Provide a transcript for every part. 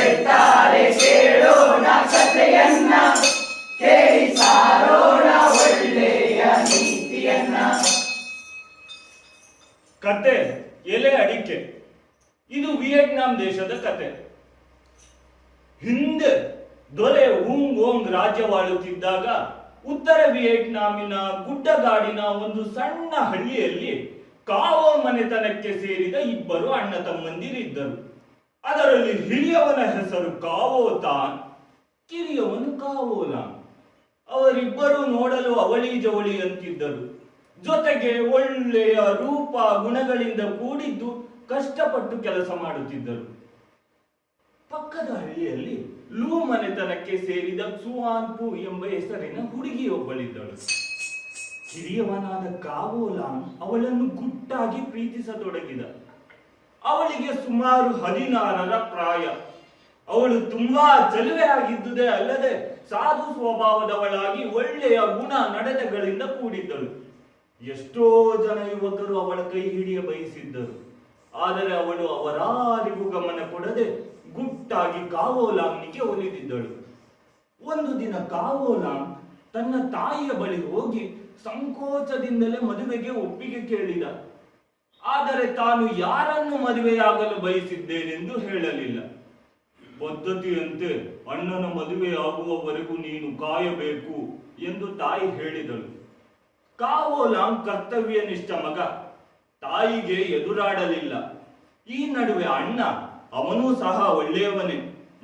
ಹೇಳ್ತಾರೆ ಕೇಳೋಣ ಕಥೆಯನ್ನ, ಕೇಳಿ ಸಾರೋಣ ಒಳ್ಳೆಯ ನೀತಿಯನ್ನ. ಕತೆ ಎಲೆ ಅಡಿಕೆ. ಇದು ವಿಯೆಟ್ನಾಂ ದೇಶದ ಕತೆ. ಹಿಂದೆ ದೊರೆ ವುಂಗ್ ಓಂಗ್ ರಾಜ್ಯವಾಳುತ್ತಿದ್ದಾಗ ಉತ್ತರ ವಿಯೆಟ್ನಾಮಿನ ಗುಡ್ಡಗಾಡಿನ ಒಂದು ಸಣ್ಣ ಹಳ್ಳಿಯಲ್ಲಿ ಕಾವೋ ಮನೆತನಕ್ಕೆ ಸೇರಿದ ಇಬ್ಬರು ಅಣ್ಣ ತಮ್ಮಂದಿರಿದ್ದರು. ಅದರಲ್ಲಿ ಹಿರಿಯವನ ಹೆಸರು ಕಾವೋ ತಾನ್, ಕಿರಿಯವನು ಕಾವೋ ಲಾಂಗ್. ಅವರಿಬ್ಬರು ನೋಡಲು ಅವಳಿ ಜವಳಿ ಅಂತಿದ್ದರು. ಜೊತೆಗೆ ಒಳ್ಳೆಯ ರೂಪ ಗುಣಗಳಿಂದ ಕೂಡಿದ್ದು ಕಷ್ಟಪಟ್ಟು ಕೆಲಸ ಮಾಡುತ್ತಿದ್ದರು. ಪಕ್ಕದ ಹಳ್ಳಿಯಲ್ಲಿ ಲೂ ಮನೆತನಕ್ಕೆ ಸೇರಿದ ಕ್ಸುವಾನ್ಪು ಎಂಬ ಹೆಸರಿನ ಹುಡುಗಿಯೊಬ್ಬಳಿದ್ದಳು. ಹಿರಿಯವನಾದ ಕಾವೋ ಲಾಂಗ್ ಅವಳನ್ನು ಗುಟ್ಟಾಗಿ ಪ್ರೀತಿಸತೊಡಗಿದ. ಅವಳಿಗೆ ಸುಮಾರು 16ರ ಪ್ರಾಯ. ಅವಳು ತುಂಬಾ ಚಲುವೆ ಆಗಿದ್ದುದೇ ಅಲ್ಲದೆ ಸಾಧು ಸ್ವಭಾವದವಳಾಗಿ ಒಳ್ಳೆಯ ಗುಣ ನಡೆತಗಳಿಂದ ಕೂಡಿದ್ದಳು. ಎಷ್ಟೋ ಜನ ಯುವಕರು ಅವಳ ಕೈ ಹಿಡಿಯ ಬಯಸಿದ್ದರು. ಆದರೆ ಅವಳು ಅವರಾರಿಗೂ ಗಮನ ಕೊಡದೆ ಗುಟ್ಟಾಗಿ ಕಾವೋ ಲಾಂಗ್ನಿಗೆ ಒಲಿದಿದ್ದಳು. ಒಂದು ದಿನ ಕಾವೋ ಲಾಂಗ್ ತನ್ನ ತಾಯಿಯ ಬಳಿ ಹೋಗಿ ಸಂಕೋಚದಿಂದಲೇ ಮದುವೆಗೆ ಒಪ್ಪಿಗೆ ಕೇಳಿದ. ಆದರೆ ತಾನು ಯಾರನ್ನು ಮದುವೆಯಾಗಲು ಬಯಸಿದ್ದೇನೆಂದು ಹೇಳಲಿಲ್ಲ. ಪದ್ಧತಿಯಂತೆ ಅಣ್ಣನ ಮದುವೆಯಾಗುವವರೆಗೂ ನೀನು ಕಾಯಬೇಕು ಎಂದು ತಾಯಿ ಹೇಳಿದಳು. ಕಾವೋ ಲಾಂಗ್ ಕರ್ತವ್ಯನಿಷ್ಠ ಮಗ, ತಾಯಿಗೆ ಎದುರಾಡಲಿಲ್ಲ. ಈ ನಡುವೆ ಅಣ್ಣ, ಅವನೂ ಸಹ ಒಳ್ಳೆಯವನೇ,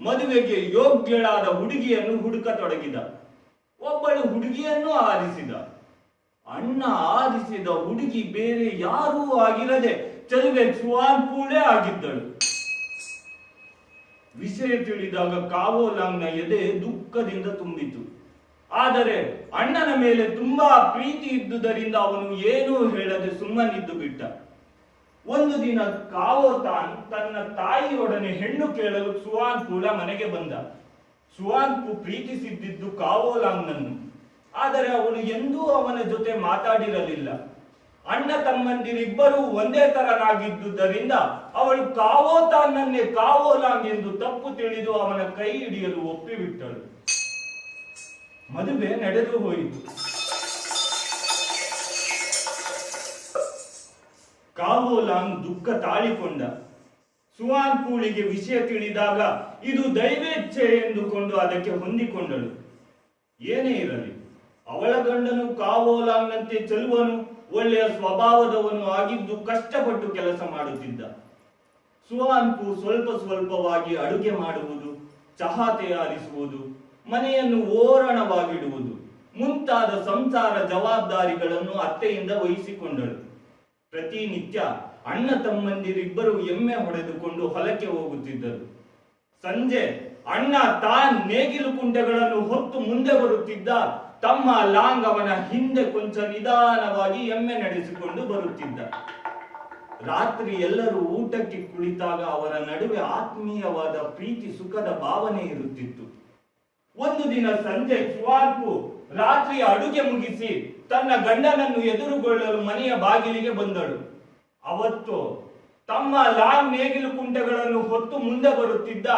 ಮದುವೆಗೆ ಯೋಗ್ಯಳಾದ ಹುಡುಗಿಯನ್ನು ಹುಡುಕತೊಡಗಿದ. ಒಬ್ಬಳು ಹುಡುಗಿಯನ್ನು ಆರಿಸಿದ. ಅಣ್ಣ ಆರಿಸಿದ ಹುಡುಗಿ ಬೇರೆ ಯಾರೂ ಆಗಿರದೆ ಚಲುವೆ ಕ್ಸುವಾನ್ಪೂಳೇ ಆಗಿದ್ದಳು. ವಿಷಯ ತಿಳಿದಾಗ ಕಾವೋ ಲಾಂಗ್ನ ಎದೆ ದುಃಖದಿಂದ ತುಂಬಿತು. ಆದರೆ ಅಣ್ಣನ ಮೇಲೆ ತುಂಬಾ ಪ್ರೀತಿ ಇದ್ದುದರಿಂದ ಅವನು ಏನೂ ಹೇಳದೆ ಸುಮ್ಮನಿದ್ದು ಬಿಟ್ಟ. ಒಂದು ದಿನ ಕಾವೋ ತಾನ್ ತನ್ನ ತಾಯಿಯೊಡನೆ ಹೆಣ್ಣು ಕೇಳಲು ಕ್ಸುವಾನ್ಪೂಳ ಮನೆಗೆ ಬಂದ. ಕ್ಸುವಾನ್ಪು ಪ್ರೀತಿಸಿದ್ದು ಕಾವೋ ಲಾಂಗ್ನನ್ನು. ಆದರೆ ಅವಳು ಎಂದೂ ಅವನ ಜೊತೆ ಮಾತಾಡಿರಲಿಲ್ಲ. ಅಣ್ಣ ತಮ್ಮಂದಿರಿಬ್ಬರೂ ಒಂದೇ ತರನಾಗಿದ್ದುದರಿಂದ ಅವಳು ಕಾವೋ ತಾನ್ನನ್ನೇ ಕಾವೋ ಲಾಂಗ್ ಎಂದು ತಪ್ಪು ತಿಳಿದು ಅವನ ಕೈ ಹಿಡಿಯಲು ಒಪ್ಪಿಬಿಟ್ಟಳು. ಮದುವೆ ನಡೆದು ಹೋಯಿತು. ಕಾವೋ ಲಾಂಗ್ ದುಃಖ ತಾಳಿಕೊಂಡ. ಕ್ಸುವಾನ್ಪೂಳಿಗೆ ವಿಷಯ ತಿಳಿದಾಗ ಇದು ದೈವೇಚ್ಛೆ ಎಂದುಕೊಂಡು ಅದಕ್ಕೆ ಹೊಂದಿಕೊಂಡಳು. ಏನೇ ಇರಲಿ, ಅವಳ ಗಂಡನು ಕಾವೋ ಲಾಂಗ್ನಂತೆ ಚೆಲುವನು, ಒಳ್ಳೆಯ ಸ್ವಭಾವದವನು ಆಗಿದ್ದು ಕಷ್ಟಪಟ್ಟು ಕೆಲಸ ಮಾಡುತ್ತಿದ್ದ. ಕ್ಸುವಾನ್ಪು ಸ್ವಲ್ಪ ಸ್ವಲ್ಪವಾಗಿ ಅಡುಗೆ ಮಾಡುವುದು, ಚಹಾ ತಯಾರಿಸುವುದು, ಮನೆಯನ್ನು ಓರಣವಾಗಿಡುವುದು ಮುಂತಾದ ಸಂಸಾರ ಜವಾಬ್ದಾರಿಗಳನ್ನು ಅತ್ತೆಯಿಂದ ವಹಿಸಿಕೊಂಡಳು. ಪ್ರತಿನಿತ್ಯ ಅಣ್ಣ ತಮ್ಮಂದಿರಿಬ್ಬರು ಎಮ್ಮೆ ಹೊಡೆದುಕೊಂಡು ಹೊಲಕ್ಕೆ ಹೋಗುತ್ತಿದ್ದರು. ಸಂಜೆ ಅಣ್ಣ ತಾನ್ ನೇಗಿಲು ಕುಂಟೆಗಳನ್ನು ಹೊತ್ತು ಮುಂದೆ ಬರುತ್ತಿದ್ದ. ತಮ್ಮ ಲಾಂಗ್ ಅವನ ಹಿಂದೆ ಕೊಂಚ ನಿಧಾನವಾಗಿ ಎಮ್ಮೆ ನಡೆಸಿಕೊಂಡು ಬರುತ್ತಿದ್ದ. ರಾತ್ರಿ ಎಲ್ಲರೂ ಊಟಕ್ಕೆ ಕುಳಿತಾಗ ಅವರ ನಡುವೆ ಆತ್ಮೀಯವಾದ ಪ್ರೀತಿ ಸುಖದ ಭಾವನೆ ಇರುತ್ತಿತ್ತು. ಒಂದು ದಿನ ಸಂಜೆ ಕ್ಸುವಾನ್ಪು ರಾತ್ರಿಯ ಅಡುಗೆ ಮುಗಿಸಿ ತನ್ನ ಗಂಡನನ್ನು ಎದುರುಗೊಳ್ಳಲು ಮನೆಯ ಬಾಗಿಲಿಗೆ ಬಂದಳು. ಅವತ್ತು ತಮ್ಮ ಲಾಂಗ್ ನೇಗಿಲು ಕುಂಟೆಗಳನ್ನು ಹೊತ್ತು ಮುಂದೆ ಬರುತ್ತಿದ್ದ.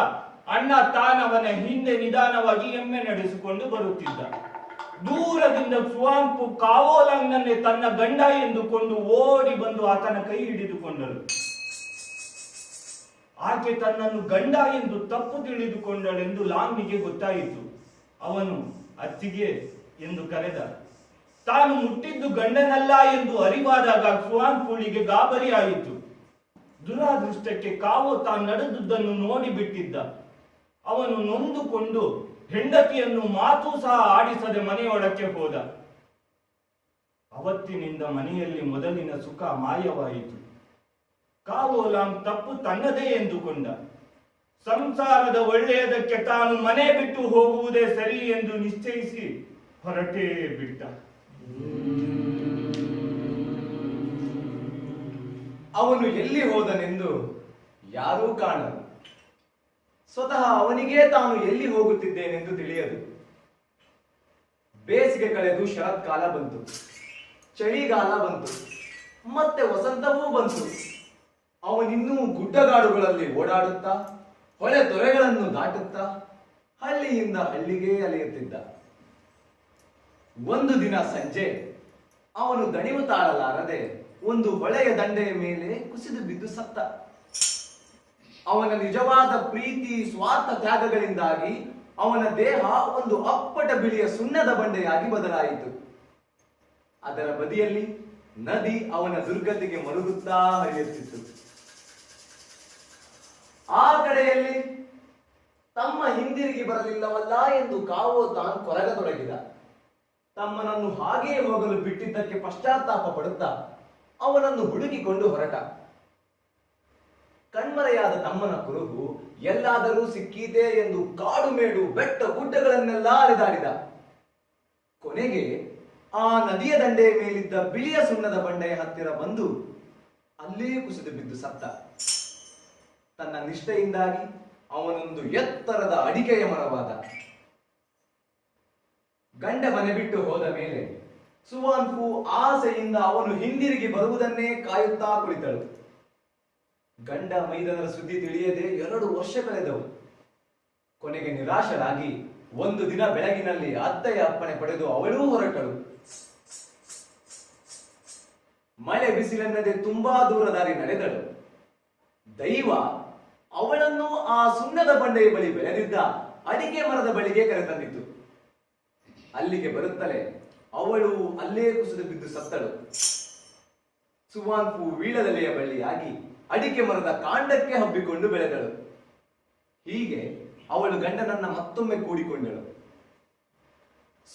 ಅಣ್ಣ ತಾನವನ ಹಿಂದೆ ನಿಧಾನವಾಗಿ ಎಮ್ಮೆ ನಡೆಸಿಕೊಂಡು ಬರುತ್ತಿದ್ದ. ದೂರದಿಂದ ಕ್ಸುವಾನ್ಪು ಕಾವೋ ಲಾಂಗ್ನನ್ನೇ ತನ್ನ ಗಂಡ ಎಂದುಕೊಂಡು ಓಡಿ ಬಂದು ಆತನ ಕೈ ಹಿಡಿದುಕೊಂಡಳು. ಆಕೆ ತನ್ನನ್ನು ಗಂಡ ಎಂದು ತಪ್ಪು ತಿಳಿದುಕೊಂಡಳೆಂದು ಲಾಂಗ್ನಿಗೆ ಗೊತ್ತಾಯಿತು. ಅವನು ಅತ್ತಿಗೆ ಎಂದು ಕರೆದ. ತಾನು ಮುಟ್ಟಿದ್ದು ಗಂಡನಲ್ಲ ಎಂದು ಅರಿವಾದಾಗ ಕ್ಸುವಾನ್ಪೂಳಿಗೆ ಗಾಬರಿ ಆಯಿತು. ದುರಾದೃಷ್ಟಕ್ಕೆ ಕಾವೋ ತಾನು ನಡೆದುದನ್ನು ನೋಡಿ ಬಿಟ್ಟಿದ್ದ. ಅವನು ನೊಂದುಕೊಂಡು ಹೆಂಡತಿಯನ್ನು ಮಾತು ಸಹ ಆಡಿಸದೆ ಮನೆಯೊಳಕ್ಕೆ ಹೋದ. ಅವತ್ತಿನಿಂದ ಮನೆಯಲ್ಲಿ ಮೊದಲಿನ ಸುಖ ಮಾಯವಾಯಿತು. ಕಾವೋ ಲಾಂಗ್ ತಪ್ಪು ತನ್ನದೇ ಎಂದುಕೊಂಡ. ಸಂಸಾರದ ಒಳ್ಳೆಯದಕ್ಕೆ ತಾನು ಮನೆ ಬಿಟ್ಟು ಹೋಗುವುದೇ ಸರಿ ಎಂದು ನಿಶ್ಚಯಿಸಿ ಹೊರಟೇ ಬಿಟ್ಟ. ಅವನು ಎಲ್ಲಿ ಹೋದನೆಂದು ಯಾರೂ ಕಾಣರು. ಸ್ವತಃ ಅವನಿಗೇ ತಾನು ಎಲ್ಲಿ ಹೋಗುತ್ತಿದ್ದೇನೆಂದು ತಿಳಿಯದು. ಬೇಸಿಗೆ ಕಳೆದು ಶರತ್ಕಾಲ ಬಂತು, ಚಳಿಗಾಲ ಬಂತು, ಮತ್ತೆ ವಸಂತವೂ ಬಂತು. ಅವನಿನ್ನೂ ಗುಡ್ಡಗಾಡುಗಳಲ್ಲಿ ಓಡಾಡುತ್ತಾ ಹೊಳೆ ತೊರೆಗಳ ಊರನ್ನು ದಾಟುತ್ತಾ ಹಳ್ಳಿಯಿಂದ ಹಳ್ಳಿಗೆ ಅಲೆಯುತ್ತಿದ್ದ. ಒಂದು ದಿನ ಸಂಜೆ ಅವನು ದಣಿವು ತಾಳಲಾರದೆ ಒಂದು ಹೊಳೆಯ ದಂಡೆಯ ಮೇಲೆ ಕುಸಿದು ಬಿದ್ದು ಸತ್ತ. ಅವನ ನಿಜವಾದ ಪ್ರೀತಿ ಸ್ವಾರ್ಥ ತ್ಯಾಗಗಳಿಂದಾಗಿ ಅವನ ದೇಹ ಒಂದು ಅಪ್ಪಟ ಬಿಳಿಯ ಸುಣ್ಣದ ಬಂಡೆಯಾಗಿ ಬದಲಾಯಿತು. ಅದರ ಬದಿಯಲ್ಲಿ ನದಿ ಅವನ ದುರ್ಗತಿಗೆ ಮರುಗುತ್ತಾ ಹರಿಯುತ್ತಿತ್ತು. ಆ ಕಡೆಯಲ್ಲಿ ತಮ್ಮ ಹಿಂದಿರುಗಿ ಬರಲಿಲ್ಲವಲ್ಲ ಎಂದು ಕಾವೋ ತಾನು ಕೊರಗತೊಡಗಿದ. ತಮ್ಮನನ್ನು ಹಾಗೆಯೇ ಹೋಗಲು ಬಿಟ್ಟಿದ್ದಕ್ಕೆ ಪಶ್ಚಾತ್ತಾಪ ಪಡುತ್ತಾ ಅವನನ್ನು ಹುಡುಕಿಕೊಂಡು ಹೊರಟ. ಕಣ್ಮರೆಯಾದ ತಮ್ಮನ ಕುರುಹು ಎಲ್ಲಾದರೂ ಸಿಕ್ಕೀತೆ ಎಂದು ಕಾಡು ಮೇಡು ಬೆಟ್ಟ ಗುಡ್ಡಗಳನ್ನೆಲ್ಲ ಅಲೆದಾಡಿದ. ಕೊನೆಗೆ ಆ ನದಿಯ ದಂಡೆಯ ಮೇಲಿದ್ದ ಬಿಳಿಯ ಸುಣ್ಣದ ಬಂಡೆಯ ಹತ್ತಿರ ಬಂದು ಅಲ್ಲೇ ಕುಸಿದು ಬಿದ್ದು ಸತ್ತ. ತನ್ನ ನಿಷ್ಠೆಯಿಂದಾಗಿ ಅವನೊಂದು ಎತ್ತರದ ಅಡಿಕೆಯ ಮರವಾದ. ಗಂಡ ಮನೆ ಬಿಟ್ಟು ಹೋದ ಮೇಲೆ ಸುವಾನ್ಪು ಆಸೆಯಿಂದ ಅವನು ಹಿಂದಿರುಗಿ ಬರುವುದನ್ನೇ ಕಾಯುತ್ತಾ ಕುಳಿತಳು. ಗಂಡ ಮೈದನರ ಸುದ್ದಿ ತಿಳಿಯದೆ 2 ವರ್ಷ ಕಳೆದವು. ಕೊನೆಗೆ ನಿರಾಶರಾಗಿ ಒಂದು ದಿನ ಬೆಳಗಿನಲ್ಲಿ ಅತ್ತೆಯ ಅಪ್ಪಣೆ ಪಡೆದು ಅವಳೂ ಹೊರಟಳು. ಮಳೆ ಬಿಸಿಲೆನ್ನದೆ ತುಂಬಾ ದೂರ ದಾರಿ ನಡೆದಳು. ದೈವ ಅವಳನ್ನು ಆ ಸುಣ್ಣದ ಬಂಡೆಯ ಬಳಿ ಬೆಳೆದಿದ್ದ ಅಡಿಕೆ ಮರದ ಬಳಿಗೆ ಕರೆತಂದಿತು. ಅಲ್ಲಿಗೆ ಬರುತ್ತಲೇ ಅವಳು ಅಲ್ಲೇ ಕುಸಿದು ಬಿದ್ದು ಸತ್ತಳು. ಸುವಾನ್ಪು ವೀಳದೆಲೆಯ ಬಳ್ಳಿಯಾಗಿ ಅಡಿಕೆ ಮರದ ಕಾಂಡಕ್ಕೆ ಹಬ್ಬಿಕೊಂಡು ಬೆಳೆದಳು. ಹೀಗೆ ಅವಳು ಗಂಡನನ್ನ ಮತ್ತೊಮ್ಮೆ ಕೂಡಿಕೊಂಡಳು.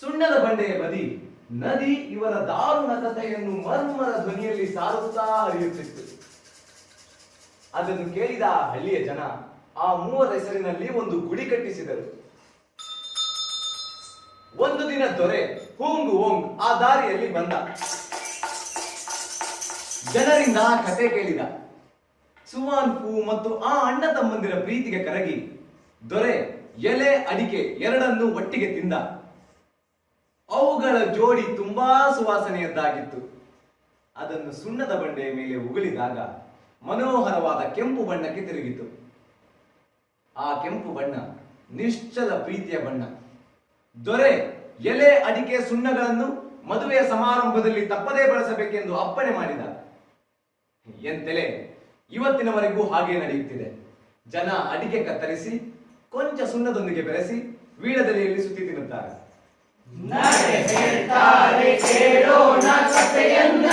ಸುಣ್ಣದ ಬಂಡೆಯ ಬದಿ ನದಿ ಇವರ ದಾರುಣ ಕಥೆಯನ್ನು ಮರ್ಮರ ಧ್ವನಿಯಲ್ಲಿ ಸಾರುತ್ತಾ ಹರಿಯುತ್ತಿತ್ತು. ಅದನ್ನು ಕೇಳಿದ ಆ ಹಳ್ಳಿಯ ಜನ ಆ ಮೂವರ ಹೆಸರಿನಲ್ಲಿ ಒಂದು ಗುಡಿ ಕಟ್ಟಿಸಿದರು. ಒಂದು ದಿನ ದೊರೆ ಹುಂಗ್ ಓಂಗ್ ಆ ದಾರಿಯಲ್ಲಿ ಬಂದ. ಜನರಿಂದ ಆ ಕಥೆ ಕೇಳಿದ. ಸುವಾನ್ಪು ಮತ್ತು ಆ ಅಣ್ಣ ತಮ್ಮಂದಿರ ಪ್ರೀತಿಗೆ ಕರಗಿ ದೊರೆ ಎಲೆ ಅಡಿಕೆ ಎರಡನ್ನೂ ಒಟ್ಟಿಗೆ ತಿಂದ. ಅವುಗಳ ಜೋಡಿ ತುಂಬಾ ಸುವಾಸನೆಯದ್ದಾಗಿತ್ತು. ಅದನ್ನು ಸುಣ್ಣದ ಬಂಡೆಯ ಮೇಲೆ ಉಗುಳಿದಾಗ ಮನೋಹರವಾದ ಕೆಂಪು ಬಣ್ಣಕ್ಕೆ ತಿರುಗಿತು. ಆ ಕೆಂಪು ಬಣ್ಣ ನಿಶ್ಚಲ ಪ್ರೀತಿಯ ಬಣ್ಣ. ದೊರೆ ಎಲೆ ಅಡಿಕೆ ಸುಣ್ಣಗಳನ್ನು ಮದುವೆಯ ಸಮಾರಂಭದಲ್ಲಿ ತಪ್ಪದೇ ಬಳಸಬೇಕೆಂದು ಅಪ್ಪಣೆ ಮಾಡಿದ. ಎಂತೆಲೆ ಇವತ್ತಿನವರೆಗೂ ಹಾಗೆ ನಡೆಯುತ್ತಿದೆ. ಜನ ಅಡಿಕೆ ಕತ್ತರಿಸಿ ಕೊಂಚ ಸುಣ್ಣದೊಂದಿಗೆ ಬೆರೆಸಿ ವೀಳದೆಲೆಯಲ್ಲಿ ಸುತ್ತಿ ತಿನ್ನುತ್ತಾರೆ. ನಡೆ ಹೇಳ್ತಾರೆ ಕೇಳೋಣ ಕಥೆಯನ್ನ,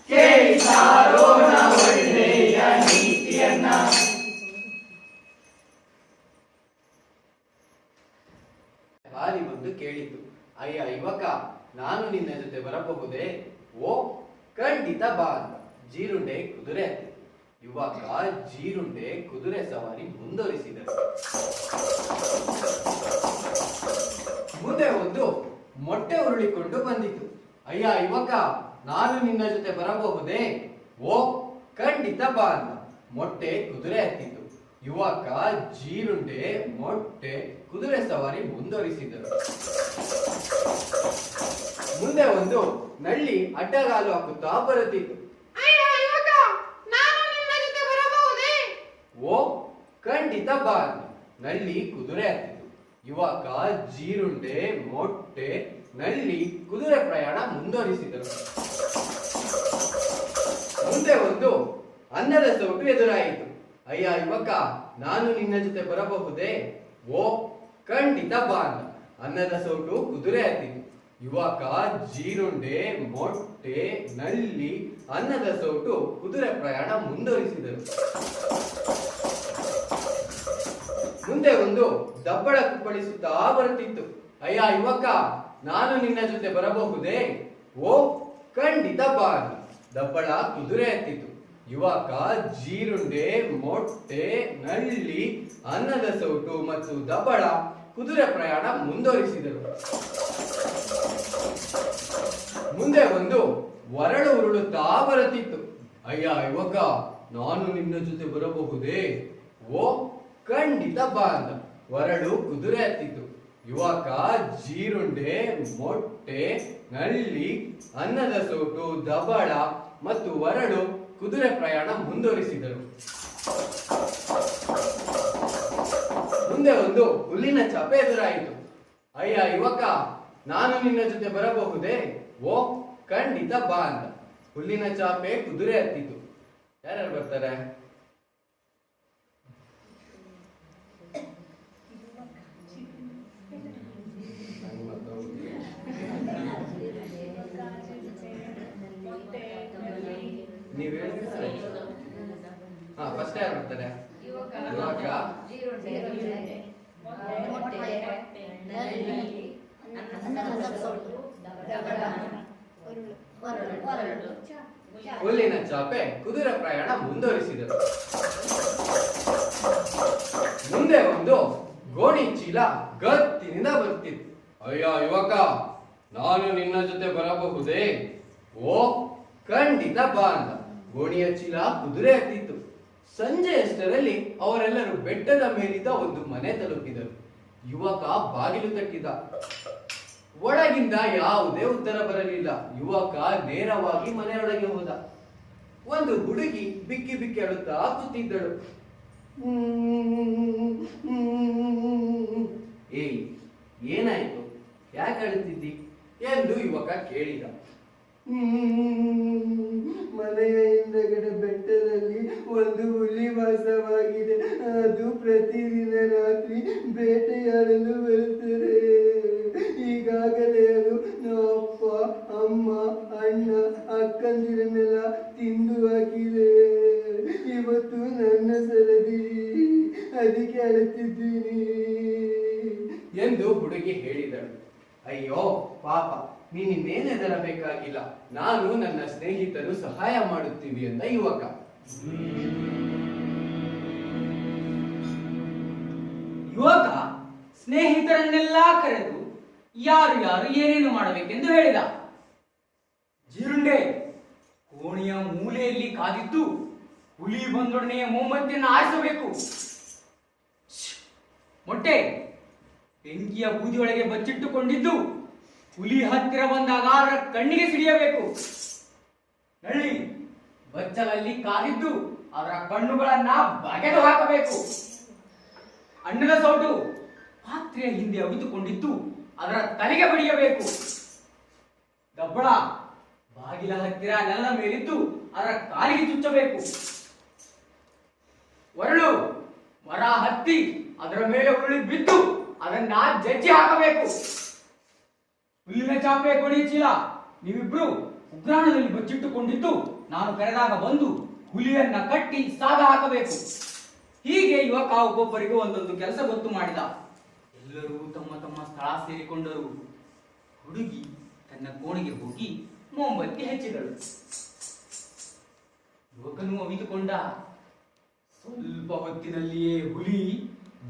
ಕೇಳಿ ಸಾರೋಣ ಒಳ್ಳೆಯ ನೀತಿಯನ್ನ. ದಾರಿ ಬಂದು ಕೇಳಿತು, ಅಯ್ಯ ಯುವಕ, ನಾನು ನಿನ್ನ ಜೊತೆ ಬರಬಹುದೇ? ಓ ಖಂಡಿತ ಬಾ ಅಂತ ಜೀರುಂಡೆ ಕುದುರೆ ಹತ್ತಿತು. ಯುವಕ ಜೀರುಂಡೆ ಕುದುರೆ ಸವಾರಿ ಮುಂದುವರಿಸಿದರು. ಮುಂದೆ ಒಂದು ಮೊಟ್ಟೆ ಉರುಳಿಕೊಂಡು ಬಂದಿತು. ಅಯ್ಯ ಯುವಕ, ನಾನು ನಿನ್ನ ಜೊತೆ ಬರಬಹುದೇ? ಓ ಖಂಡಿತ ಬಾ ಅಂತ ಮೊಟ್ಟೆ ಕುದುರೆ ಹತ್ತಿತು. ಯುವಕ ಜೀರುಂಡೆ ಮೊಟ್ಟೆ ಕುದುರೆ ಸವಾರಿ ಮುಂದುವರಿಸಿದರು. ಮುಂದೆ ಒಂದು ನಳ್ಳಿ ಅಡ್ಡಗಾಲು ಹಾಕುತ್ತಾ ಬರುತ್ತಿತ್ತು. ಓ ಖಂಡಿತ ಬಾ ಅಂತ ನಳ್ಳಿ ಕುದುರೆ ಹತ್ತಿತು. ಯುವಕ ಜೀರುಂಡೆ ಮೊಟ್ಟೆ ನಳ್ಳಿ ಕುದುರೆ ಪ್ರಯಾಣ ಮುಂದುವರಿಸಿದರು. ಮುಂದೆ ಒಂದು ಅನ್ನದ ಸೌಟು ಎದುರಾಯಿತು. ಅಯ್ಯ ಯುವಕ, ನಾನು ನಿನ್ನ ಜೊತೆ ಬರಬಹುದೇ? ಓ ಖಂಡಿತ ಬಾ ಅಂತ ಅನ್ನದ ಸೌಟು ಕುದುರೆ ಹತ್ತಿತು. ಯುವಕ ಜೀರುಂಡೆ ಮೊಟ್ಟೆ ನಳ್ಳಿ ಅನ್ನದ ಸೌಟು ಕುದುರೆ ಪ್ರಯಾಣ ಮುಂದುವರಿಸಿದರು. ಮುಂದೆ ಒಂದು ದಬ್ಬಳ ಕುಪ್ಪಳಿಸುತ್ತಾ ಬರುತ್ತಿತ್ತು. ಅಯ್ಯ ಯುವಕ, ನಾನು ನಿನ್ನ ಜೊತೆ ಬರಬಹುದೇ? ಓ ಖಂಡಿತ ಬಾ ಅಂತ ದಬ್ಬಳ ಕುದುರೆ ಹತ್ತಿತು. ಯುವಕ ಜೀರುಂಡೆ ಮೊಟ್ಟೆ ನಳ್ಳಿ ಅನ್ನದ ಸೌಟು ಮತ್ತು ದಬ್ಬಳ ಕುದುರೆ ಪ್ರಯಾಣ ಮುಂದುವರಿಸಿದರು. ಮುಂದೆ ಒಂದು ವರಳು ಉರುಳುತ್ತಾ ಬರುತ್ತಿತ್ತು. ಅಯ್ಯ ಯುವಕ, ನಾನು ನಿನ್ನ ಜೊತೆ ಬರಬಹುದೇ? ಓ ಖಂಡಿತ ಬಾ ಅಂತ ವರಳು ಕುದುರೆ ಹತ್ತಿತು. ಯುವಕ ಜೀರುಂಡೆ ಮೊಟ್ಟೆ ನಳ್ಳಿ ಅನ್ನದ ಸೌಟು ದಬ್ಬಳ ಮತ್ತು ವರಳು ಕುದುರೆ ಪ್ರಯಾಣ ಮುಂದುವರಿಸಿದರು. ಮುಂದೆ ಒಂದು ಹುಲ್ಲಿನ ಚಾಪೆ ಎದುರಾಯಿತು. ಅಯ್ಯ ಯುವಕ, ನಾನು ನಿನ್ನ ಜೊತೆ ಬರಬಹುದೇ? ಓ ಖಂಡಿತ ಬಾ ಅಂತ. ಹುಲ್ಲಿನ ಚಾಪೆ ಕುದುರೆ ಹತ್ತಿತು. ಯಾರ್ಯಾರು ಬರ್ತಾರೆ? ನೀವ್ ಹೇಳ್ತೀರಾ? ಹಾ, ಫಸ್ಟ್ ಯಾರು ಬರ್ತಾರೆ? ಯುವಕ, ಹುಲ್ಲಿನ ಚಾಪೆ ಕುದುರೆ ಪ್ರಯಾಣ ಮುಂದುವರಿಸಿದರು. ಮುಂದೆ ಒಂದು ಗೋಣಿ ಚೀಲ ಗತ್ತಿನಿಂದ ಬರ್ತಿತ್ತು. ಅಯ್ಯ ಯುವಕ, ನಾನು ನಿನ್ನ ಜೊತೆ ಬರಬಹುದೇ? ಓ ಖಂಡಿತ ಬಾ ಅಂತ. ಗೋಣಿಯ ಚೀಲ ಕುದುರೆ ಹತ್ತಿತ್ತು. ಸಂಜೆ ಅಷ್ಟರಲ್ಲಿ ಅವರೆಲ್ಲರೂ ಬೆಟ್ಟದ ಮೇಲಿದ್ದ ಒಂದು ಮನೆ ತಲುಪಿದರು. ಯುವಕ ಬಾಗಿಲು ತಟ್ಟಿದ. ಒಳಗಿಂದ ಯಾವುದೇ ಉತ್ತರ ಬರಲಿಲ್ಲ. ಯುವಕ ನೇರವಾಗಿ ಮನೆಯೊಳಗೆ ಹೋದ. ಒಂದು ಹುಡುಗಿ ಬಿಕ್ಕಿ ಬಿಕ್ಕಿ ಅಳುತ್ತಾ ಕೂತಿದ್ದಳು. ಏಯ್, ಏನಾಯ್ತು? ಯಾಕೆ ಅಳುತ್ತಿದ್ದಿ ಎಂದು ಯುವಕ ಕೇಳಿದ. ಮನೆಯ ಹಿಂದಗಡೆ ಬೆಟ್ಟದಲ್ಲಿ ಒಂದು ಹುಲಿ ವಾಸವಾಗಿದೆ. ಅದು ಪ್ರತಿದಿನ ರಾತ್ರಿ ಬೇಟೆಯಾಡಲು ಬರುತ್ತದೆ. ಈಗಾಗಲೇ ಅದು ನಮ್ಮ ಅಪ್ಪ, ಅಮ್ಮ, ಅಣ್ಣ, ಅಕ್ಕಂದಿರನ್ನೆಲ್ಲ ತಿಂದು ಹಾಕಿದೆ. ಇವತ್ತು ನನ್ನ ಸರದಿ, ಅದಕ್ಕೆ ಅಳುತ್ತಿದ್ದೀನಿ ಎಂದು ಹುಡುಗಿ ಹೇಳಿದಳು. ಅಯ್ಯೋ ಪಾಪ, ನೀನಿನ್ನೇನು ಹೆದರಬೇಕಾಗಿಲ್ಲ. ನಾನು ನನ್ನ ಸ್ನೇಹಿತರು ಸಹಾಯ ಮಾಡುತ್ತೀವಿ ಎಂದ ಯುವಕ. ಯುವಕ ಸ್ನೇಹಿತರನ್ನೆಲ್ಲಾ ಕರೆದು ಯಾರು ಯಾರು ಏನೇನು ಮಾಡಬೇಕೆಂದು ಹೇಳಿದ. ಜೀರುಂಡೆ ಕೋಣೆಯ ಮೂಲೆಯಲ್ಲಿ ಕಾದಿದ್ದು ಹುಲಿ ಬಂದೊಡನೆಯ ಮೊಮ್ಮತ್ತಿಯನ್ನು ಆರಿಸಬೇಕು. ಮೊಟ್ಟೆ ಬೆಂಕಿಯ ಬೂದಿಯೊಳಗೆ ಬಚ್ಚಿಟ್ಟುಕೊಂಡಿದ್ದು ಹುಲಿ ಹತ್ತಿರ ಬಂದಾಗ ಅದರ ಕಣ್ಣಿಗೆ ಸಿಡಿಯಬೇಕು. ನಳ್ಳಿ ಬಚ್ಚಲಲ್ಲಿ ಕಾದಿದ್ದು ಅದರ ಕಣ್ಣುಗಳನ್ನ ಬಗೆದು ಹಾಕಬೇಕು. ಅನ್ನದ ಸೌಟು ಪಾತ್ರೆಯ ಹಿಂದೆ ಅವಿತುಕೊಂಡಿದ್ದು ಅದರ ತಲೆಗೆ ಬಡಿಯಬೇಕು. ದಬ್ಬಳ ಬಾಗಿಲ ಹತ್ತಿರ ನೆಲದ ಮೇಲಿದ್ದು ಅದರ ಕಾಲಿಗೆ ಚುಚ್ಚಬೇಕು. ಒರಳು ಮರ ಹತ್ತಿ ಅದರ ಮೇಲೆ ಉರುಳಿ ಬಿದ್ದು ಅದನ್ನ ಜಜ್ಜಿ ಹಾಕಬೇಕು. ಹುಲ್ಲಿನ ಚಾಪೆ, ಗೋಣಿ ಚೀಲ ನೀವಿಬ್ರು ಉಗ್ರಾಣದಲ್ಲಿ ಬಚ್ಚಿಟ್ಟುಕೊಂಡಿದ್ದು ನಾನು ಕರೆದಾಗ ಬಂದು ಹುಲಿಯನ್ನ ಕಟ್ಟಿ ಸಾಗ ಹಾಕಬೇಕು. ಹೀಗೆ ಯುವಕ ಒಬ್ಬೊಬ್ಬರಿಗೂ ಒಂದೊಂದು ಕೆಲಸ ಗೊತ್ತು ಮಾಡಿದ. ಎಲ್ಲರೂ ತಮ್ಮ ತಮ್ಮ ಸ್ಥಳ ಸೇರಿಕೊಂಡರು. ಹುಡುಗಿ ತನ್ನ ಕೋಣೆಗೆ ಹೋಗಿ ಮೊಂಬತ್ತಿ ಹಚ್ಚಿದಳು. ಯುವಕನು ಅವಿತುಕೊಂಡ. ಸ್ವಲ್ಪ ಹೊತ್ತಿನಲ್ಲಿಯೇ ಹುಲಿ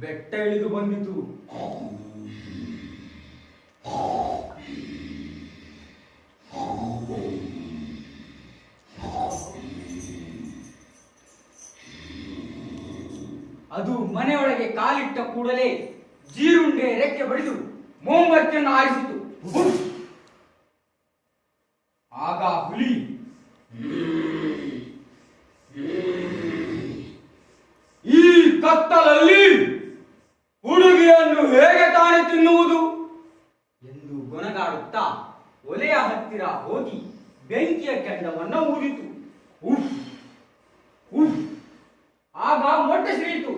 ಬೆಟ್ಟ ಇಳಿದು ಬಂದಿತು. ಅದು ಮನೆಯೊಳಗೆ ಕಾಲಿಟ್ಟ ಕೂಡಲೇ ಜೀರುಂಡೆ ರೆಕ್ಕೆ ಬಡಿದು ಮೊಂಬತ್ತಿಯನ್ನು ಆರಿಸಿತು. ಆಗ ಹುಲಿ ಈ ಕತ್ತಲಲ್ಲಿ ಹುಡುಗಿಯನ್ನು ಹೇಗೆ ತಾನೇ ತಿನ್ನುವುದು ಎಂದು ಗೊನಗಾಡುತ್ತಾ ಒಲೆಯ ಹತ್ತಿರ ಹೋಗಿ ಬೆಂಕಿಯ ಕೆಂಡವನ್ನು ಊದಿತು. ಉಫ್ ಉಫ್. ಆಗ ಮೊಟ್ಟೆ ಸಿಡಿಯಿತು.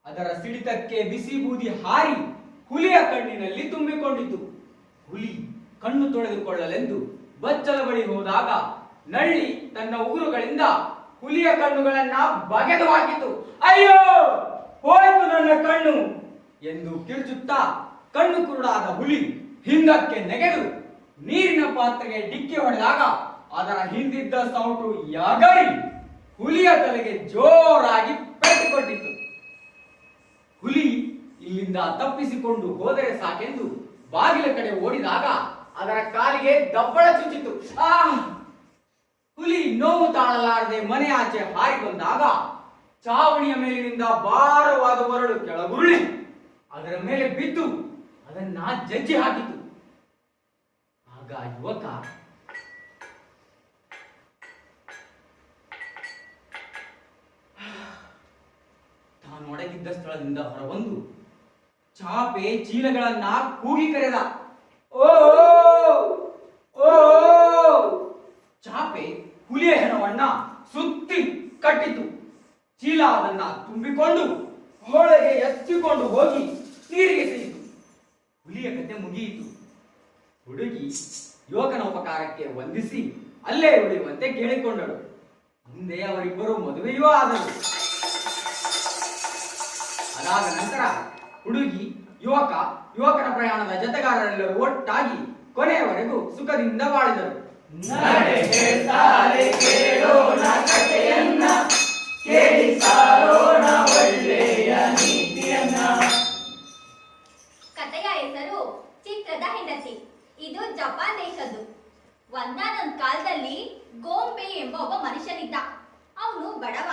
ಅದರ ಸಿಡಿತಕ್ಕೆ ಬಿಸಿ ಬೂದಿ ಹಾರಿ ಹುಲಿಯ ಕಣ್ಣಿನಲ್ಲಿ ತುಂಬಿಕೊಂಡಿತು. ಹುಲಿ ಕಣ್ಣು ತೊಳೆದುಕೊಳ್ಳಲೆಂದು ಬಚ್ಚಲ ಬಳಿ ಹೋದಾಗ ನಳ್ಳಿ ತನ್ನ ಉಗುರುಗಳಿಂದ ಹುಲಿಯ ಕಣ್ಣುಗಳನ್ನ ಬಗೆದು ಹಾಕಿತು. ಅಯ್ಯೋ, ಹೋಯಿತು ನನ್ನ ಕಣ್ಣು ಎಂದು ಕಿರುಚುತ್ತಾ ಕಣ್ಣು ಕುರುಡಾದ ಹುಲಿ ಹಿಂದಕ್ಕೆ ನೆಗೆದು ನೀರಿನ ಪಾತ್ರೆಗೆ ಡಿಕ್ಕಿ ಹೊಡೆದಾಗ ಅದರ ಹಿಂದಿದ್ದ ಸೌಟು ಯಗರಿ ಹುಲಿಯ ತಲೆಗೆ ಜೋರಾಗಿ ಪೆಟ್ಟು ಕೊಟ್ಟಿತು. ಹುಲಿ ಇಲ್ಲಿಂದ ತಪ್ಪಿಸಿಕೊಂಡು ಹೋದರೆ ಸಾಕೆಂದು ಬಾಗಿಲ ಕಡೆ ಓಡಿದಾಗ ಅದರ ಕಾಲಿಗೆ ದಬ್ಬಳ ಚುಚ್ಚಿತು. ಹುಲಿ ನೋವು ತಾಳಲಾರದೆ ಮನೆ ಆಚೆ ಹಾರಿ ಬಂದಾಗ ಚಾವಣಿಯ ಮೇಲಿನಿಂದ ಭಾರವಾದ ಒರಳು ಕೆಳಗುರುಳಿ ಅದರ ಮೇಲೆ ಬಿದ್ದು ಅದನ್ನ ಜಜ್ಜಿ ಹಾಕಿತು. ಆಗ ಯುವಕ ತಾನು ತಾನು ಒಡಗಿದ್ದ ಸ್ಥಳದಿಂದ ಹೊರಬಂದು ಚಾಪೆ ಚೀಲಗಳನ್ನ ಕೂಗಿ ಕರೆದ. ಓ ಓ! ಚಾಪೆ ಹುಲಿಯ ಹೆಣವನ್ನ ಸುತ್ತಿ ಕಟ್ಟಿತು. ಚೀಲ ಅದನ್ನ ತುಂಬಿಕೊಂಡು ಹೊಳೆಗೆ ಎತ್ತಿಕೊಂಡು ಹೋಗಿ ನೀರಿಗೆ ತೆಗೆಯಿತು. ಹುಲಿಯ ಕತೆ ಮುಗಿಯಿತು. ಹುಡುಗಿ ಯುವಕನ ಉಪಕಾರಕ್ಕೆ ವಂದಿಸಿ ಅಲ್ಲೇ ಉಳಿಯುವಂತೆ ಕೇಳಿಕೊಂಡಳು. ಮುಂದೆ ಅವರಿಬ್ಬರು ಮದುವೆಯೂ ಆದರು. ಅದಾದ ನಂತರ ಹುಡುಗಿ ಯುವಕನ ಪ್ರಯಾಣದ ಜೊತೆಗಾರರೆಲ್ಲರೂ ಒಟ್ಟಾಗಿ ಕೊನೆಯವರೆಗೂ ಸುಖದಿಂದ ಬಾಳಿದರು. ನಡೆ ಹೇಳ್ತಾರೆ ಕೇಳೋಣ ಕಥೆಯನ್ನ, ಕೇಳಿ ಸಾರೋಣ ಒಳ್ಳೆಯ ನೀತಿಯನ್ನ. ಕಥೆಯ ಹೆಸರು ಚಿತ್ರದ ಹೆಂಡತಿ. ಇದು ಜಪಾನ್ ದೇಶದ್ದು. ಒಂದಾನೊಂದ್ ಕಾಲದಲ್ಲಿ ಗೋಂಬೆ ಎಂಬ ಒಬ್ಬ ಮನುಷ್ಯನಿದ್ದ. ಅವನು ಬಡವ,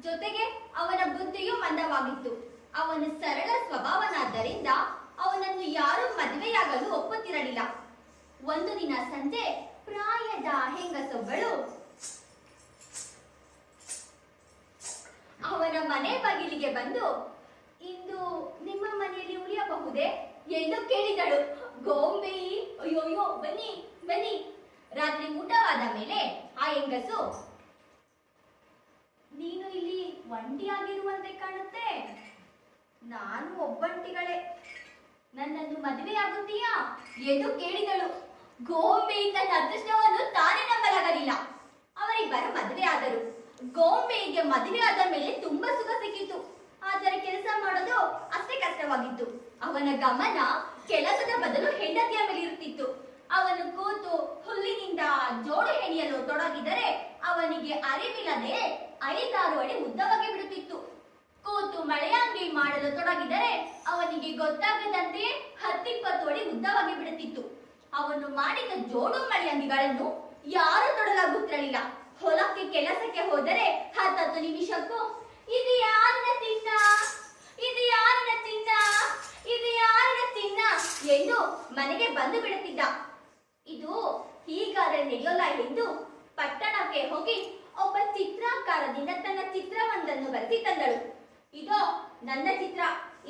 ಜೊತೆಗೆ ಅವನ ಬುದ್ಧಿಯೂ ಮಂದವಾಗಿತ್ತು. ಅವನು ಸರಳ ಸ್ವಭಾವನಾದ್ದರಿಂದ ಅವನನ್ನು ಯಾರೂ ಮದುವೆಯಾಗಲು ಒಪ್ಪುತ್ತಿರಲಿಲ್ಲ. ಒಂದು ದಿನ ಸಂಜೆ ಪ್ರಾಯದ ಹೆಂಗಸೊಬ್ಬಳು ಅವನ ಮನೆ ಬಾಗಿಲಿಗೆ ಬಂದು, ಇಂದು ನಿಮ್ಮ ಮನೆಯಲ್ಲಿ ಉಳಿಯಬಹುದೇ ಎಂದು ಕೇಳಿದಳು. ಗೋಂಬೆ ಅಯ್ಯೋಯ್ಯೋ ಬನ್ನಿ ಬನ್ನಿ. ರಾತ್ರಿ ಊಟವಾದ ಮೇಲೆ ಆ ಹೆಂಗಸು, ನೀನು ಇಲ್ಲಿ ಒಂಟಿಯಾಗಿರುವಂತೆ ಕಾಣುತ್ತೆ. ನಾನು ಒಬ್ಬಂಟಿಗಳೇ, ನನ್ನನ್ನು ಮದುವೆಯಾಗುತ್ತೀಯಾ ಎಂದು ಕೇಳಿದಳು. ಗೋಂಬೆ ತನ್ನ ಅದೃಷ್ಟವನ್ನು ತಾನೇ ನಂಬಲಾಗಲಿಲ್ಲ. ಅವರಿಬ್ಬರು ಮದುವೆ ಆದರು. ಗೋಂಬೆಗೆ ಮದುವೆ ಆದ ಮೇಲೆ ತುಂಬಾ ಸುಖ ಸಿಕ್ಕಿತು. ಆದರೆ ಕೆಲಸ ಮಾಡೋದು ಅಷ್ಟೇ ಕಷ್ಟವಾಗಿತ್ತು. ಅವನ ಗಮನ ಕೆಲಸದ ಬದಲು ಹೆಂಡತಿಯ ಮೇಲೆ ಇರುತ್ತಿತ್ತು. ಅವನು ಕೂತು ಹುಲ್ಲಿನಿಂದ ಜೋಡು ಹೆಣಿಯಲು ತೊಡಗಿದರೆ ಅವನಿಗೆ ಅರಿವಿಲ್ಲದೆ 5-6 ಅಡಿ ಉದ್ದವಾಗಿ ಬಿಡುತ್ತಿತ್ತು. ಕೂತು ಮಳೆಯಂಗಿ ಮಾಡಲು ತೊಡಗಿದರೆ ಅವನಿಗೆ ಗೊತ್ತಾಗದಂತೆಯೇ 10-20 ಅಡಿ ಉದ್ದವಾಗಿ ಬಿಡುತ್ತಿತ್ತು. ಅವನು ಮಾಡಿದ ಜೋಡು ಮಳೆಯಂಗಿಗಳನ್ನು ಯಾರು ತೊಡಲಾಗುತ್ತಿರಲಿಲ್ಲ. ಹೊಲಕ್ಕೆ ಕೆಲಸಕ್ಕೆ ಹೋದರೆ 10 ನಿಮಿಷಕ್ಕೂ ಇದು ಯಾರಿನ ಚಿನ್ನ, ಇದು ಯಾರಿನ ಚಿನ್ನ, ಇದು ಯಾರಿನ ಚಿನ್ನ ಎಂದು ಮನೆಗೆ ಬಂದು ಬಿಡುತ್ತಿದ್ದ. ಇದು ಹೀಗಾದರೆ ನಡೆಯೋಲ್ಲ ಎಂದು ಪಟ್ಟಣಕ್ಕೆ ಹೋಗಿ ಒಬ್ಬ ಚಿತ್ರಾಕಾರದಿಂದ ತನ್ನ ಚಿತ್ರವೊಂದನ್ನು ಬರೆಸಿ ತಂದಳು. ಇದೋ ನನ್ನ ಚಿತ್ರ,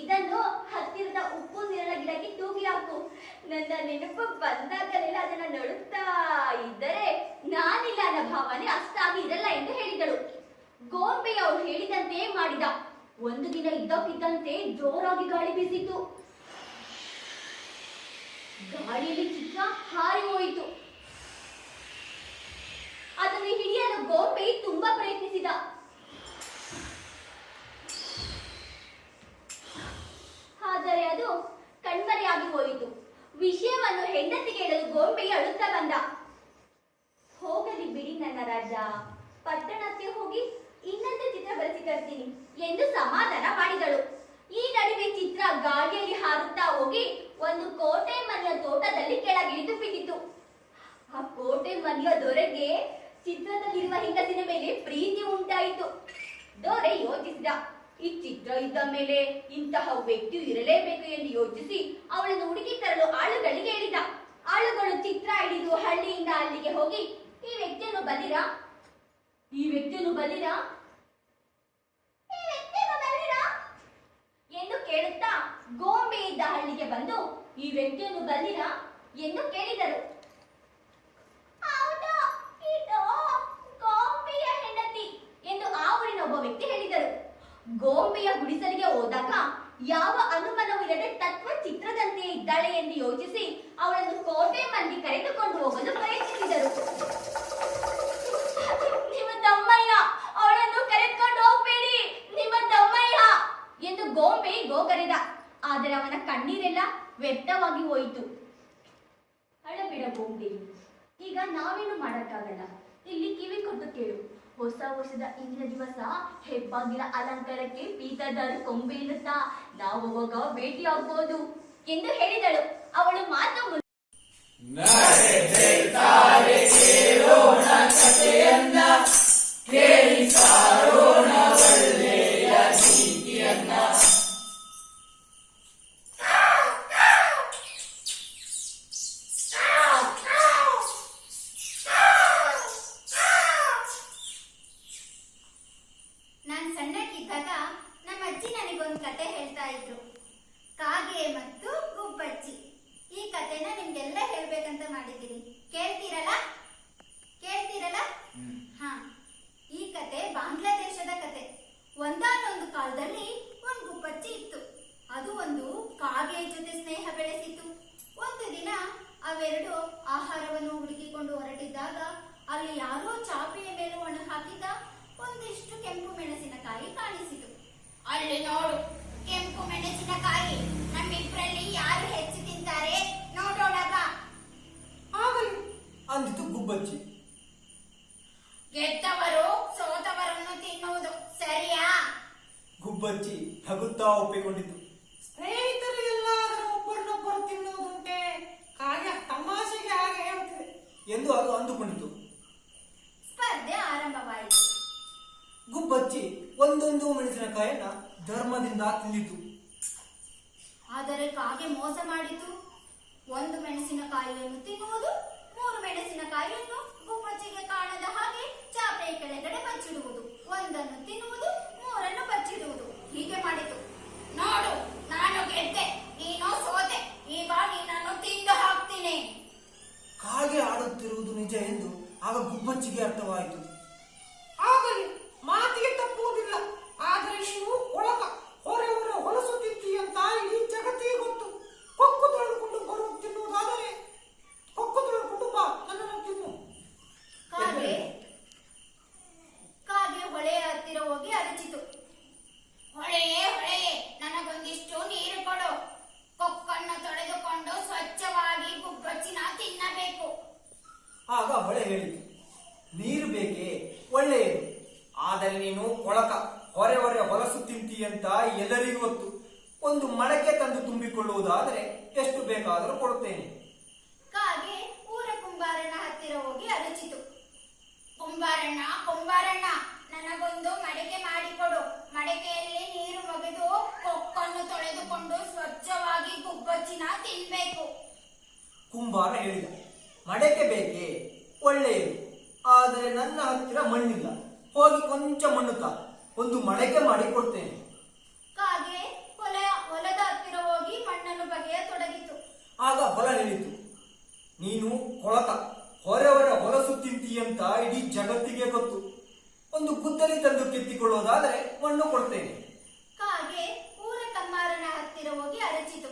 ಇದನ್ನು ಹತ್ತಿರದ ಉಪ್ಪು ನೀರಿನ ಗಿಡಕ್ಕೆ ತೂಗಿ ಹಾಕು. ನನ್ನ ನೆನಪು ಬಂದಾಗಲೆಲ್ಲ ಅದನ್ನ ನೋಡುತ್ತಾ ಇದ್ದರೆ ನಾನಿಲ್ಲ ಅನ್ನೋ ಭಾವನೆ ಅಷ್ಟಾಗಿ ಇರಲ್ಲ ಎಂದು ಹೇಳಿದಳು. ಗೋಂಬೆ ಅವಳು ಹೇಳಿದಂತೆ ಮಾಡಿದ. ಒಂದು ದಿನ ಇದ್ದಕ್ಕಿದ್ದಂತೆ ಜೋರಾಗಿ ಗಾಳಿ ಬೀಸಿತು. ಗಾಳಿಯಲ್ಲಿ ಚಿತ್ರ ಹಾರಿ ಹೋಯಿತು. ಅದನ್ನು ಹಿಡಿಯಲು ಗೋಂಬೆ ತುಂಬಾ ಪ್ರಯತ್ನಿಸಿದ. ಆದರೆ ಅದು ಕಣ್ಮರೆಯಾಗಿ ಹೋಯಿತು. ವಿಷಯವನ್ನು ಹೆಂಡತಿಗೆ ಹೇಳಲು ಗೋಂಬೆ ಅಳುತ್ತಾ ಬಂದ. ಹೋಗಲಿ ಬಿಡಿ ನನ್ನ ರಾಜ, ಪಟ್ಟಣಕ್ಕೆ ಹೋಗಿ ಇನ್ನೊಂದು ಚಿತ್ರ ಬರೆಸಿ ತರ್ತೀನಿ ಎಂದು ಸಮಾಧಾನ ಮಾಡಿದಳು. ಈ ನಡುವೆ ಚಿತ್ರ ಗಾಳಿಯಲ್ಲಿ ಹಾರುತ್ತಾ ಹೋಗಿ ಒಂದು ಕೋಟೆ ಮನೆಯ ತೋಟದಲ್ಲಿ ಕೆಳಗಿಳಿದು ಬಿದ್ದಿತು. ಆ ಕೋಟೆ ಮನೆಯ ದೊರೆಗೆ ಚಿತ್ರದಲ್ಲಿರುವ ಹೆಂಗಸಿನ ಮೇಲೆ ಪ್ರೀತಿ ಉಂಟಾಯಿತು. ದೊರೆ ಯೋಚಿಸಿದ, ಈ ಚಿತ್ರ ಇದ್ದ ಮೇಲೆ ಇಂತಹ ವ್ಯಕ್ತಿಯು ಇರಲೇಬೇಕು ಎಂದು ಯೋಚಿಸಿ ಅವಳನ್ನು ಹುಡುಕಿ ತರಲು ಆಳುಗಳಿಗೆ ಹೇಳಿದ. ಆಳುಗಳು ಚಿತ್ರ ಹಿಡಿದು ಹಳ್ಳಿಯಿಂದ ಅಲ್ಲಿಗೆ ಹೋಗಿ, ಈ ವ್ಯಕ್ತಿಯನ್ನು ಬಲ್ಲಿರಾ, ಈ ವ್ಯಕ್ತಿಯನ್ನು ಬಲ್ಲಿರಾ, ಈ ವ್ಯಕ್ತಿಯನ್ನು ಬಲ್ಲಿರಾ ಎಂದು ಕೇಳುತ್ತಾ ಗೋಂಬೆ ಇದ್ದ ಹಳ್ಳಿಗೆ ಬಂದು ಈ ವ್ಯಕ್ತಿಯನ್ನು ಬಲ್ಲಿರಾ ಎಂದು ಕೇಳಿದರು. ಹೌದು, ಇದು ಗೋಂಬೆಯ ಹೆಂಡತಿ ಎಂದು ಆ ಊರಿನ ಒಬ್ಬ ವ್ಯಕ್ತಿ ಹೇಳಿದರು. ಗೋಂಬೆಯ ಗುಡಿಸಲಿಗೆ ಹೋದಾಗ ಯಾವ ಅನುಮಾನವಿಲ್ಲದೆ ತತ್ವ ಚಿತ್ರದಂತೆ ಇದ್ದಾಳೆ ಎಂದು ಯೋಚಿಸಿ ಅವಳನ್ನು ಕೋಟೆ ಮಂದಿ ಕರೆದುಕೊಂಡು ಹೋಗಲು ಪ್ರಯತ್ನಿಸಿದರು. ನಿಮ್ಮ ತಮ್ಮಯ್ಯ, ಅವಳನ್ನು ಕರೆದುಕೊಂಡು ಹೋಗಬೇಡಿ, ನಿಮ್ಮ ತಮ್ಮಯ್ಯ ಎಂದು ಗೋಂಬೆ ಗೋಗರೆದ. ಆದರೆ ಅವನ ಕಣ್ಣೀರೆಲ್ಲ ವ್ಯರ್ಥವಾಗಿ ಹೋಯಿತು. ಅಳಬೇಡ ಗೋಂಬೆ, ಈಗ ನಾವೇನು ಮಾಡಕ್ಕಾಗಲ್ಲ. ಇಲ್ಲಿ ಕಿವಿ ಕೊಟ್ಟು ಕೇಳು. ಹೊಸ ವರ್ಷದ ಇಂದಿನ ದಿವಸ ಹೆಬ್ಬಾಗಿಲ ಅಲಂಕಾರಕ್ಕೆ ಪೀತದಾರು ಕೊಂಬೆ ಎನ್ನುತ್ತಾ ನಾವು ಅವಾಗ ಭೇಟಿ ಆಗ್ಬೋದು ಎಂದು ಹೇಳಿದಳು. ಅವಳು ಮಾತು ನಾನ್ ಸಣ್ಣಕ್ಕಿದ್ದಾಗ ನಮ್ಮ ಅಜ್ಜಿ ಒಂದು ಕತೆ ಹೇಳ್ತಾ ಇದ್ರು, ಕಾಗೆ ಮತ್ತು ಗುಬ್ಬಚ್ಚಿ. ಈ ಕತೆನ ನಿಮ್ಗೆಲ್ಲ ಹೇಳ್ಬೇಕಂತ ಮಾಡಿದ್ದೀನಿ. ಕೇಳ್ತೀರಲ್ಲ? ಹಾ, ಈ ಕತೆ ಬಾಂಗ್ಲಾದೇಶದ ಕತೆ. ಒಂದಾನೊಂದು ಕಾಲದಲ್ಲಿ ಒಂದು ಗುಬ್ಬಚ್ಚಿ ಇತ್ತು. ಅದು ಒಂದು ಕಾಗೆಯ ಜೊತೆ ಸ್ನೇಹ ಬೆಳೆಸಿತು. ಒಂದು ದಿನ ಅವೆರಡು ಆಹಾರವನ್ನು ಹುಡುಕಿಕೊಂಡು ಹೊರಟಿದ್ದಾಗ ಅಲ್ಲಿ ಯಾರೋ ಚಾಪೆಯ ಮೇಲೆ ಒಣ ಹಾಕಿದ್ದ ಒಂದಿಷ್ಟು ಕೆಂಪು ಮೆಣಸಿನಕಾಯಿ ಕಾಣಿಸಿತು. ಅಲ್ಲಿ ನೋಡು, ಕೆಂಪು ಮೆಣಸಿನಕಾಯಿ. ನಮ್ಮಿಬ್ಬರಲ್ಲಿ ಯಾರು ಹೆಚ್ಚು ತಿಂತಾರೆ ನೋಡೋಣ ಬಾ. ಆಗಲಿ ಅಂದಿತು ಗುಬ್ಬಚ್ಚಿ. ಗೆದ್ದವರು ಸೋತವರನ್ನು ತಿನ್ನುವುದು ಸರಿಯಾ? ಗುಬ್ಬಚ್ಚಿ ನಗುತ್ತಾ ಒಪ್ಪಿಕೊಂಡಿತು. ಸ್ನೇಹಿತರು ಎಲ್ಲಾದರೂ ಒಬ್ಬರನ್ನೊಬ್ಬರು ತಿನ್ನುವುದುಂಟೆ, ಕಾಗೆ ತಮಾಷೆಗೆ ಹಾಗೆ ಹೇಳ್ತಿದೆ ಎಂದು ಅದು ಅಂದುಕೊಂಡಿತು. ಸ್ಪರ್ಧೆ ಆರಂಭವಾಯಿತು. ಗುಬ್ಬಚ್ಚಿ ಒಂದೊಂದು ಮೆಣಸಿನಕಾಯನ್ನ ಧರ್ಮದಿಂದ ತಿಂದಿತು. ಆದರೆ ಕಾಗೆ ಮೋಸ ಮಾಡಿತು. ಒಂದು ಮೆಣಸಿನಕಾಯಿಯನ್ನು ತಿನ್ನುವುದು, 3 ಮೆಣಸಿನಕಾಯಿಯನ್ನು ಗುಬ್ಬಚ್ಚಿಗೆ ಕಾಣದ ಹಾಗೆ ಚಾಪೆಯ ಕೆಳಗಡೆ ಬಚ್ಚಿಡುವುದು. ಒಂದನ್ನು ತಿನ್ನುವುದು, 3 ಬಚ್ಚಿಡುವುದು. ಹೀಗೆ ಮಾಡಿತು. ನೋಡು, ನಾನು ಗೆದ್ದೆ, ನೀನು ಸೋತೆ. ಈಗ ನೀನನ್ನು ತಿಂದು ಹಾಕ್ತೀನಿ. ಕಾಗೆ ಆಡುತ್ತಿರುವುದು ನಿಜ ಎಂದು ಆಗ ಗುಬ್ಬಚ್ಚಿಗೆ ಅರ್ಥವಾಯಿತು. ಆಗಲಿ, ಮಾತಿಗೆ ತಪ್ಪುವುದಿಲ್ಲ. ಆದರೆ ನೀವು ಕೊಳಕ ಹೊರವರ ಹೊಲಸು ತಿತ್ತಿ ಅಂತ ಇಡೀ ಜಗತ್ತಿಗೆ ಗೊತ್ತು. ಕೊಕ್ಕು ತೊಳೆದುಕೊಂಡು ಬರು ತಿನ್ನುವುದಾದರೆ ಕೊಕ್ಕು ತೊಳೆದುಕೊಂಡು ಬಾ, ನನ್ನನ್ನು ತಿನ್ನು. ಕಾಗೆ ಹೊಳೆಯ ಹತ್ತಿರ ಹೋಗಿ ಅರಚಿತು. ಹೊಳೆಯೇ ಹೊಳೆಯೇ, ನನಗೊಂದಿಷ್ಟು ನೀರು ಕೊಡು. ಕೊಕ್ಕನ್ನು ತೊಳೆದುಕೊಂಡು ಸ್ವಚ್ಛವಾಗಿ ಗುಬ್ಬಚ್ಚಿನ ತಿನ್ನಬೇಕು. ಆಗ ಹೊಳೆ ಹೇಳಿತು, ನೀರು ಬೇಕೇ, ಒಳ್ಳೆಯದು. ಆದರೆ ನೀನು ಕೊಳಕ ಹೊರೆ ಹೊಲಸು ತಿಂತಿ ಅಂತ ಎಲ್ಲರಿಗೂ ಗೊತ್ತು. ಒಂದು ಮಡಕೆ ತಂದು ತುಂಬಿಕೊಳ್ಳುವುದಾದರೆ ಎಷ್ಟು ಬೇಕಾದರೂ ಕೊಡುತ್ತೇನೆ. ಕಾಗೆ ಊರ ಕುಂಬಾರನ ಹತ್ತಿರ ಹೋಗಿ ಅರಚಿತು. ಕುಂಬಾರಣ್ಣ, ಕುಂಬಾರಣ್ಣ, ನನಗೊಂದು ಮಡಕೆ ಮಾಡಿಕೊಡು. ಮಡಕೆಯಲ್ಲಿ ನೀರು ಒಗೆದು ಕೊಕ್ಕನ್ನು ತೊಳೆದುಕೊಂಡು ಸ್ವಚ್ಛವಾಗಿ ಗುಬ್ಬಚ್ಚಿನ ತಿನ್ಬೇಕು. ಕುಂಬಾರ ಹೇಳಿದ, ಮಡಕೆ ಬೇಕೇ, ಒಳ್ಳೆಯದು. ಆದರೆ ನನ್ನ ಹತ್ತಿರ ಮಣ್ಣಿಲ್ಲ. ಹೋಗಿ ಕೊಂಚ ಮಣ್ಣು ತಾ, ಒಂದು ಮಡಕೆ ಮಾಡಿ ಕೊಡ್ತೇನೆ. ಕಾಗೆ ಹೊಲದ ಹತ್ತಿರ ಹೋಗಿ ಮಣ್ಣನ್ನು ಬಗೆಯತೊಡಗಿತು. ಆಗ ಹೊಲ ಹೇಳಿತು, ನೀನು ಕೊಳಕ ಹೊರೆ ಹೊಲಸು ತಿಂತಿ ಅಂತ ಇಡೀ ಜಗತ್ತಿಗೆ ಗೊತ್ತು. ಒಂದು ಗುದ್ದಲಿ ತಂದು ಕೆತ್ತಿಕೊಳ್ಳೋದಾದರೆ ಮಣ್ಣು ಕೊಡ್ತೇನೆ. ಕಾಗೆ ಊರ ಕಮ್ಮಾರನ ಹತ್ತಿರ ಹೋಗಿ ಅರಚಿತು.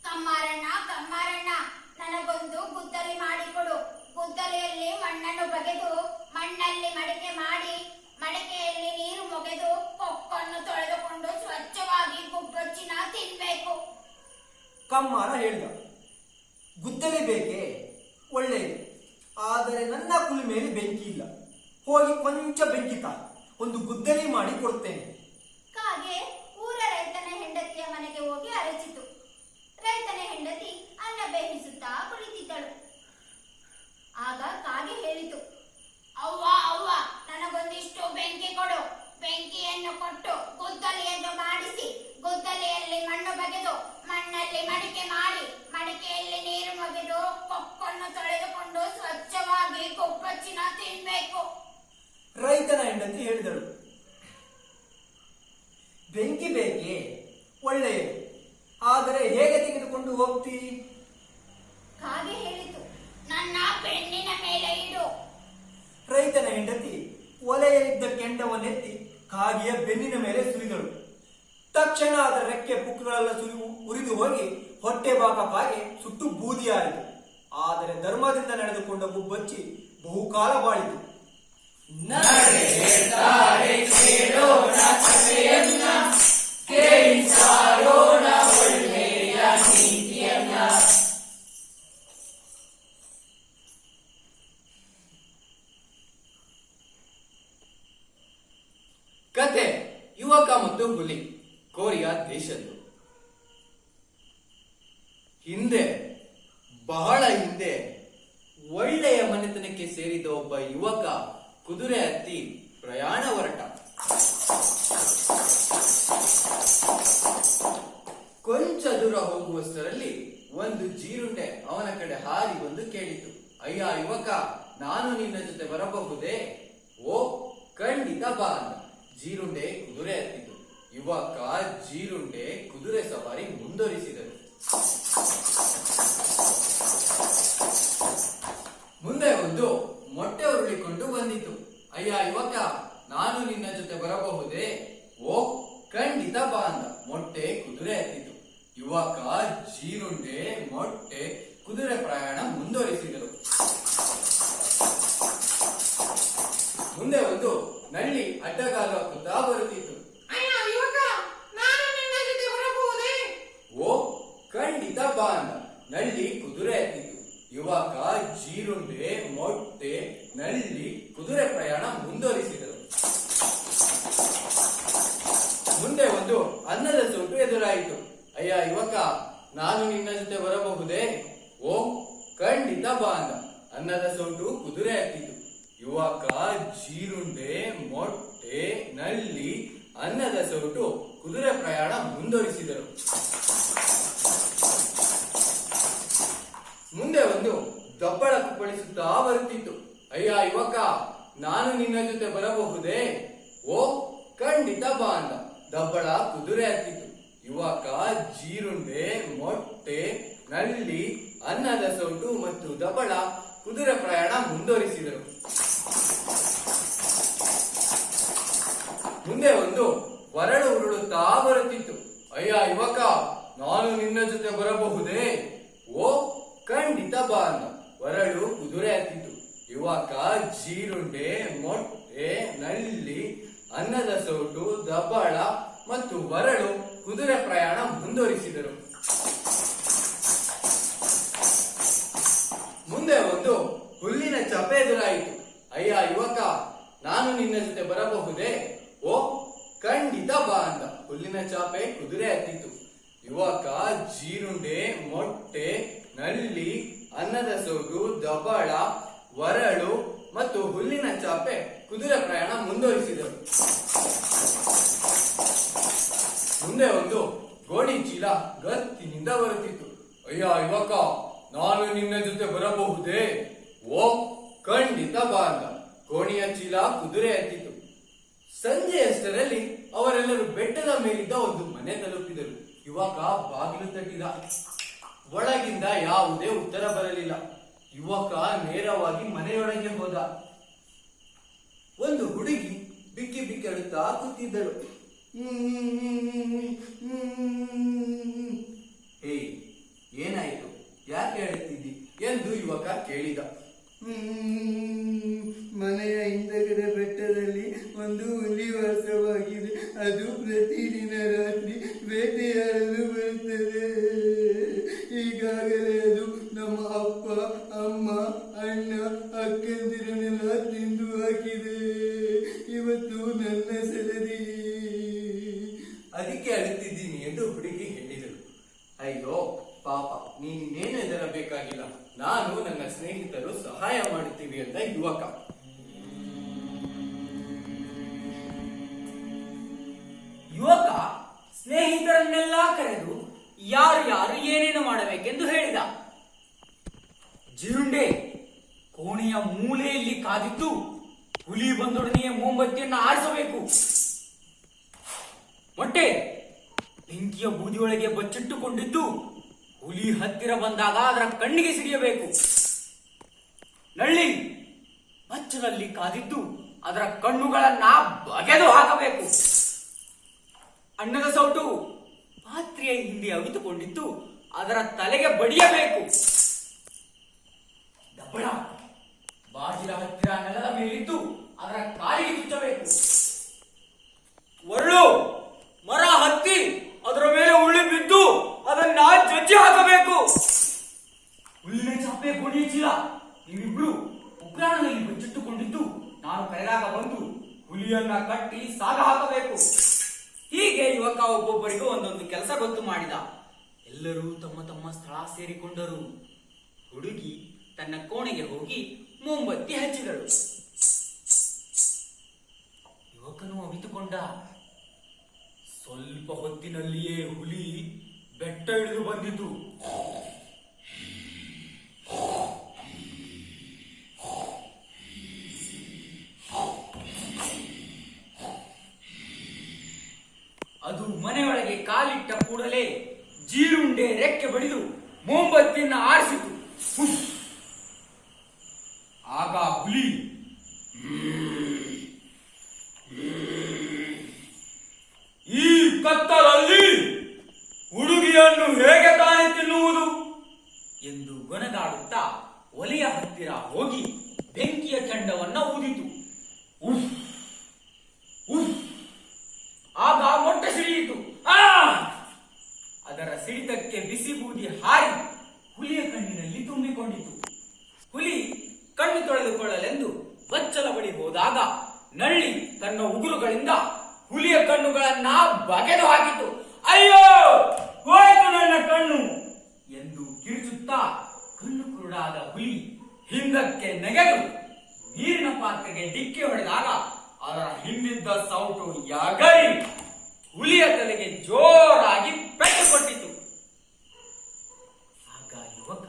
ಕಮ್ಮಾರಣ್ಣ, ಕಮ್ಮಾರಣ್ಣ, ನನಗೊಂದು ಗುದ್ದಲಿ ಮಾಡಿಕೊಡು. ಗುದ್ದಲಿಯಲ್ಲಿ ಮಣ್ಣನ್ನು ಬಗೆದು ಮಣ್ಣಲ್ಲಿ ಮಡಕೆ ಮಾಡಿ ಮಡಕೆಯಲ್ಲಿ ನೀರು ಮೊಗೆದು ಕೊಕ್ಕನ್ನು ತೊಳೆದುಕೊಂಡು ಸ್ವಚ್ಛವಾಗಿ ಗುಬ್ಬಚ್ಚಿನ ತಿನ್ಬೇಕು. ಕಮ್ಮಾರ ಹೇಳಿದ, ಗುದ್ದಲಿ ಬೇಕೇ, ಒಳ್ಳೆಯದು. ಆದರೆ ನನ್ನ ಕುಲುಮೆಯಲ್ಲಿ ಬೆಂಕಿ ಇಲ್ಲ. ಹೋಗಿ ಕೊಂಚ ಬೆಂಕಿ ತಾ, ಒಂದು ಗುದ್ದಲಿ ಮಾಡಿ ಕೊಡ್ತೇನೆ. ಕಾಗೆ ಊರ ರೈತನ ಹೆಂಡತಿಯ ಮನೆಗೆ ಹೋಗಿ ಅರಚಿತು. ರೈತನ ಹೆಂಡತಿ ಅನ್ನ ಬೇಯಿಸುತ್ತಾ ಕುಳಿತಿದ್ದಳು. ಆಗ ಕಾಗೆ ಹೇಳಿತು, ಅವ್ವ ಅವ್ವ, ನನಗೊಂದಿಷ್ಟು ಬೆಂಕಿ ಕೊಡು. ಬೆಂಕಿಯನ್ನು ಕೊಟ್ಟು ಗುದ್ದಲಿಯನ್ನು ಮಾಡಿಸಿ ಗುದ್ದಲಿಯಲ್ಲಿ ಮಣ್ಣು ಬಗೆದು ಮಣ್ಣಲ್ಲಿ ಮಡಿಕೆ ಮಾಡಿ ಮಡಿಕೆಯಲ್ಲಿ ನೀರು ಮೊಗೆದು ಕೊಕ್ಕನ್ನು ತೊಳೆದುಕೊಂಡು ಸ್ವಚ್ಛವಾಗಿ ಗುಬ್ಬಚ್ಚಿನ ತಿನ್ಬೇಕು. ರೈತನ ಹೆಂಡತಿ ಹೇಳಿದಳು, ಬೆಂಕಿ ಬೇಕೇ, ಒಳ್ಳೆಯದು. ಆದರೆ ಹೇಗೆ ತೆಗೆದುಕೊಂಡು ಹೋಗ್ತೀರಿ? ಕಾಗೆ ಹೇಳಿತು, ನನ್ನ ಬೆನ್ನಿನ ಮೇಲೆ ಇಡು. ರೈತನ ಹೆಂಡತಿ ಒಲೆಯಲ್ಲಿದ್ದ ಕೆಂಡವನ್ನೆತ್ತಿ ಕಾಗೆಯ ಬೆನ್ನಿನ ಮೇಲೆ ಸುರಿದಳು. ತಕ್ಷಣ ಅದರ ರೆಕ್ಕೆ ಪುಕ್ಕಗಳೆಲ್ಲ ಉರಿದು ಹೋಗಿ ಹೊಟ್ಟೆ ಭಾಗ ಕಾಗೆ ಸುಟ್ಟು ಬೂದಿಯಾಯಿತು. ಆದರೆ ಧರ್ಮದಿಂದ ನಡೆದುಕೊಂಡ ಗುಬ್ಬಚ್ಚಿ ಬಹುಕಾಲ ಬಾಳಿತು. ಕತೆ ಯುವಕ ಮತ್ತು ಹುಲಿ, ಕೊರಿಯಾ ದೇಶದ್ದು. ಹಿಂದೆ, ಬಹಳ ಹಿಂದೆ, ಒಳ್ಳೆಯ ಮನೆತನಕ್ಕೆ ಸೇರಿದ ಒಬ್ಬ ಯುವಕ ಕುದುರೆ ಹತ್ತಿ ಪ್ರಯಾಣ ಹೊರಟ. ಕೊಂಚ ದೂರ ಹೋಗುವಷ್ಟರಲ್ಲಿ ಒಂದು ಜೀರುಂಡೆ ಅವನ ಕಡೆ ಹಾರಿ ಬಂದು ಕೇಳಿತು, ಅಯ್ಯ ಯುವಕ, ನಾನು ನಿನ್ನ ಜೊತೆ ಬರಬಹುದೇ? ಓ, ಖಂಡಿತ ಬಾ ಅಂದ. ಜೀರುಂಡೆ ಕುದುರೆ ಹತ್ತಿತು. ಯುವಕ ಜೀರುಂಡೆ ಕುದುರೆ ಸವಾರಿ ಮುಂದುವರಿಸಿದರು. ಮುಂದೆ ಒಂದು ಮೊಟ್ಟೆ ಉರುಳಿಕೊಂಡು ಬಂದಿತು. ಅಯ್ಯ ಯುವಕ, ನಾನು ನಿನ್ನ ಜೊತೆ ಬರಬಹುದೇ? ಓ ಖಂಡಿತ ಬಾ ಅಂದ. ಮೊಟ್ಟೆ ಕುದುರೆ ಹತ್ತಿತು. ಯುವಕ ಜೀರುಂಡೆ ಮೊಟ್ಟೆ ಕುದುರೆ ಪ್ರಯಾಣ ಮುಂದುವರಿಸಿದರು. ಮುಂದೆ ಒಂದು ನಳ್ಳಿ ಅಡ್ಡಗಾಲು ಹಾಕುತ್ತಾ ಬರುತ್ತಿತ್ತು. ಅಯ್ಯ ಯುವಕ, ನಾನು ನಿನ್ನ ಜೊತೆ ಬರಬಹುದೇ? ಓ ಖಂಡಿತ ಬಾ ಅಂದ. ನಳ್ಳಿ ಕುದುರೆ ಹತ್ತಿತು. ಯುವಕ ಜೀರುಂಡೆ ಮೊಟ್ಟೆ ನಳ್ಳಿ ಕುದುರೆ ಪ್ರಯಾಣ ಮುಂದುವರಿಸಿದರು. ಮುಂದೆ ಒಂದು ಅನ್ನದ ಸೊಟ್ಟು ಎದುರಾಯಿತು. ಅಯ್ಯ ಯುವಕ, ನಾನು ನಿನ್ನ ಜೊತೆ ಬರಬಹುದೇ? ಓ ಖಂಡಿತ ಬಾ ಅಂದ. ಅನ್ನದ ಸೊಟ್ಟು ಕುದುರೆ ಹತ್ತಿತು. ಯುವಕ ಜೀರುಂಡೆ ಮೊಟ್ಟೆ ನಳ್ಳಿ ಅನ್ನದ ಸೊಟ್ಟು ಕುದುರೆ ಪ್ರಯಾಣ ಮುಂದುವರಿಸಿದರು. ಮುಂದೆ ಒಂದು ದಬ್ಬಳ ಕುಪ್ಪಳಿಸುತ್ತಾ ಬರುತ್ತಿತ್ತು. ಅಯ್ಯ ಯುವಕ, ನಾನು ನಿನ್ನ ಜೊತೆ ಬರಬಹುದೇ? ಓ ಖಂಡಿತ ಬಾ ಅಂದ. ದಬ್ಬಳ ಕುದುರೆ ಹತ್ತಿತು. ಯುವಕ ಜೀರುಂಡೆ ಮೊಟ್ಟೆ ನಳ್ಳಿ ಅನ್ನದ ಸೌಟು ಮತ್ತು ದಬ್ಬಳ ಕುದುರೆ ಪ್ರಯಾಣ ಮುಂದುವರಿಸಿದರು. ಮುಂದೆ ಒಂದು ವರಳು ಉರುಳುತ್ತಾ ಬರುತ್ತಿತ್ತು. ಅಯ್ಯ ಯುವಕ, ನಾನು ನಿನ್ನ ಜೊತೆ ಬರಬಹುದೇ? ಓ ಖಂಡಿತ ಬಾ ಅಂದ. ವರಳು ಕುದುರೆ ಹತ್ತಿತು. ಯುವಕ ಜೀರುಂಡೆ ಮೊಟ್ಟೆ ನಳ್ಳಿ ಅನ್ನದ ಸೌಟು ದಬ್ಬಳ ಮತ್ತು ವರಳು ಕುದುರೆ ಪ್ರಯಾಣ ಮುಂದುವರಿಸಿದರು. ಮುಂದೆ ಒಂದು ಹುಲ್ಲಿನ ಚಾಪೆ ಎದುರಾಯಿತು. ಅಯ್ಯ ಯುವಕ, ನಾನು ನಿನ್ನ ಜೊತೆ ಬರಬಹುದೇ? ಓ ಖಂಡಿತ ಬಾ ಅಂದ. ಹುಲ್ಲಿನ ಚಾಪೆ ಕುದುರೆ ಹತ್ತಿತು. ಯುವಕ ಜೀರುಂಡೆ ಮೊಟ್ಟೆ ನಳ್ಳಿ ಅನ್ನದ ಸೌಟು ದಬ್ಬಳ ವರಳು ಮತ್ತು ಹುಲ್ಲಿನ ಚಾಪೆ ಕುದುರೆ ಪ್ರಯಾಣ ಮುಂದುವರಿಸಿದರು. ಮುಂದೆ ಒಂದು ಗೋಣಿ ಚೀಲ ಗತ್ತಿನಿಂದ ಬರುತ್ತಿತ್ತು. ಅಯ್ಯ ಯುವಕ, ನಾನು ನಿನ್ನ ಜೊತೆ ಬರಬಹುದೇ? ಓ ಖಂಡಿತ ಬಾ ಅಂದ. ಗೋಣಿಯ ಚೀಲ ಕುದುರೆ ಹತ್ತಿತು. ಸಂಜೆಯಷ್ಟರಲ್ಲಿ ಅವರೆಲ್ಲರೂ ಬೆಟ್ಟದ ಮೇಲಿದ್ದ ಒಂದು ಮನೆ ತಲುಪಿದರು. ಯುವಕ ಬಾಗಿಲು ತಟ್ಟಿದ. ಒಳಗಿಂದ ಯಾವುದೇ ಉತ್ತರ ಬರಲಿಲ್ಲ. ಯುವಕ ನೇರವಾಗಿ ಮನೆಯೊಳಗೆ ಹೋದ. ಒಂದು ಹುಡುಗಿ ಬಿಕ್ಕಿ ಬಿಕ್ಕಿ ಅಳುತ್ತಾ ಕೂತಿದ್ದಳು. ಹೇ, ಏನಾಯಿತು? ಯಾಕೆ ಅಳುತ್ತಿದ್ದಿ ಎಂದು ಯುವಕ ಕೇಳಿದ. ಮನೆಯ ಹಿಂದಗಡೆ ಬೆಟ್ಟದಲ್ಲಿ ಒಂದು ಹುಲಿ ವಾಸವಾಗಿದೆ. ಅದು ಪ್ರತಿದಿನ ರಾತ್ರಿ ಬೇಟೆಯಾಡಲು ಬರುತ್ತದೆ. ಈಗಾಗಲೇ ಅದು ನಮ್ಮ ಅಪ್ಪ ಅಮ್ಮ ಅಣ್ಣ ಅಕ್ಕಂದಿರನ್ನೆಲ್ಲ ತಿಂದು ಹಾಕಿದೆ. ಇವತ್ತು ನನ್ನ ಸರದಿ. ಅದಕ್ಕೆ ಅಳುತ್ತಿದ್ದೀನಿ ಎಂದು ಹುಡುಗಿ ಹೇಳಿದಳು. ಅಯ್ಯೋ ಪಾಪ, ನೀನೇನು ಹೆದರಬೇಕಾಗಿಲ್ಲ, ನಾನು ನನ್ನ ಸ್ನೇಹಿತರು ಸಹಾಯ ಮಾಡುತ್ತೀವಿ ಎಂದ ಯುವಕ. ಯುವಕ ಸ್ನೇಹಿತರನ್ನೆಲ್ಲ ಕರೆದು ಯಾರು ಯಾರು ಏನೇನು ಮಾಡಬೇಕೆಂದು ಹೇಳಿದ. ಜೀರುಂಡೆ ಕೋಣೆಯ ಮೂಲೆಯಲ್ಲಿ ಕಾದಿದ್ದು ಹುಲಿ ಬಂದೊಡನೆಯೇ ಮೊಂಬತ್ತಿಯನ್ನು ಆರಿಸಬೇಕು. ಮೊಟ್ಟೆ ಬೆಂಕಿಯ ಬೂದಿಯೊಳಗೆ ಬಚ್ಚಿಟ್ಟುಕೊಂಡಿದ್ದು ಹುಲಿ ಹತ್ತಿರ ಬಂದಾಗ ಅದರ ಕಣ್ಣಿಗೆ ಸಿಡಿಯಬೇಕು. ನಳ್ಳಿ ಮಚ್ಚದಲ್ಲಿ ಕಾದಿದ್ದು ಅದರ ಕಣ್ಣುಗಳನ್ನ ಬಗೆದು ಹಾಕಬೇಕು. ಅನ್ನದ ಸೌಟು ಪಾತ್ರೆಯ ಹಿಂದೆ ಅವಿತುಕೊಂಡಿದ್ದು ಅದರ ತಲೆಗೆ ಬಡಿಯಬೇಕು. ದಬ್ಬಳ ಬಾಗಿಲ ಹತ್ತಿರ ನೆಲದ ಮೇಲಿದ್ದು ಅದರ ಕಾಲಿಗೆ ಚುಚ್ಚಬೇಕು. ಒರಳು ಮರ ಹತ್ತಿ ಅದರ ಮೇಲೆ ಉಳ್ಳಿ ಬಿದ್ದು ಅದನ್ನ ಜಜ್ಜಿ ಹಾಕಬೇಕು. ಹುಲ್ಲಿನ ಚಾಪೆ ಗೋಣಿಯ ಚೀಲ ನೀವಿಬ್ರು ಉಗ್ರಾಣದಲ್ಲಿ ಬಚ್ಚಿಟ್ಟುಕೊಂಡಿದ್ದು ನಾನು ಕರೆದಾಗ ಬಂದು ಹುಲಿಯನ್ನ ಕಟ್ಟಿ ಸಾಗ ಹಾಕಬೇಕು. ಹೀಗೆ ಯುವಕ ಒಬ್ಬೊಬ್ಬರಿಗೂ ಒಂದೊಂದು ಕೆಲಸ ಗೊತ್ತು ಮಾಡಿದ. ಎಲ್ಲರೂ ತಮ್ಮ ತಮ್ಮ ಸ್ಥಳ ಸೇರಿಕೊಂಡರು. ಹುಡುಗಿ ತನ್ನ ಕೋಣೆಗೆ ಹೋಗಿ ಮೊಂಬತ್ತಿ ಹಚ್ಚಿದಳು. ಯುವಕನು ಅವಿತುಕೊಂಡ. ಸ್ವಲ್ಪ ಹೊತ್ತಿನಲ್ಲಿಯೇ ಹುಲಿ ಬೆಟ್ಟ ಇಳಿದು ಬಂದಿತು. ಕಾಲಿಟ್ಟ ಕೂಡಲೇ ಜೀರುಂಡೆ ರೆಕ್ಕೆ ಬಡಿದು ಮೊಂಬತ್ತಿನ ಆರಿಸಿತು. ಉಫ್! ಆಗ ಹುಲಿ ಈ ಕತ್ತಲಲ್ಲಿ ಹುಡುಗಿಯನ್ನು ಹೇಗೆ ತಾನೇ ತಿನ್ನುವುದು ಎಂದು ಗೊನಗಾಡುತ್ತಾ ಒಲೆಯ ಹತ್ತಿರ ಹೋಗಿ ಬೆಂಕಿಯ ಕೆಂಡವನ್ನ ಊದಿತು. ಉಫ್! ಉಫ್! ಆಗ ಮೊಟ್ಟೆ ಸಿಡಿಯಿತು. ಅದರ ಸಿಡಿತಕ್ಕೆ ಬಿಸಿ ಬೂದಿ ಹಾರಿ ಹುಲಿಯ ಕಣ್ಣಿನಲ್ಲಿ ತುಂಬಿಕೊಂಡಿತು. ಹುಲಿ ಕಣ್ಣು ತೊಳೆದುಕೊಳ್ಳಲೆಂದು ಬಚ್ಚಲ ಬಳಿ ಹೋದಾಗ ನಳ್ಳಿ ತನ್ನ ಉಗುರುಗಳಿಂದ ಹುಲಿಯ ಕಣ್ಣುಗಳನ್ನ ಬಗೆದು ಹಾಕಿತು. ಅಯ್ಯೋ, ಹೋಯಿತು ನನ್ನ ಕಣ್ಣು ಎಂದು ಕಿರುಚುತ್ತಾ ಕಣ್ಣು ಕುರುಡಾದ ಹುಲಿ ಹಿಂದಕ್ಕೆ ನೆಗೆದು ನೀರಿನ ಪಾತ್ರೆಗೆ ಡಿಕ್ಕಿ ಹೊಡೆದಾಗ ಅದರ ಹಿಂದಿದ್ದ ಸೌಟು ಯಗರಿ ಹುಲಿಯ ತಲೆಗೆ ಜೋರಾಗಿ ಪೆಟ್ಟು ಕೊಟ್ಟಿತು. ಆಗ ಯುವಕ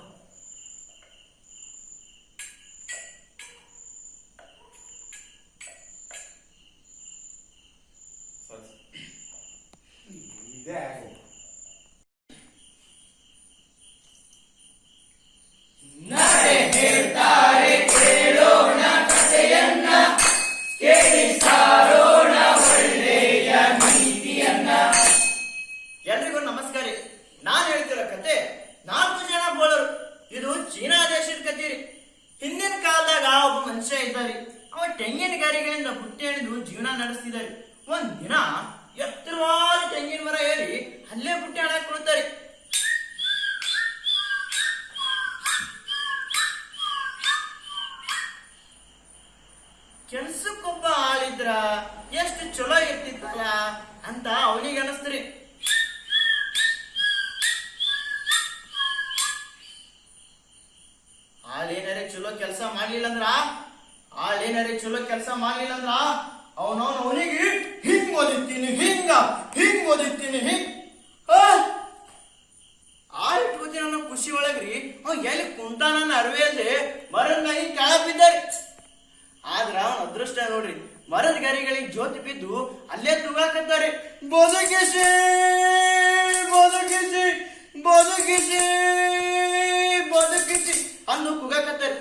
ಎಲ್ರಿಗೂ ನಮಸ್ಕಾರ. ನಾನು ಹೇಳ್ತಿರೋ ಕತೆ 4 ಜನ ಬೋಳರು. ಇದು ಚೀನಾ ದೇಶದ ಕತೆ ರೀ. ಹಿಂದಿನ ಕಾಲದಾಗ ಒಬ್ಬ ಮನುಷ್ಯ ಇದ್ದಾರೆ. ಅವ ತೆಂಗಿನ ಗಾರಿಗಳಿಂದ ಬುಟ್ಟಿ ಹಿಡಿದು ಜೀವನ ನಡೆಸ್ತಿದ್ದಾರೆ. ಒಂದ್ ದಿನ ಎತ್ತರವಾದ ತೆಂಗಿನ ಮರ ಏರಿ ಅಲ್ಲೇ ಬುಟ್ಟಿ ಹಣಕ್ ಕೊಡ್ತಾರೆ. ಕೆಲ್ಸಕ್ಕೊಬ್ಬ ಆಳಿದ್ರ ಎಷ್ಟು ಚಲೋ ಇರ್ತಿತ್ತಲ್ಲ ಅಂತ ಅವನಿಗೆ ಅನಿಸ್ತ್ರಿ. ಆಳೇನಾರೇ ಚಲೋ ಕೆಲಸ ಮಾಡ್ಲಿಲ್ಲ ಅಂದ್ರ ಅವನಿಗೆ ಹಿಂಗ್ ಓದಿತ್ತೀನಿ ಹಿಂಗ್ ಓದಿತ್ತೀನಿ ಆಳಿಟ್ಕೋತೀನಿ ಅನ್ನೋ ಖುಷಿ ಒಳಗ್ರಿ ಅವ್ ಎಲ್ಲಿ ಕುಂತಾನ ಅರಿವೆ ಅಲ್ಲೇ ಮರದ ಮ್ಯಾಗಿ ಕೆಳ ಬಿದ್ದಾರಿ. ಆದ್ರ ಅವನ ಅದೃಷ್ಟ ನೋಡ್ರಿ, ಮರದ ಗರಿಗಳಿಗೆ ಜ್ಯೋತಿ ಬಿದ್ದು ಅಲ್ಲೇ ತೂಗಾಕತ್ತಾರೆ. ಬದುಕಿಸಿ ಬದುಕಿಸಿ ಬದುಕಿಸಿ ಬದುಕಿಸಿ ಅಂದು ಕುಗಾಕತ್ತಾರೆ.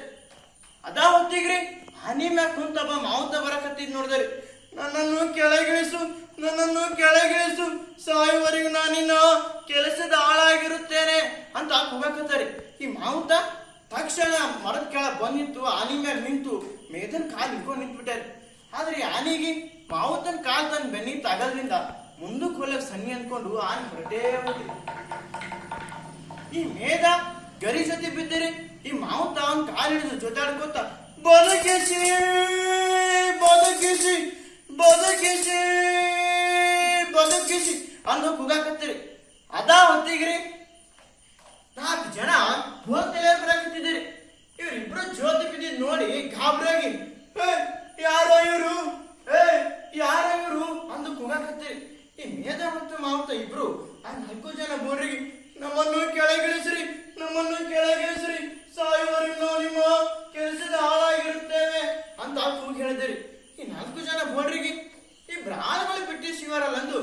ಅದಾ ಹೊತ್ತಿಗ್ರಿ ಹನಿ ಮ್ಯಾಗ ಕುಂತಬ್ಬ ಮಾವುತ ಬರಕತ್ತಿದ್ ನೋಡಿದ್ರಿ. ನನ್ನನ್ನು ಕೆಳಗಿಳಿಸು ಸಾಯುವರೆಗೂ ನಾನಿನ್ನ ಕೆಲಸದ ಆಳಾಗಿರುತ್ತೇನೆ ಅಂತ ಕುಗಾಕತ್ತಾರೆ. ಈ ಮಾವುತ ತಕ್ಷಣ ಮರದ ಕೆಳ ಬಂದಿತ್ತು, ಆನಿ ಮ್ಯಾಗ ನಿಂತು ಮೇದನ್ ಕಾಲ್ ಹಿಡ್ಕೊಂಡು ನಿಂತ್ಬಿಟ್ಟಾರೆ. ಆದ್ರೆ ಈ ಆನಿಗೆ ಮಾವುತನ ಕಾಲ್ ತನ್ನ ಬೆನ್ನಿ ತಗದ್ರಿಂದ ಮುಂದಕ್ಕೆ ಹೋಲಕ್ ಸನ್ನಿ ಅನ್ಕೊಂಡು ಆನೆ ಹೊರಟೇ ಹೋಗಿ ಈ ಮೇದ ಗರಿ ಜೊತೆ ಬಿದ್ದರೆ ಈ ಮಾವುತ ಅವನ್ ಕಾಲ್ ಹಿಡಿದು ಜೊತಾಡ್ಕೋತ ಬದುಕಿಸಿ ಬದುಕಿಸಿ ಬದುಕಿಸಿ ಬದುಕಿಸಿ ಅಂದು ಕುಗಾಕತ್ತೀರಿ. ಅದಾ ಹೊತ್ತಿಗ್ರಿ 4 ಜನ ಬೋಲ್ತೆಲೆ ಬರಾಕತ್ತಿದ್ದೀರಿ. ಇವ್ರಿಬ್ರು ಜ್ಯೋತಿ ಬಿದ್ದಿದ್ ನೋಡಿ ಗಾಬರಾಗಿ ಯಾರೋ ಇವ್ರು ಅಂದು ಕುಗಾಕತ್ತೀರಿ. ಈ ಮೇಧ ಮತ್ತು ಮಾವುತ ಇಬ್ರು ಆ 4 ಜನ ಬೋರ್ರಿಗೆ ನಮ್ಮನ್ನು ಕೆಳಗಿಳಿಸ್ರಿ ಸಾಯುವರೆಗೂ ನಾವು ನಿಮ್ಮ ಕೆಲಸದ ಹಾಳಾಗಿರುತ್ತೇವೆ ಅಂತ ಕೂಗಿ ಹೇಳಿದಿರಿ. ಈ 4 ಜನ ಬೋರ್ರಿಗೆ ಈ ಬ್ರಾಹ್ಮಣಗಳು ಬ್ರಿಟಿಷ್ ಇವರಲ್ಲಂದು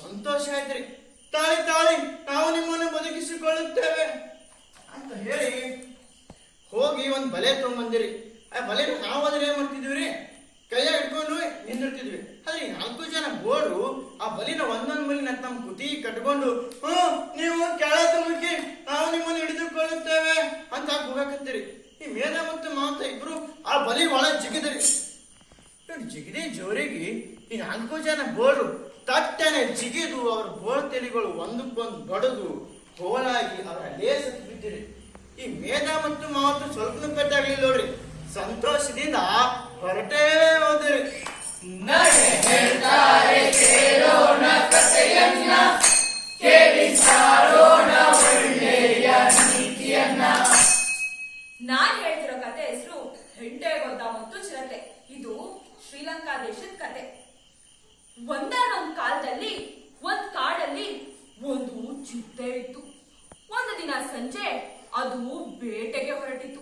ಸಂತೋಷ ಆಯ್ತ್ರಿ. ತಾಳಿ ನಾವು ನಿಮ್ಮನ್ನು ಬದುಕಿಸಿಕೊಳ್ಳುತ್ತೇವೆ ಅಂತ ಹೇಳಿ ಹೋಗಿ ಒಂದ್ ಬಲೆ ತಗೊಂಡ್ಬಂದಿರಿ. ಆ ಬಲೆನ ನಾವು ಅದ್ರ ಏನ್ ಮಾಡ್ತಿದ್ವಿ, ಕೈಯ ಹಿಡ್ಕೊಂಡು ನಿಂದಿರ್ತಿದ್ವಿ. ಆದ್ರೆ ಈ 4 ಜನ ಬೋರ್ರು ಆ ಬಲಿನ ಒಂದೊಂದ್ ಬಲಿನ ನಮ್ ಕುತಿ ಕಟ್ಕೊಂಡು ನೀವು ಕೆಳ ತುಂಬಿ ನಾವು ನಿಮ್ಮನ್ನು ಹಿಡಿದುಕೊಳ್ಳುತ್ತೇವೆ ಅಂತ ಹೋಗಕತ್ತೀರಿ. ಈ ಮೇಧ ಮತ್ತು ಮಾತ ಇಬ್ರು ಆ ಬಲಿ ಒಳಗೆ ಜಿಗಿದ್ರಿ. ಜಿಗಿದೇ ಜೋರಿಗೆ ಈ 4 ಜನ ಬೋರ್ರು ತಟ್ಟನೆ ಜಿಗಿದು ಅವ್ರ ಬೋಳ್ ತೆಲಿಗಳು ಒಂದಕ್ಕೊಂದು ಬಡದು ಹೋಲಾಗಿ ಅವರ ಲೇಸಕ್ಕೆ ಬಿದ್ದಿರಿ. ಈ ಮೇಧ ಮತ್ತು ಮಾವತ್ತು ಸ್ವಲ್ಪ ಪೆಟ್ಟಾಗ್ಲಿಲ್ಲ ನೋಡ್ರಿ, ಸಂತೋಷದಿಂದ ಹೊರಟೇ ಹೋದಿರಿ. ನಾನ್ ಹೇಳ್ತಿರೋ ಕತೆ ಹೆಸರು ಹೆಂಟೆಗೊದ್ದ ಮತ್ತು ಚಿರತೆ. ಇದು ಶ್ರೀಲಂಕಾ ದೇಶದ ಕತೆ. ಒಂದಾನೊಂದ್ ಕಾಲದಲ್ಲಿ ಒಂದ್ ಕಾಡಲ್ಲಿ ಒಂದು ಚಿರತೆ ಇತ್ತು. ಒಂದು ದಿನ ಸಂಜೆ ಅದು ಬೇಟೆಗೆ ಹೊರಟಿತು.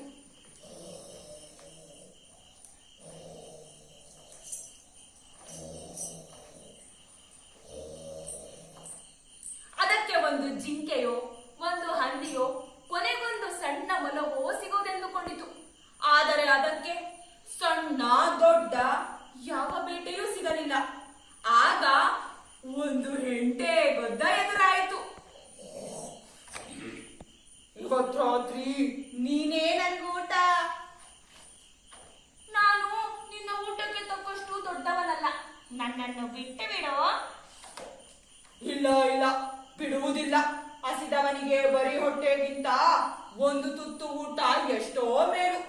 ಹುಲಿ ನೀನೇ ನನ್ಗೂಟ. ನಾನು ನಿನ್ನ ಊಟಕ್ಕೆ ತಕ್ಕಷ್ಟು ದೊಡ್ಡವನಲ್ಲ, ನನ್ನನ್ನು ಬಿಟ್ಟು ಬಿಡು. ಇಲ್ಲ ಇಲ್ಲ, ಬಿಡುವುದಿಲ್ಲ. ಹಸಿದವನಿಗೆ ಬರೀ ಹೊಟ್ಟೆಗಿಂತ ಒಂದು ತುತ್ತು ಊಟ ಎಷ್ಟೋ ಮೇಲು.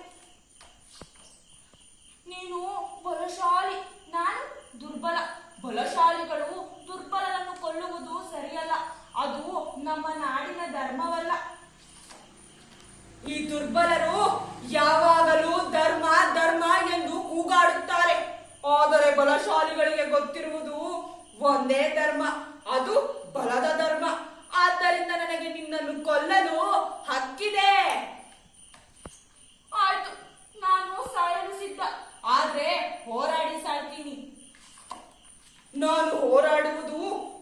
ನೀನು ಬಲಶಾಲಿ, ನಾನು ದುರ್ಬಲ. ಬಲಶಾಲಿಗಳು ದುರ್ಬಲರನ್ನು ಕೊಲ್ಲುವುದು ಸರಿಯಲ್ಲ, ಅದು ನಮ್ಮ ನಾಡಿನ ಧರ್ಮವಲ್ಲ. ಈ ದುರ್ಬಲರು ಯಾವಾಗಲೂ ಧರ್ಮ ಧರ್ಮ ಎಂದು ಕೂಗಾಡುತ್ತಾರೆ, ಆದರೆ ಬಲಶಾಲಿಗಳಿಗೆ ಗೊತ್ತಿರುವುದು ಒಂದೇ ಧರ್ಮ, ಅದು ಬಲದ ಧರ್ಮ. ಆದ್ದರಿಂದ ನನಗೆ ನಿನ್ನನ್ನು ಕೊಲ್ಲಲು ಹಕ್ಕಿದೆ. ಆಯ್ತು, ನಾನು ಸಾಯಲು ಸಿದ್ಧ, ಆದ್ರೆ ಹೋರಾಡಿ ಸಾಯ್ತೀನಿ. ನಾನು ಹೋರಾಡುವುದು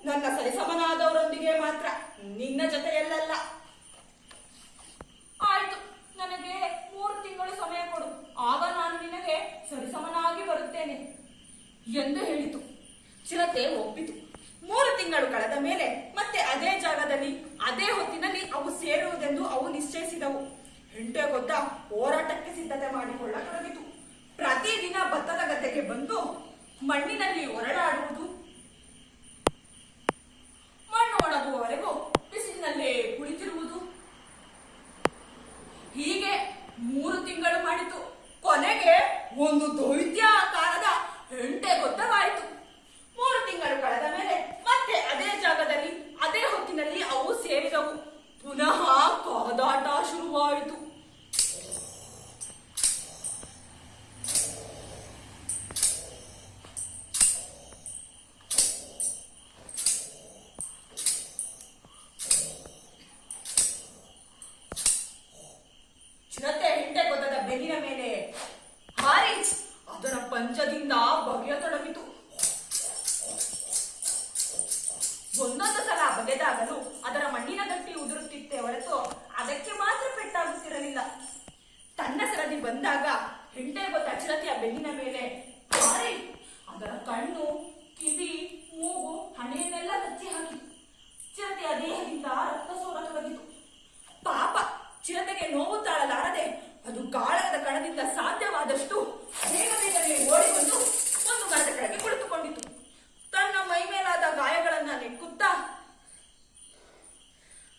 ನನ್ನ ಸರಿಸಮನಾದವರೊಂದಿಗೆ ಮಾತ್ರ, ನಿನ್ನ ಜೊತೆಯಲ್ಲ. ಆಯ್ತು, ನನಗೆ 3 ತಿಂಗಳು ಸಮಯ ಕೊಡು, ಆಗ ನಾನು ನಿನಗೆ ಸರಿಸಮನಾಗಿ ಬರುತ್ತೇನೆ ಎಂದು ಹೇಳಿತು. ಚಿರತೆ ಒಪ್ಪಿತು. 3 ತಿಂಗಳು ಕಳೆದ ಮೇಲೆ ಮತ್ತೆ ಅದೇ ಜಾಗದಲ್ಲಿ ಅದೇ ಹೊತ್ತಿನಲ್ಲಿ ಅವು ಸೇರುವುದೆಂದು ಅವು ನಿಶ್ಚಯಿಸಿದವು. ಹೆಂಟೆಗೊದ್ದ ಹೋರಾಟಕ್ಕೆ ಸಿದ್ಧತೆ ಮಾಡಿಕೊಳ್ಳತೊಡಗಿತು. ಪ್ರತಿದಿನ ಭತ್ತದ ಗದ್ದೆಗೆ ಬಂದು ಮಣ್ಣಿನಲ್ಲಿ ಹೊರಡಾಡುವುದು, ಮಣ್ಣು ಒಣಗುವವರೆಗೂ ಬಿಸಿಲಿನಲ್ಲೇ ಕುಳಿತಿರುವುದು. ಹೀಗೆ 3 ತಿಂಗಳು ಮಾಡಿತು. ಕೊನೆಗೆ ಒಂದು ದೈತ್ಯಾಕಾರದ ಹೆಂಟೆಗೊದ್ದವಾಯಿತು. 3 ತಿಂಗಳು ಕಳೆದ ಮೇಲೆ ಮತ್ತೆ ಅದೇ ಜಾಗದಲ್ಲಿ ಅದೇ ಹೊತ್ತಿನಲ್ಲಿ ಅವು ಸೇರಿದವು. ಪುನಃ ಕಾದಾಟ ಶುರುವಾಯಿತು. ಚಿರತೆ ಹೆಂಟೆಗೊದ್ದದ ಬೆನ್ನಿನ ಮೇಲೆ ಹಾರಿ ಅದರ ಪಂಚದಿಂದ ಬಗೆಯತೊಡಗಿತು. ಒಂದೊಂದು ಸಲ ಬಗೆದಾಗಲು ಅದರ ಮಣ್ಣಿನ ಗಟ್ಟಿ ಉದುರುತ್ತಿತ್ತೆ ಹೊರತು ಅದಕ್ಕೆ ಮಾತ್ರ ಪೆಟ್ಟಾಗುತ್ತಿರಲಿಲ್ಲ. ತನ್ನ ಸರದಿ ಬಂದಾಗ ಹೆಂಟೆಗೊದ್ದ ಚಿರತೆಯ ಬೆನ್ನಿನ ಮೇಲೆ ಹಾರಿ ಅದರ ಕಣ್ಣು, ಕಿವಿ, ಮೂಗು, ಹಣೆಯನ್ನೆಲ್ಲ ಕಚ್ಚಿ ಹಾಕಿತು. ಚಿರತೆಯ ದೇಹದಿಂದ ರಕ್ತ ಸೋರತೊಡಗಿತು. ಪಾಪ, ಚಿರತೆಗೆ ನೋವು ತಾಳಲಾರದೆ ಅದು ಗಾಳದ ಕಣದಿಂದ ಸಾಧ್ಯವಾದಷ್ಟು ಬೇಗ ಬೇಗನೆ ಓಡಿ ಬಂದು ಒಂದು ಮರದ ಕೆಳಗೆ ಕುಳಿತುಕೊಂಡಿತು. ತನ್ನ ಮೈ ಮೇಲಾದ ಗಾಯಗಳನ್ನ ನೆಕ್ಕುತ್ತಾ,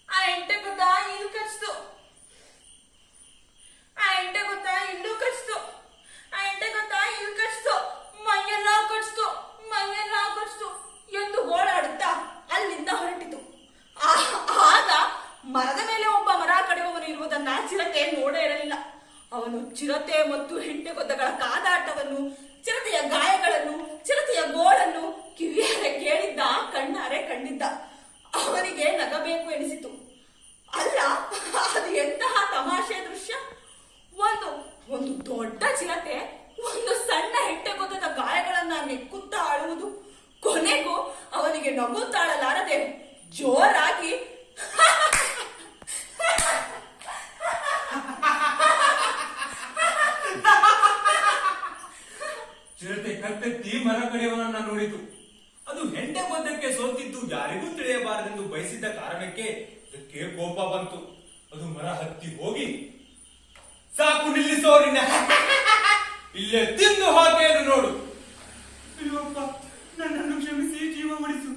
ಆ ಹೆಂಟೆಗೊದ್ದ ಇಲ್ಲೂ ಕಚ್ತು, ಆ ಹೆಂಟೆಗೊದ್ದ ಇಲ್ಲೂ ಕಚ್ತು, ಆ ಹೆಂಟೆಗೊದ್ದ ಇಲ್ಲಿ ಕಚ್ತು, ಮೈಯೆಲ್ಲ ಕಚ್ತು, ಮೈಯೆಲ್ಲ ಕಚ್ತು ಎಂದು ಓಡಾಡುತ್ತಾ ಅಲ್ಲಿಂದ ಹೊರಟಿತು. ಆಗ ಮರದ ಮೇಲೆ ಒಬ್ಬ ಮರ ಕಡಿಯುವವನು ಇರುವುದನ್ನ ಚಿರತೆ ನೋಡೇ ಇರಲಿಲ್ಲ. ಅವನು ಚಿರತೆ ಮತ್ತು ಹೆಂಟೆಗೊದ್ದಗಳ ಕಾದಾಟವನ್ನು, ಚಿರತೆಯ ಗಾಯಗಳನ್ನು, ಚಿರತೆಯ ಗೋಳನ್ನು ಕಿವಿಯಾರೆ ಕೇಳಿದ್ದ, ಕಣ್ಣಾರೆ ಕಂಡಿದ್ದ. ಅವನಿಗೆ ನಗಬೇಕು ಎನಿಸಿತು. ಅಲ್ಲ, ಅದು ಎಂತಹ ತಮಾಷೆ ದೃಶ್ಯ! ಒಂದು ದೊಡ್ಡ ಚಿರತೆ ಒಂದು ಸಣ್ಣ ಹೆಂಟೆಗೊದ್ದದ ಗಾಯಗಳನ್ನ ನೆಕ್ಕುತ್ತಾ ಆಳುವುದು. ಕೊನೆಗೂ ಅವನಿಗೆ ನಗು ತಾಳಲಾರದೆ ಜೋರಾಗಿ ಚಿರತೆ ಕತ್ತೆತ್ತಿ ಮರ ಕಡಿಯವನನ್ನ ನೋಡಿತು. ಅದು ಹೆಂಟೆಗೊದ್ದಕ್ಕೆ ಸೋತಿದ್ದು ಯಾರಿಗೂ ತಿಳಿಯಬಾರದೆಂದು ಬಯಸಿದ್ದ ಕಾರಣಕ್ಕೆ ಅದಕ್ಕೆ ಕೋಪ ಬಂತು. ಅದು ಮರ ಹತ್ತಿ ಹೋಗಿ, ಸಾಕು ನಿಲ್ಲಿಸೋ ನಿನ್ನ, ಇಲ್ಲೇ ತಿಂದು ಹಾಕೇನು ನೋಡು. ಅಯ್ಯೋಪ್ಪ, ನನ್ನನ್ನು ಕ್ಷಮಿಸಿ, ಜೀವ ಉಳಿಸು.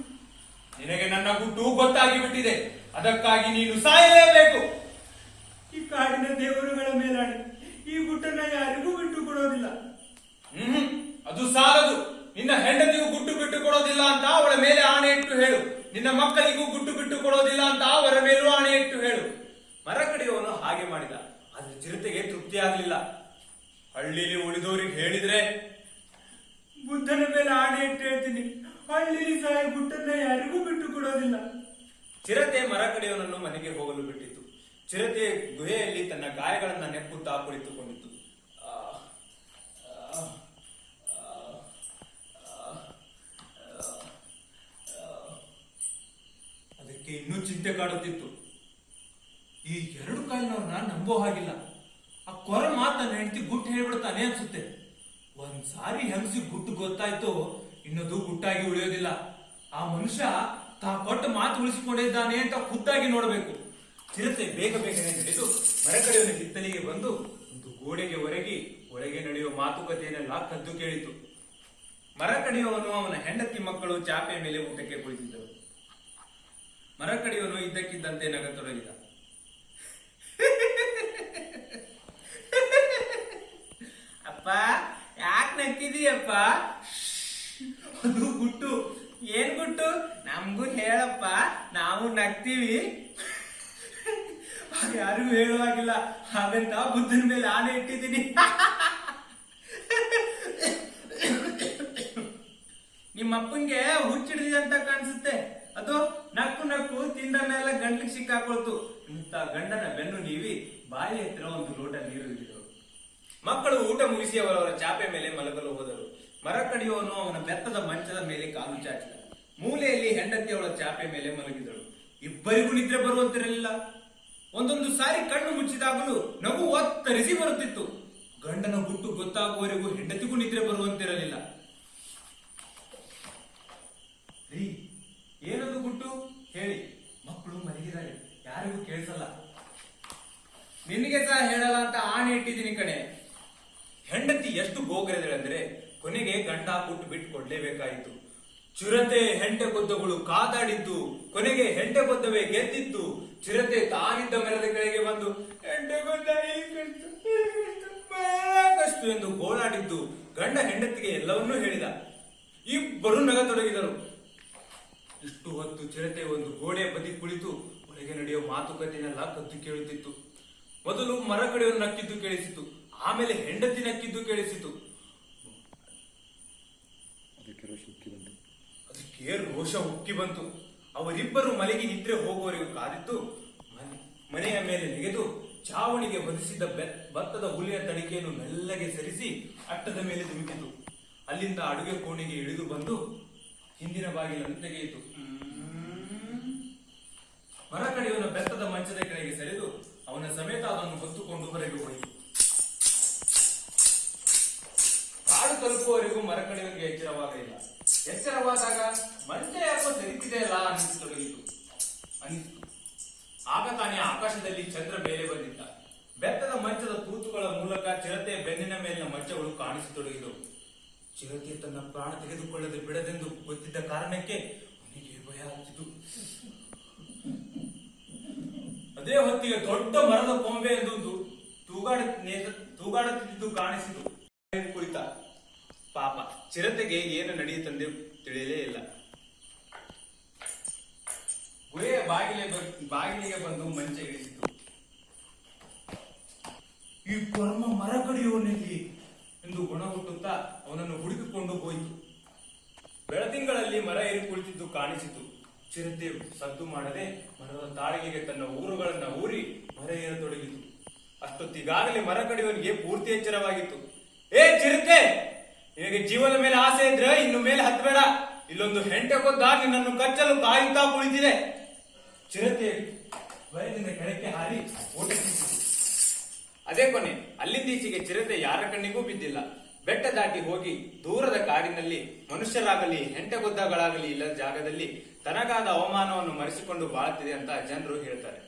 ನಿನಗೆ ನನ್ನ ಗುಟ್ಟು ಗೊತ್ತಾಗಿ ಬಿಟ್ಟಿದೆ, ಅದಕ್ಕಾಗಿ ನೀನು ಸಾಯಲೇಬೇಕು. ಈ ಕಾಡಿನ ದೇವರುಗಳ ಮೇಲಾಣೆ, ಈ ಗುಟ್ಟನ್ನ ಯಾರಿಗೂ ಬಿಟ್ಟು ಕೊಡೋದಿಲ್ಲ. ಅದು ಸಾಲದು. ನಿನ್ನ ಹೆಂಡತಿಗೂ ಗುಟ್ಟು ಬಿಟ್ಟು ಕೊಡೋದಿಲ್ಲ ಅಂತ ಅವಳ ಮೇಲೆ ಆಣೆ ಇಟ್ಟು ಹೇಳು. ನಿನ್ನ ಮಕ್ಕಳಿಗೂ ಗುಟ್ಟು ಬಿಟ್ಟು ಕೊಡೋದಿಲ್ಲ ಅಂತ ಅವರ ಮೇಲೂ ಆಣೆ ಇಟ್ಟು ಹೇಳು. ಮರ ಕಡಿಯವನು ಹಾಗೆ ಮಾಡಿದ. ಆದ್ರೆ ಚಿರತೆಗೆ ತೃಪ್ತಿ ಆಗಲಿಲ್ಲ. ಹಳ್ಳಿಲಿ ಉಳಿದವರಿಗೆ ಹೇಳಿದ್ರೆ, ಬುದ್ಧನ ಮೇಲೆ ಆಣೆ ಇಟ್ಟು ಹೇಳ್ತೀನಿ, ಹಳ್ಳಿಲಿ ಸಾಯ ಗುಟ್ಟನ್ನ ಯಾರಿಗೂ ಬಿಟ್ಟು ಕೊಡೋದಿಲ್ಲ. ಚಿರತೆ ಮರ ಕಡಿಯವನನ್ನು ಮನೆಗೆ ಹೋಗಲು ಬಿಟ್ಟಿತು. ಚಿರತೆ ಗುಹೆಯಲ್ಲಿ ತನ್ನ ಗಾಯಗಳನ್ನ ನೆಕ್ಕುತ್ತಾ ಕುಳಿತುಕೊಂಡಿತು. ಅದಕ್ಕೆ ಇನ್ನೂ ಚಿಂತೆ ಕಾಡುತ್ತಿತ್ತು. ಈ 2 ಕಾಲಿನವ್ರನ್ನ ನಂಬೋ ಹಾಗಿಲ್ಲ. ಆ ಕೊರ ಮಾತನ್ನ ಹೆಂಡತಿ ಗುಟ್ಟು ಹೇಳ್ಬಿಡ್ತಾನೆ ಅನ್ಸುತ್ತೆ. ಒಂದ್ಸಾರಿ ಹೆಂಗಸಿ ಗುಟ್ಟು ಗೊತ್ತಾಯ್ತು, ಇನ್ನದು ಗುಟ್ಟಾಗಿ ಉಳಿಯೋದಿಲ್ಲ. ಆ ಮನುಷ್ಯ ತಾ ಕೊಟ್ಟ ಮಾತು ಉಳಿಸಿಕೊಂಡಿದ್ದಾನೆ ಅಂತ ಖುದ್ದಾಗಿ ನೋಡ್ಬೇಕು. ಚಿರತೆ ಬೇಗ ಬೇಗನೆ ನಡೆದು ಮರಕಡೆಯವನ ಹಿತ್ತಲಿಗೆ ಬಂದು ಒಂದು ಗೋಡೆಗೆ ಒರಗಿ ಒಳಗೆ ನಡೆಯುವ ಮಾತುಕತೆಯನ್ನೆಲ್ಲ ಕದ್ದು ಕೇಳಿತು. ಮರಕಡಿಯವನು ಅವನ ಹೆಂಡತಿ ಮಕ್ಕಳು ಚಾಪೆಯ ಮೇಲೆ ಊಟಕ್ಕೆ ಕುಳಿತಿದ್ದರು. ಮರಕಡಿಯವನು ಇದ್ದಕ್ಕಿದ್ದಂತೆ ನಗತೊಡಗಿದ. ಅಪ್ಪ ಯಾಕೆ ನಕ್ಕಿದೀಯಪ್ಪ? ಅದು ಗುಟ್ಟು. ಏನ್ ಗುಟ್ಟು? ನಮ್ಗೂ ಹೇಳಪ್ಪ, ನಾವು ನಗ್ತೀವಿ. ಯಾರಿಗೂ ಹೇಳುವಾಗಿಲ್ಲ, ಹಾಗಂತ ಬುದ್ಧನ ಮೇಲೆ ಆನೆ ಇಟ್ಟಿದ್ದೀನಿ. ನಿಮ್ಮಪ್ಪಂಗೆ ಹುಚ್ಚಿಡಿದೆ ಅಂತ ಕಾಣಿಸುತ್ತೆ. ಅದು ನಕ್ಕು ನಕ್ಕು ತಿಂದನ್ನೆಲ್ಲ ಗಂಟ್ಲಿಗೆ ಸಿಕ್ಕಾಕೊಳ್ತು. ಇಂಥ ಗಂಡನ ಬೆನ್ನು ನೀವಿ ಬಾಯಿ ಹತ್ತಿರ ಒಂದು ಲೋಟ ನೀರು ಇಟ್ಟಿದ್ರು. ಮಕ್ಕಳು ಊಟ ಮುಗಿಸಿ ಅವರವರ ಚಾಪೆ ಮೇಲೆ ಮಲಗಲು ಹೋದರು. ಮರ ಕಡಿಯುವವನು ಅವನ ಬೆತ್ತದ ಮಂಚದ ಮೇಲೆ ಕಾಲು ಚಾಚಿದ. ಮೂಲೆಯಲ್ಲಿ ಹೆಂಡತಿ ಅವಳ ಚಾಪೆ ಮೇಲೆ ಮಲಗಿದಳು. ಇಬ್ಬರಿಗೂ ನಿದ್ರೆ ಬರುವಂತಿರಲಿಲ್ಲ. ಒಂದೊಂದು ಸಾರಿ ಕಣ್ಣು ಮುಚ್ಚಿದಾಗಲೂ ನಗು ಒತ್ತರಿಸಿ ಬರುತ್ತಿತ್ತು. ಗಂಡನ ಗುಟ್ಟು ಗೊತ್ತಾಗುವವರೆಗೂ ಹೆಂಡತಿಗೂ ನಿದ್ರೆ ಬರುವಂತಿರಲಿಲ್ಲ. ರೀ, ಏನದು ಗುಟ್ಟು ಹೇಳಿ, ಮಕ್ಕಳು ಮಲಗಿದ್ದಾರೆ, ಯಾರಿಗೂ ಕೇಳಿಸಲ್ಲ. ನಿನಗೆ ಸಹ ಹೇಳಲ್ಲ ಅಂತ ಆಣೆ ಇಟ್ಟಿದ್ದೀನಿ ಕಣೆ. ಹೆಂಡತಿ ಎಷ್ಟು ಗೋಗರೆದಳೆಂದ್ರೆ ಕೊನೆಗೆ ಗಂಡ ಗುಟ್ಟು ಬಿಟ್ಟು ಕೊಡ್ಲೇಬೇಕಾಯಿತು. ಚಿರತೆ ಹೆಂಟೆ ಕೊದ್ದಗಳು ಕಾದಾಡಿದ್ದು, ಕೊನೆಗೆ ಹೆಂಟೆ ಕೊದ್ದವೇ ಗೆದ್ದಿದ್ದು. ಚಿರತೆ ತಾನಿದ್ದ ಮರದ ಕೆಳಗೆ ಬಂದು ಹೆಂಟೆ ಕೊದ್ದ ಕಷ್ಟು ಎಂದು ಗೋಳಾಡಿದ್ದು. ಗಂಡ ಹೆಂಡತಿಗೆ ಎಲ್ಲವನ್ನೂ ಹೇಳಿದ. ಇಬ್ಬರು ನಗತೊಡಗಿದರು. ಇಷ್ಟು ಹೊತ್ತು ಚಿರತೆ ಒಂದು ಗೋಡೆಯ ಬದಿ ಕುಳಿತು ಒಳಗೆ ನಡೆಯುವ ಮಾತುಕತೆಯನ್ನೆಲ್ಲ ಕದ್ದು ಕೇಳುತ್ತಿತ್ತು. ಮೊದಲು ಮರ ಕಡೆಯನ್ನು ನಕ್ಕಿದ್ದು ಕೇಳಿಸಿತು, ಆಮೇಲೆ ಹೆಂಡತಿ ನಕ್ಕಿದ್ದು ಕೇಳಿಸಿತು. ಅದಕ್ಕೆ ರೋಷ ಉಕ್ಕಿ ಬಂತು. ಅವರಿಬ್ಬರು ಮಲೆಗೆ ನಿದ್ರೆ ಹೋಗುವವರೆಗೂ ಕಾದಿದ್ದು ಮನೆಯ ಮೇಲೆ ನೆಗೆದು ಚಾವಣಿಗೆ ಹೊದಿಸಿದ್ದ ಭತ್ತದ ಹುಲಿಯ ತಡಿಕೆಯನ್ನು ಮೆಲ್ಲಗೆ ಸರಿಸಿ ಅಟ್ಟದ ಮೇಲೆ ಧುಮುಕಿತು. ಅಲ್ಲಿಂದ ಅಡುಗೆ ಕೋಣೆಗೆ ಇಳಿದು ಬಂದು ಹಿಂದಿನ ಬಾಗಿಲನ್ನು ತೆಗೆಯಿತು. ಮರ ಕಡೆಯವನ ಬೆತ್ತದ ಮಂಚದ ಕೆಳಗೆ ಸರಿದು ಅವನ ಸಮೇತ ಅದನ್ನು ಹೊತ್ತುಕೊಂಡು ಹೊರಗೆ ಹೋಯಿತು. ಕಾಡು ತಲುಪುವವರೆಗೂ ಮರ ಕಡೆಯವನಿಗೆ ಎಚ್ಚರವಾಗಲಿಲ್ಲ. ಎಚ್ಚರವಾದಾಗ ಮಂಚ ಯಾಕೋ ಸರಿತಿದೆಯಲ್ಲ ಅನಿಸತೊಡಗಿತು. ಆಗ ತಾನೇ ಆಕಾಶದಲ್ಲಿ ಚಂದ್ರ ಮೇಲೆ ಬಂದಿದ್ದ. ಬೆತ್ತದ ಮಂಚದ ತೂತುಗಳ ಮೂಲಕ ಚಿರತೆಯ ಬೆನ್ನಿನ ಮೇಲಿನ ಮಂಚಗಳು ಕಾಣಿಸತೊಡಗಿದವು. ಚಿರತೆ ತನ್ನ ಪ್ರಾಣ ತೆಗೆದುಕೊಳ್ಳದೆ ಬಿಡದೆಂದು ಗೊತ್ತಿದ್ದ ಕಾರಣಕ್ಕೆ ಅವನಿಗೆ ಭಯ ಆಗ್ತಿತ್ತು. ಅದೇ ಹೊತ್ತಿಗೆ ದೊಡ್ಡ ಮರದ ಕೊಂಬೆ ಎಂದು ತೂಗಾಡುತ್ತಿದ್ದು ಕಾಣಿಸಿತು. ಕುಳಿತ. ಪಾಪ, ಚಿರತೆಗೆ ಏನು ನಡೆಯುತ್ತಂದೆ ತಿಳಿಯಲೇ ಇಲ್ಲ. ಗುಹೆಯ ಬಾಗಿಲಿಗೆ ಬಂದು ಮಂಚ ಇಳಿಸಿತು. ಈ ಕರ್ಮ ಮರ ಕಡಿಯುವನಲ್ಲಿ ಎಂದು ಗುಣ ಹುಟ್ಟುತ್ತಾ ಅವನನ್ನು ಹುಡುಕಿಕೊಂಡು ಹೋಯಿತು. ಬೆಳದಿಂಗಳಲ್ಲಿ ಮರ ಏರಿ ಕುಳಿತಿದ್ದು ಕಾಣಿಸಿತು. ಚಿರತೆ ಸದ್ದು ಮಾಡದೆ ಮರದ ತಾಳಿಗೆಗೆ ತನ್ನ ಊರುಗಳನ್ನ ಊರಿ ಮರ ಏರತೊಡಗಿತು. ಅಷ್ಟೊತ್ತಿಗಾಗಲೇ ಮರ ಕಡಿಯವನಿಗೆ ಪೂರ್ತಿ ಎಚ್ಚರವಾಗಿತ್ತು. ಏ ಚಿರತೆ, ನಿನಗೆ ಜೀವದ ಮೇಲೆ ಆಸೆ ಇದ್ರೆ ಇನ್ನು ಮೇಲೆ ಹತ್ತಬೇಡ. ಇಲ್ಲೊಂದು ಹೆಂಟೆ ಕೊದ್ದ ನಿನ್ನನ್ನು ಕಚ್ಚಲು ಕಾಯುತ್ತಾ ಕುಳಿತಿದೆ. ಚಿರತೆ ಭಯದಿಂದ ಕೆಳಕ್ಕೆ ಹಾರಿ ಓಟಕ್ಕಿತ್ತು. ಅದೇ ಕೊನೆ. ಅಲ್ಲಿಂದೀಚೆಗೆ ಚಿರತೆ ಯಾರ ಕಣ್ಣಿಗೂ ಬಿದ್ದಿಲ್ಲ. ಬೆಟ್ಟ ದಾಟಿ ಹೋಗಿ ದೂರದ ಕಾಡಿನಲ್ಲಿ ಮನುಷ್ಯರಾಗಲಿ ಹೆಂಟೆಗೊದ್ದಗಳಾಗಲಿ ಇಲ್ಲದ ಜಾಗದಲ್ಲಿ ತನಗಾದ ಅವಮಾನವನ್ನು ಮರೆಸಿಕೊಂಡು ಬಾಳುತ್ತಿದೆ ಅಂತ ಜನರು ಹೇಳ್ತಾರೆ.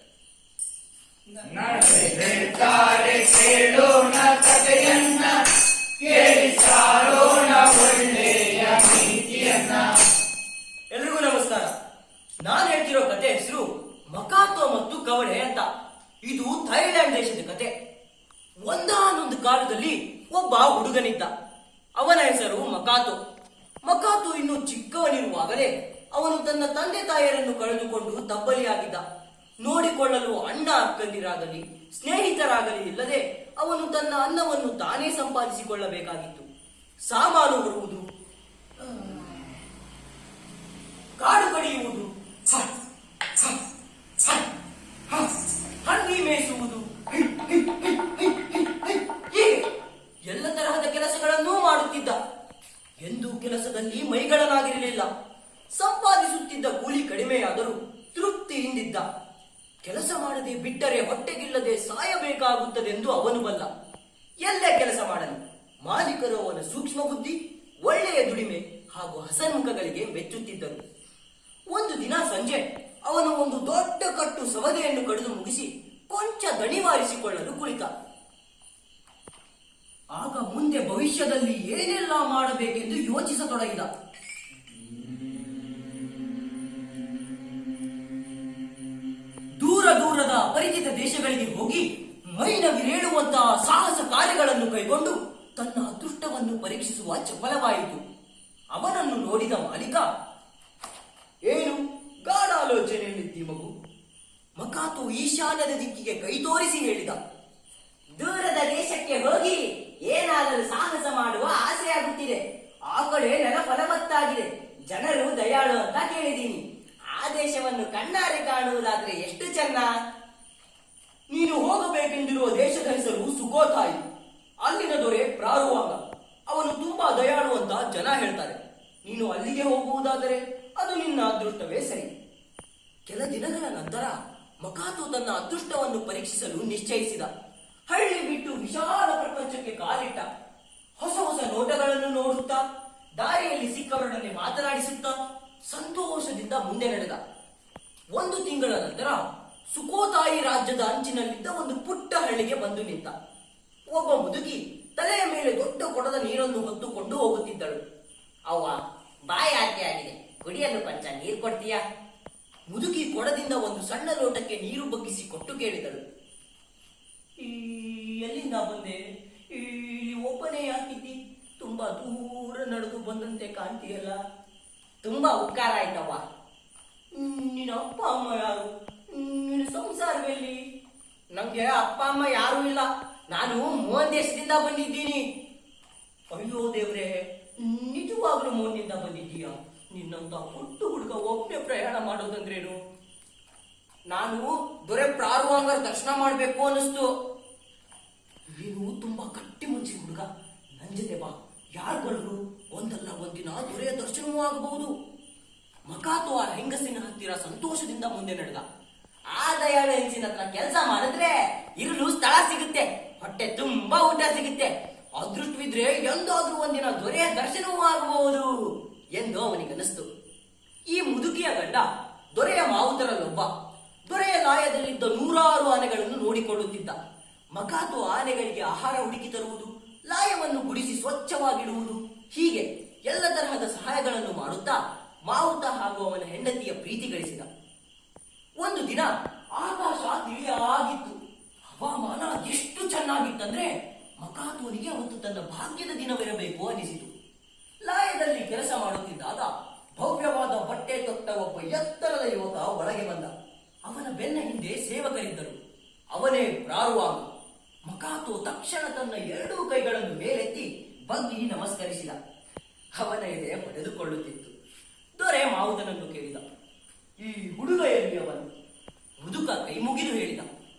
ಎಲ್ರಿಗೂ ನಮಸ್ಕಾರ. ನಾನು ಹೇಳ್ತಿರೋ ಕತೆ ಹೆಸರು ಮಕಾತೋ ಮತ್ತು ಕವಳೆ ಅಂತ. ಇದು ಥೈಲ್ಯಾಂಡ್ ದೇಶದ ಕತೆ. ಒಂದಾನೊಂದು ಕಾಲದಲ್ಲಿ ಒಬ್ಬ ಹುಡುಗನಿದ್ದ. ಅವನ ಹೆಸರು ಮಕಾತೋ. ಮಕಾತೋ ಇನ್ನು ಚಿಕ್ಕವನಿರುವಾಗಲೇ ಅವನು ತನ್ನ ತಂದೆ ತಾಯಿಯರನ್ನು ಕಳೆದುಕೊಂಡು ತಬ್ಬಲಿಯಾಗಿದ್ದ. ನೋಡಿಕೊಳ್ಳಲು ಅಣ್ಣ ಅಕ್ಕಂದಿರಾಗಲಿ ಸ್ನೇಹಿತರಾಗಲಿ ಇಲ್ಲದೆ ಅವನು ತನ್ನ ಅನ್ನವನ್ನು ತಾನೇ ಸಂಪಾದಿಸಿಕೊಳ್ಳಬೇಕಾಗಿತ್ತು. ಸಾಮಾನು ಹೊರುವುದು, ಕಾಡು ಕಡಿಯುವುದು, ಹಂದಿ ಮೇಯಿಸುವುದು, ಹೀಗೆ ಎಲ್ಲ ತರಹದ ಕೆಲಸಗಳನ್ನೂ ಮಾಡುತ್ತಿದ್ದ. ಎಂದೂ ಕೆಲಸದಲ್ಲಿ ಮೈಗಳನ್ನಾಗಿರಲಿಲ್ಲ. ಸಂಪಾದಿಸುತ್ತಿದ್ದ ಕೂಲಿ ಕಡಿಮೆಯಾದರೂ ತೃಪ್ತಿಯಿಂದಿದ್ದ. ಕೆಲಸ ಮಾಡದೆ ಬಿಟ್ಟರೆ ಹೊಟ್ಟೆಗಿಲ್ಲದೆ ಸಾಯಬೇಕಾಗುತ್ತದೆಂದು ಅವನು ಬಲ್ಲ. ಎಲ್ಲೇ ಕೆಲಸ ಮಾಡಲಿ ಮಾಲೀಕರು ಅವನ ಸೂಕ್ಷ್ಮ ಬುದ್ಧಿ, ಒಳ್ಳೆಯ ದುಡಿಮೆ ಹಾಗೂ ಹಸನ್ಮುಖಗಳಿಗೆ ಮೆಚ್ಚುತ್ತಿದ್ದರು. ಒಂದು ದಿನ ಸಂಜೆ ಅವನು ಒಂದು ದೊಡ್ಡ ಕಟ್ಟು ಕಷ್ಟಪಟ್ಟು ಸವದೆಯನ್ನು ಕಡಿದು ಮುಗಿಸಿ ಕೊಂಚ ದಣಿವಾರಿಸಿಕೊಳ್ಳಲು ಕುಳಿತ. ಆಗ ಮುಂದೆ ಭವಿಷ್ಯದಲ್ಲಿ ಏನೆಲ್ಲ ಮಾಡಬೇಕೆಂದು ಯೋಚಿಸತೊಡಗಿದ. ದೂರ ದೂರದ ಅಪರಿಚಿತ ದೇಶಗಳಿಗೆ ಹೋಗಿ ಮೈನವಿರೇಳುವಂತಹ ಸಾಹಸ ಕಾರ್ಯಗಳನ್ನು ಕೈಗೊಂಡು ತನ್ನ ಅದೃಷ್ಟವನ್ನು ಪರೀಕ್ಷಿಸುವ ಚಪಲವಾಯಿತು. ಅವನನ್ನು ನೋಡಿದ ಮಾಲೀಕ, ಏನು ಗಾಢಾಲೋಚನೆಯಲ್ಲಿದ್ದಿ ಮಗು? ಮಕಾತು ಈಶಾನ್ಯದ ದಿಕ್ಕಿಗೆ ಕೈ ತೋರಿಸಿ ಹೇಳಿದ, ದೂರದ ದೇಶಕ್ಕೆ ಹೋಗಿ ಏನಾದರೂ ಸಾಹಸ ಮಾಡುವ ಆಸೆ ಆಗುತ್ತಿದೆ. ಆ ಕಡೆ ನೆಲ ಫಲವತ್ತಾಗಿದೆ, ಜನರು ದಯಾಳು ಅಂತ ಕೇಳಿದ್ದೀನಿ. ಆ ದೇಶವನ್ನು ಕಣ್ಣಾರೆ ಕಾಣುವುದಾದ್ರೆ ಎಷ್ಟು ಚೆನ್ನ. ನೀನು ಹೋಗಬೇಕೆಂದಿರುವ ದೇಶದ ಹೆಸರು ಸುಕೋತಾಯಿ. ಅಲ್ಲಿನ ದೊರೆ ಪ್ರಾರುವಾಂಗ. ಅವನು ತುಂಬಾ ದಯಾಳು ಅಂತ ಜನ ಹೇಳ್ತಾರೆ. ನೀನು ಅಲ್ಲಿಗೆ ಹೋಗುವುದಾದರೆ ಅದು ನಿನ್ನ ಅದೃಷ್ಟವೇ ಸರಿ. ಕೆಲ ದಿನಗಳ ನಂತರ ಮಕಾತು ತನ್ನ ಅದೃಷ್ಟವನ್ನು ಪರೀಕ್ಷಿಸಲು ನಿಶ್ಚಯಿಸಿದ. ಹಳ್ಳಿ ಬಿಟ್ಟು ವಿಶಾಲ ಪ್ರಪಂಚಕ್ಕೆ ಕಾಲಿಟ್ಟ. ಹೊಸ ಹೊಸ ನೋಟಗಳನ್ನು ನೋಡುತ್ತಾ, ದಾರಿಯಲ್ಲಿ ಸಿಕ್ಕವರೊಡನೆ ಮಾತನಾಡಿಸುತ್ತಾ ಸಂತೋಷದಿಂದ ಮುಂದೆ ನಡೆದ. 1 ತಿಂಗಳ ನಂತರ ಸುಕೋತಾಯಿ ರಾಜ್ಯದ ಅಂಚಿನಲ್ಲಿದ್ದ ಒಂದು ಪುಟ್ಟ ಹಳ್ಳಿಗೆ ಬಂದು ನಿಂತ. ಒಬ್ಬ ಮುದುಕಿ ತಲೆಯ ಮೇಲೆ ದೊಡ್ಡ ಕೊಡದ ನೀರನ್ನು ಹೊತ್ತುಕೊಂಡು ಹೋಗುತ್ತಿದ್ದಳು. ಅವ್ವ, ಬಾಯಿ ಆಕೆ ಆಗಿದೆ, ಕುಡಿಯಲು ಕೊಂಚ ನೀರು ಕೊಡ್ತೀಯಾ? ಮುದುಕಿ ಕೊಡದಿಂದ ಒಂದು ಸಣ್ಣ ಲೋಟಕ್ಕೆ ನೀರು ಬಗ್ಗಿಸಿ ಕೊಟ್ಟು ಕೇಳಿದಳು. ಎಲ್ಲಿಂದ ಬಂದೆ? ಇಲ್ಲಿ ಒಬ್ಬನೇ ಯಾಕಿದ್ದಿ? ತುಂಬಾ ದೂರ ನಡೆದು ಬಂದಂತೆ ಕಾಣ್ತೀಯಲ್ಲ. ತುಂಬಾ ಉಪಕಾರ ಆಯ್ತವ್ವ. ನಿನ್ನ ಅಪ್ಪ ಅಮ್ಮ ಯಾರು? ನಿನ್ನ ಸಂಸಾರವೆಲ್ಲಿ? ನಂಗೆ ಅಪ್ಪ ಅಮ್ಮ ಯಾರೂ ಇಲ್ಲ. ನಾನು ಮೋಹನ್ ದೇಶದಿಂದ ಬಂದಿದ್ದೀನಿ. ಅಯ್ಯೋ ದೇವ್ರೆ, ನಿಜವಾಗ್ಲೂ ಮೋಹನಿಂದ ಬಂದಿದ್ದೀಯಾ? ನಿನ್ನಂತ ಪುಟ್ಟು ಹುಡುಗ ಒಬ್ಬನೇ ಪ್ರಯಾಣ ಮಾಡೋದಂದ್ರೇನು? ನಾನು ದೊರೆ ಪ್ರಾರುವಾಂಗರ ದರ್ಶನ ಮಾಡ್ಬೇಕು ಅನ್ನಿಸ್ತು. ನೀನು ತುಂಬಾ ಗಟ್ಟಿ ಮನ್ಸಿನ ಹುಡುಗ, ನನ್ ಜೊತೆ ಬಾ. ಯಾರು ಬಲ್ರು? ಒಂದಲ್ಲ ಒಂದಿನ ದೊರೆಯ ದರ್ಶನವೂ ಆಗಬಹುದು. ಮಕಾತು ಆ ಹೆಂಗಸಿನ ಹತ್ತಿರ ಸಂತೋಷದಿಂದ ಮುಂದೆ ನಡೆದ. ಆ ದಯಾಳು ಹೆಂಗಸಿನ ಹತ್ರ ಕೆಲಸ ಮಾಡಿದ್ರೆ ಇರಲು ಸ್ಥಳ ಸಿಗುತ್ತೆ, ಹೊಟ್ಟೆ ತುಂಬಾ ಊಟ ಸಿಗುತ್ತೆ. ಅದೃಷ್ಟವಿದ್ರೆ ಎಂದಾದ್ರೂ ಒಂದಿನ ದೊರೆಯ ದರ್ಶನವೂ ಆಗಬಹುದು ಎಂದು ಅವನಿಗನಿಸ್ತು. ಈ ಮುದುಕಿಯ ಗಂಡ ದೊರೆಯ ಮಾವುತರಲ್ಲೊಬ್ಬ. ದೊರೆಯ ಲಾಯದಲ್ಲಿದ್ದ 100 ಆನೆಗಳನ್ನು ನೋಡಿಕೊಳ್ಳುತ್ತಿದ್ದ. ಮಕಾತು ಆನೆಗಳಿಗೆ ಆಹಾರ ಹುಡುಕಿ ತರುವುದು, ಲಾಯವನ್ನು ಗುಡಿಸಿ ಸ್ವಚ್ಛವಾಗಿಡುವುದು, ಹೀಗೆ ಎಲ್ಲ ತರಹದ ಸಹಾಯಗಳನ್ನು ಮಾಡುತ್ತಾ ಮಾವುತ ಹಾಗೂ ಅವನ ಹೆಂಡತಿಯ ಪ್ರೀತಿ ಗಳಿಸಿದ. ಒಂದು ದಿನ ಆಕಾಶ ತಿಳಿಯಾಗಿತ್ತು. ಹವಾಮಾನ ಎಷ್ಟು ಚೆನ್ನಾಗಿತ್ತಂದ್ರೆ ಮಕಾತುವನಿಗೆ ಅವತ್ತು ತನ್ನ ಭಾಗ್ಯದ ದಿನವಿರಬೇಕು ಅನಿಸಿತು. ಲಾಯದಲ್ಲಿ ಕೆಲಸ ಮಾಡುತ್ತಿದ್ದಾಗ ಭವ್ಯವಾದ ಬಟ್ಟೆ ತೊಟ್ಟ ಒಬ್ಬ ಎತ್ತರದ ಯುವಕ ಒಳಗೆ ಬಂದ. ಅವನ ಬೆನ್ನ ಹಿಂದೆ ಸೇವಕರಿದ್ದರು. ಅವನೇ ಪ್ರಾರುವಾಂಗ. ಮಕಾತು ತಕ್ಷಣ ತನ್ನ 2 ಕೈಗಳನ್ನು ಮೇಲೆತ್ತಿ ಬಗ್ಗಿ ನಮಸ್ಕರಿಸಿದ. ಅವನ ಎದೆ ಹೊಡೆದುಕೊಳ್ಳುತ್ತಿತ್ತು. ದೊರೆ ಮಾವುತನನ್ನು ಕೇಳಿದ, ಈ ಹುಡುಗ ಎಲ್ಲಿಯವನು? ಮುದುಕ ಕೈ ಮುಗಿದು ಹೇಳಿದ,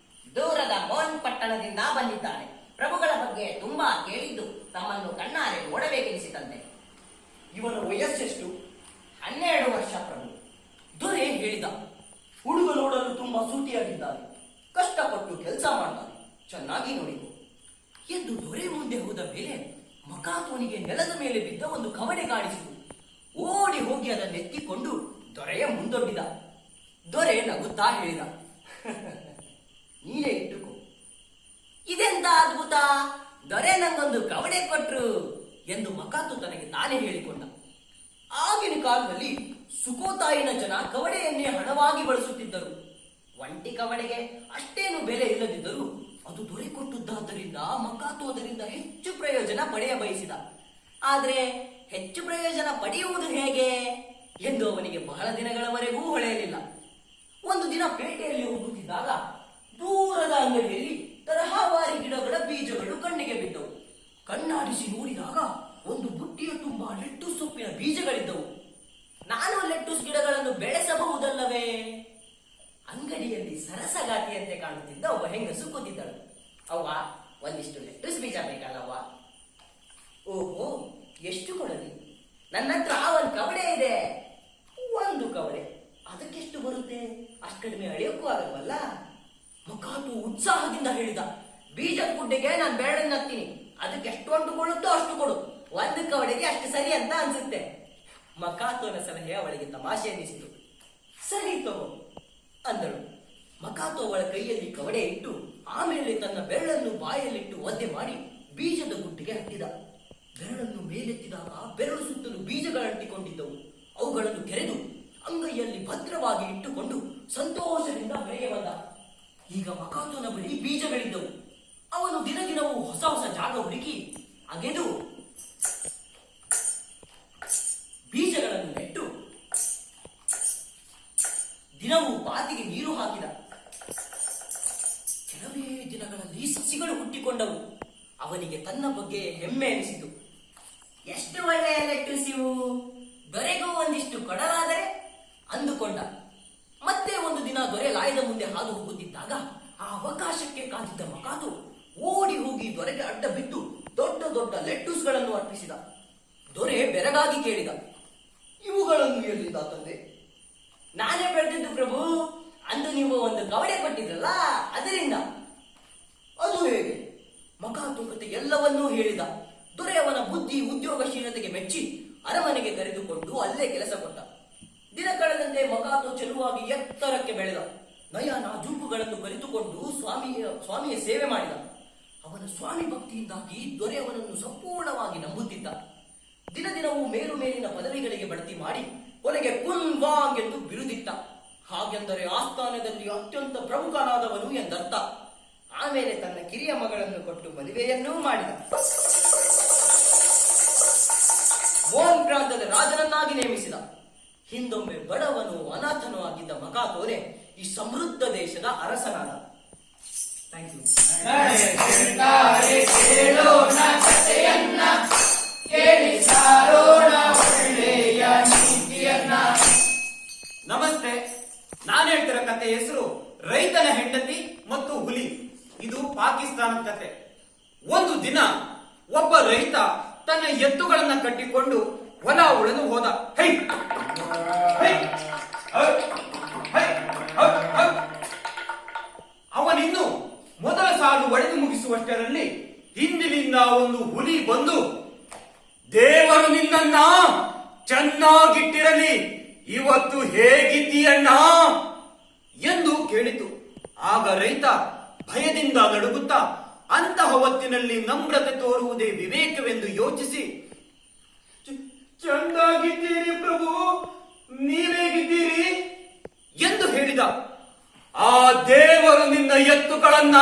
ದೂರದ ಮೋಹನ್ ಪಟ್ಟಣದಿಂದ ಬಂದಿದ್ದಾನೆ. ಪ್ರಭುಗಳ ಬಗ್ಗೆ ತುಂಬಾ ಕೇಳಿದ್ದು ತಮ್ಮನ್ನು ಕಣ್ಣಾರೆ ನೋಡಬೇಕೆನಿಸಿತಂತೆ. ಇವನ ವಯಸ್ಸೆಷ್ಟು? 12 ವರ್ಷ ಪ್ರಭು. ದೊರೆ ಹೇಳಿದ, ಹುಡುಗ ನೋಡಲು ತುಂಬಾ ಸೂಟಿಯಾಗಿದ್ದಾನೆ, ಕಷ್ಟಪಟ್ಟು ಕೆಲಸ ಮಾಡ್ತಾನೆ, ಚೆನ್ನಾಗಿ ನೋಡಿಕೊ ಎಂದು ದೊರೆ ಮುಂದೆ ಹೋದ ಮೇಲೆ ಮಕಾತುವನಿಗೆ ನೆಲದ ಮೇಲೆ ಬಿದ್ದ ಒಂದು ಕವಡೆ ಕಾಣಿಸಿತು. ಓಡಿ ಹೋಗಿ ಅದನ್ನು ಎತ್ತಿಕೊಂಡು ದೊರೆಯ ಮುಂದೊಡ್ಡಿದ. ದೊರೆ ನಗುತ್ತಾ ಹೇಳಿದ, ನೀನೇ ಇಟ್ಟುಕೋ. ಇದೆಂತ ಅದ್ಭುತ, ದೊರೆ ನಂಗೊಂದು ಕವಡೆ ಕೊಟ್ರು ಎಂದು ಮಕಾತು ತನಗೆ ತಾನೇ ಹೇಳಿಕೊಂಡ. ಆಗಿನ ಕಾಲದಲ್ಲಿ ಸುಕೋತಾಯಿನ ಜನ ಕವಡೆಯನ್ನೇ ಹಣವಾಗಿ ಬಳಸುತ್ತಿದ್ದರು. ಒಂಟಿ ಕವಡೆಗೆ ಅಷ್ಟೇನು ಬೆಲೆ ಇಲ್ಲದಿದ್ದರೂ ಅದು ದೊರೆ ಕೊಟ್ಟುದಾದ್ದರಿಂದ ಮಕಾತು ಅದರಿಂದ ಹೆಚ್ಚು ಪ್ರಯೋಜನ ಪಡೆಯ ಬಯಸಿದ. ಆದ್ರೆ ಹೆಚ್ಚು ಪ್ರಯೋಜನ ಪಡೆಯುವುದು ಹೇಗೆ ಎಂದು ಅವನಿಗೆ ಬಹಳ ದಿನಗಳವರೆಗೂ ಹೊಳೆಯಲಿಲ್ಲ. ಒಂದು ದಿನ ಪೇಟೆಯಲ್ಲಿ ಹೋಗುತ್ತಿದ್ದಾಗ ದೂರದ ಅಂಗಡಿಯಲ್ಲಿ ತರಹವಾರಿ ಗಿಡಗಳ ಬೀಜಗಳು ಕಣ್ಣಿಗೆ ಬಿದ್ದವು. ಕಣ್ಣಾಡಿಸಿ ನೋಡಿದಾಗ ಒಂದು ಬುಟ್ಟಿಯ ತುಂಬಾ ಲೆಟ್ಟುಸ್ ಸೊಪ್ಪಿನ ಬೀಜಗಳಿದ್ದವು. ನಾನು ಲೆಟ್ಟುಸ್ ಗಿಡಗಳನ್ನು ಬೆಳೆಸಬಹುದಲ್ಲವೇ? ಅಂಗಡಿಯಲ್ಲಿ ಸರಸಗಾತಿಯಂತೆ ಕಾಣುತ್ತಿದ್ದ ಒಬ್ಬ ಹೆಂಗಸು ಕೂತಿದ್ದಳು. ಅವ್ವ, ಒಂದಿಷ್ಟು ಲೆಟ್ಟುಸ್ ಬೀಜ ಬೇಕಲ್ಲವ್ವ? ಓಹೋ, ಎಷ್ಟು ಕೊಡಲಿ? ನನ್ನ ಹತ್ರ ಒಂದು ಕವಡೆ ಇದೆ. 1 ಕವಡೆ? ಅದಕ್ಕೆಷ್ಟು ಬರುತ್ತೆ? ಅಷ್ಟು ಕಡಿಮೆ ಅಳೆಯೋಕ್ಕೂ ಆಗಲ್ವಲ್ಲ? ಮಕಾತು ಉತ್ಸಾಹದಿಂದ ಹೇಳಿದ, ಬೀಜದ ಗುಡ್ಡೆಗೆ ನಾನು ಬೇಡನ್ನತ್ತೀನಿ, ಅದಕ್ಕೆ ಎಷ್ಟು ಅಂಟುಕೊಳ್ಳುತ್ತೋ ಅಷ್ಟು ಕೊಡು. 1 ಕವಡೆಗೆ ಅಷ್ಟು ಸರಿ ಅಂತ ಅನ್ಸುತ್ತೆ. ಮಕಾತುವನ ಸಲಹೆ ಅವಳಿಗೆ ತಮಾಷೆ ಅನ್ನಿಸಿತು. ಸರಿ ತಗೋ ಅಂದಳು. ಮಕಾತು ಅವಳ ಕೈಯಲ್ಲಿ ಕವಡೆ ಇಟ್ಟು ಆಮೇಲೆ ತನ್ನ ಬೆರಳನ್ನು ಬಾಯಲ್ಲಿಟ್ಟು ಒದ್ದೆ ಮಾಡಿ ಬೀಜದ ಗುಟ್ಟಿಗೆ ಹತ್ತಿದ. ಬೆರಳನ್ನು ಮೇಲೆತ್ತಿದಾಗ ಬೆರಳು ಸುತ್ತಲೂ ಬೀಜಗಳಂಟಿಕೊಂಡಿದ್ದವು. ಅವುಗಳನ್ನು ಕೆರೆದು ಅಂಗೈಯಲ್ಲಿ ಭದ್ರವಾಗಿ ಇಟ್ಟುಕೊಂಡು ಸಂತೋಷದಿಂದ ಮನೆಗೆ ಬಂದ. ಈಗ ಮಕಾತುನ ಬಳಿ ಬೀಜಗಳಿದ್ದವು. ಅವನು ದಿನದಿನವೂ ಹೊಸ ಹೊಸ ಜಾಗ ಹುಡುಕಿ ಅಗೆದು ಬೀಜಗಳನ್ನು ನೆಟ್ಟು ದಿನವೂ ಪಾತಿಗೆ ನೀರು ಹಾಕಿದ. ಕೆಲವೇ ದಿನಗಳಲ್ಲಿ ಸಸಿಗಳು ಹುಟ್ಟಿಕೊಂಡವು. ಅವನಿಗೆ ತನ್ನ ಬಗ್ಗೆ ಹೆಮ್ಮೆ ಎನಿಸಿತು. ಎಷ್ಟು ಒಳ್ಳೆಯ ಲೆಟ್ಟುಸ್ ಇವು, ದೊರೆಗೂ ಒಂದಿಷ್ಟು ಕೊಡಲಾದರೆ ಅಂದುಕೊಂಡ. ಮತ್ತೆ ಒಂದು ದಿನ ದೊರೆ ಲಾಯದ ಮುಂದೆ ಹಾದು ಹೋಗುತ್ತಿದ್ದಾಗ ಆ ಅವಕಾಶಕ್ಕೆ ಕಾದಿದ್ದ ಮಕಾತು ಓಡಿ ಹೋಗಿ ದೊರೆಗೆ ಅಡ್ಡ ಬಿದ್ದು ದೊಡ್ಡ ದೊಡ್ಡ ಲೆಟ್ಟುಸ್ಗಳನ್ನು ಅರ್ಪಿಸಿದ. ದೊರೆ ಬೆರಗಾಗಿ ಕೇಳಿದ, ಇವುಗಳನ್ನು ಎಲ್ಲಿಂದ ತಂದೆ? ನಾನೇ ಬೆಳೆದಿದ್ದು ಪ್ರಭು, ಅಂದು ನೀವು ಒಂದು ಕವಡೆ ಕೊಟ್ಟಿದ್ರಲ್ಲ ಅದರಿಂದ. ಅದು ಹೇಗೆ? ಮಕಾತು ಕತೆ ಎಲ್ಲವನ್ನೂ ಹೇಳಿದ. ದೊರೆ ಅವನ ಬುದ್ಧಿ ಉದ್ಯೋಗಶೀಲತೆಗೆ ಮೆಚ್ಚಿ ಅರಮನೆಗೆ ಕರೆದುಕೊಂಡು ಅಲ್ಲೇ ಕೆಲಸ ಕೊಟ್ಟ. ದಿನ ಕಳೆದಂತೆ ಮಕಾತು ಚೆಲುವಾಗಿ ಎತ್ತರಕ್ಕೆ ಬೆಳೆದ. ನಯ ನಾಜೂಕುಗಳನ್ನು ಕಲಿತುಕೊಂಡು ಸ್ವಾಮಿಯ ಸೇವೆ ಮಾಡಿದ. ಅವನ ಸ್ವಾಮಿ ಭಕ್ತಿಯಿಂದಾಗಿ ದೊರೆ ಅವನನ್ನು ಸಂಪೂರ್ಣವಾಗಿ ನಂಬುತ್ತಿದ್ದ. ದಿನ ದಿನವೂ ಮೇಲು ಮೇಲಿನ ಪದವಿಗಳಿಗೆ ಬಡ್ತಿ ಮಾಡಿ ಕೊನೆಗೆ ಕುನ್ವಾಂಗ್ ಎಂದು ಬಿರುದಿಟ್ಟ. ಹಾಗೆಂದರೆ ಆಸ್ಥಾನದಲ್ಲಿ ಅತ್ಯಂತ ಪ್ರಮುಖನಾದವನು ಎಂದರ್ಥ. ಆಮೇಲೆ ತನ್ನ ಕಿರಿಯ ಮಗಳನ್ನು ಕೊಟ್ಟು ಮದುವೆಯನ್ನೂ ಮಾಡಿದ. ವೋನ್ ಪ್ರಾಂತದ ರಾಜನನ್ನಾಗಿ ನೇಮಿಸಿದ. ಹಿಂದೊಮ್ಮೆ ಬಡವನು ಅನಾಥನೂ ಆಗಿದ್ದ ಮಕಾತೋನೆ ಈ ಸಮೃದ್ಧ ದೇಶದ ಅರಸನಾದ. Thank you. ನಮಸ್ತೆ. ನಾನು ಹೇಳ್ತಿರೋ ಕತೆ ಹೆಸರು ರೈತನ ಹೆಂಡತಿ ಮತ್ತು ಹುಲಿ. ಇದು ಪಾಕಿಸ್ತಾನದ ಕತೆ. ಒಂದು ದಿನ ಒಬ್ಬ ರೈತ ತನ್ನ ಎತ್ತುಗಳನ್ನ ಕಟ್ಟಿಕೊಂಡು ಹೊಲ ಉಳಿದು ಹೋದ. ಅವನಿನ್ನು ಮೊದಲ ಸಾಲು ಒಡೆದು ಮುಗಿಸುವಷ್ಟರಲ್ಲಿ ಹಿಂದಿನಿಂದ ಒಂದು ಹುಲಿ ಬಂದು, ದೇವರು ನಿನ್ನನ್ನ ಚೆನ್ನಾಗಿಟ್ಟಿರಲಿ, ಇವತ್ತು ಹೇಗಿದ್ದೀಯಣ್ಣ ಎಂದು ಕೇಳಿತು. ಆಗ ರೈತ ಭಯದಿಂದ ನಡುಗುತ್ತಾ ಅಂತಹ ಹೊತ್ತಿನಲ್ಲಿ ನಮ್ರತೆ ತೋರುವುದೇ ವಿವೇಕವೆಂದು ಯೋಚಿಸಿ, ಚಂದಾಗಿದ್ದೀರಿ ಪ್ರಭು, ನೀವೇಗಿದ್ದೀರಿ ಎಂದು ಹೇಳಿದ. ಆ ದೇವರು ನಿನ್ನ ಎತ್ತುಗಳನ್ನ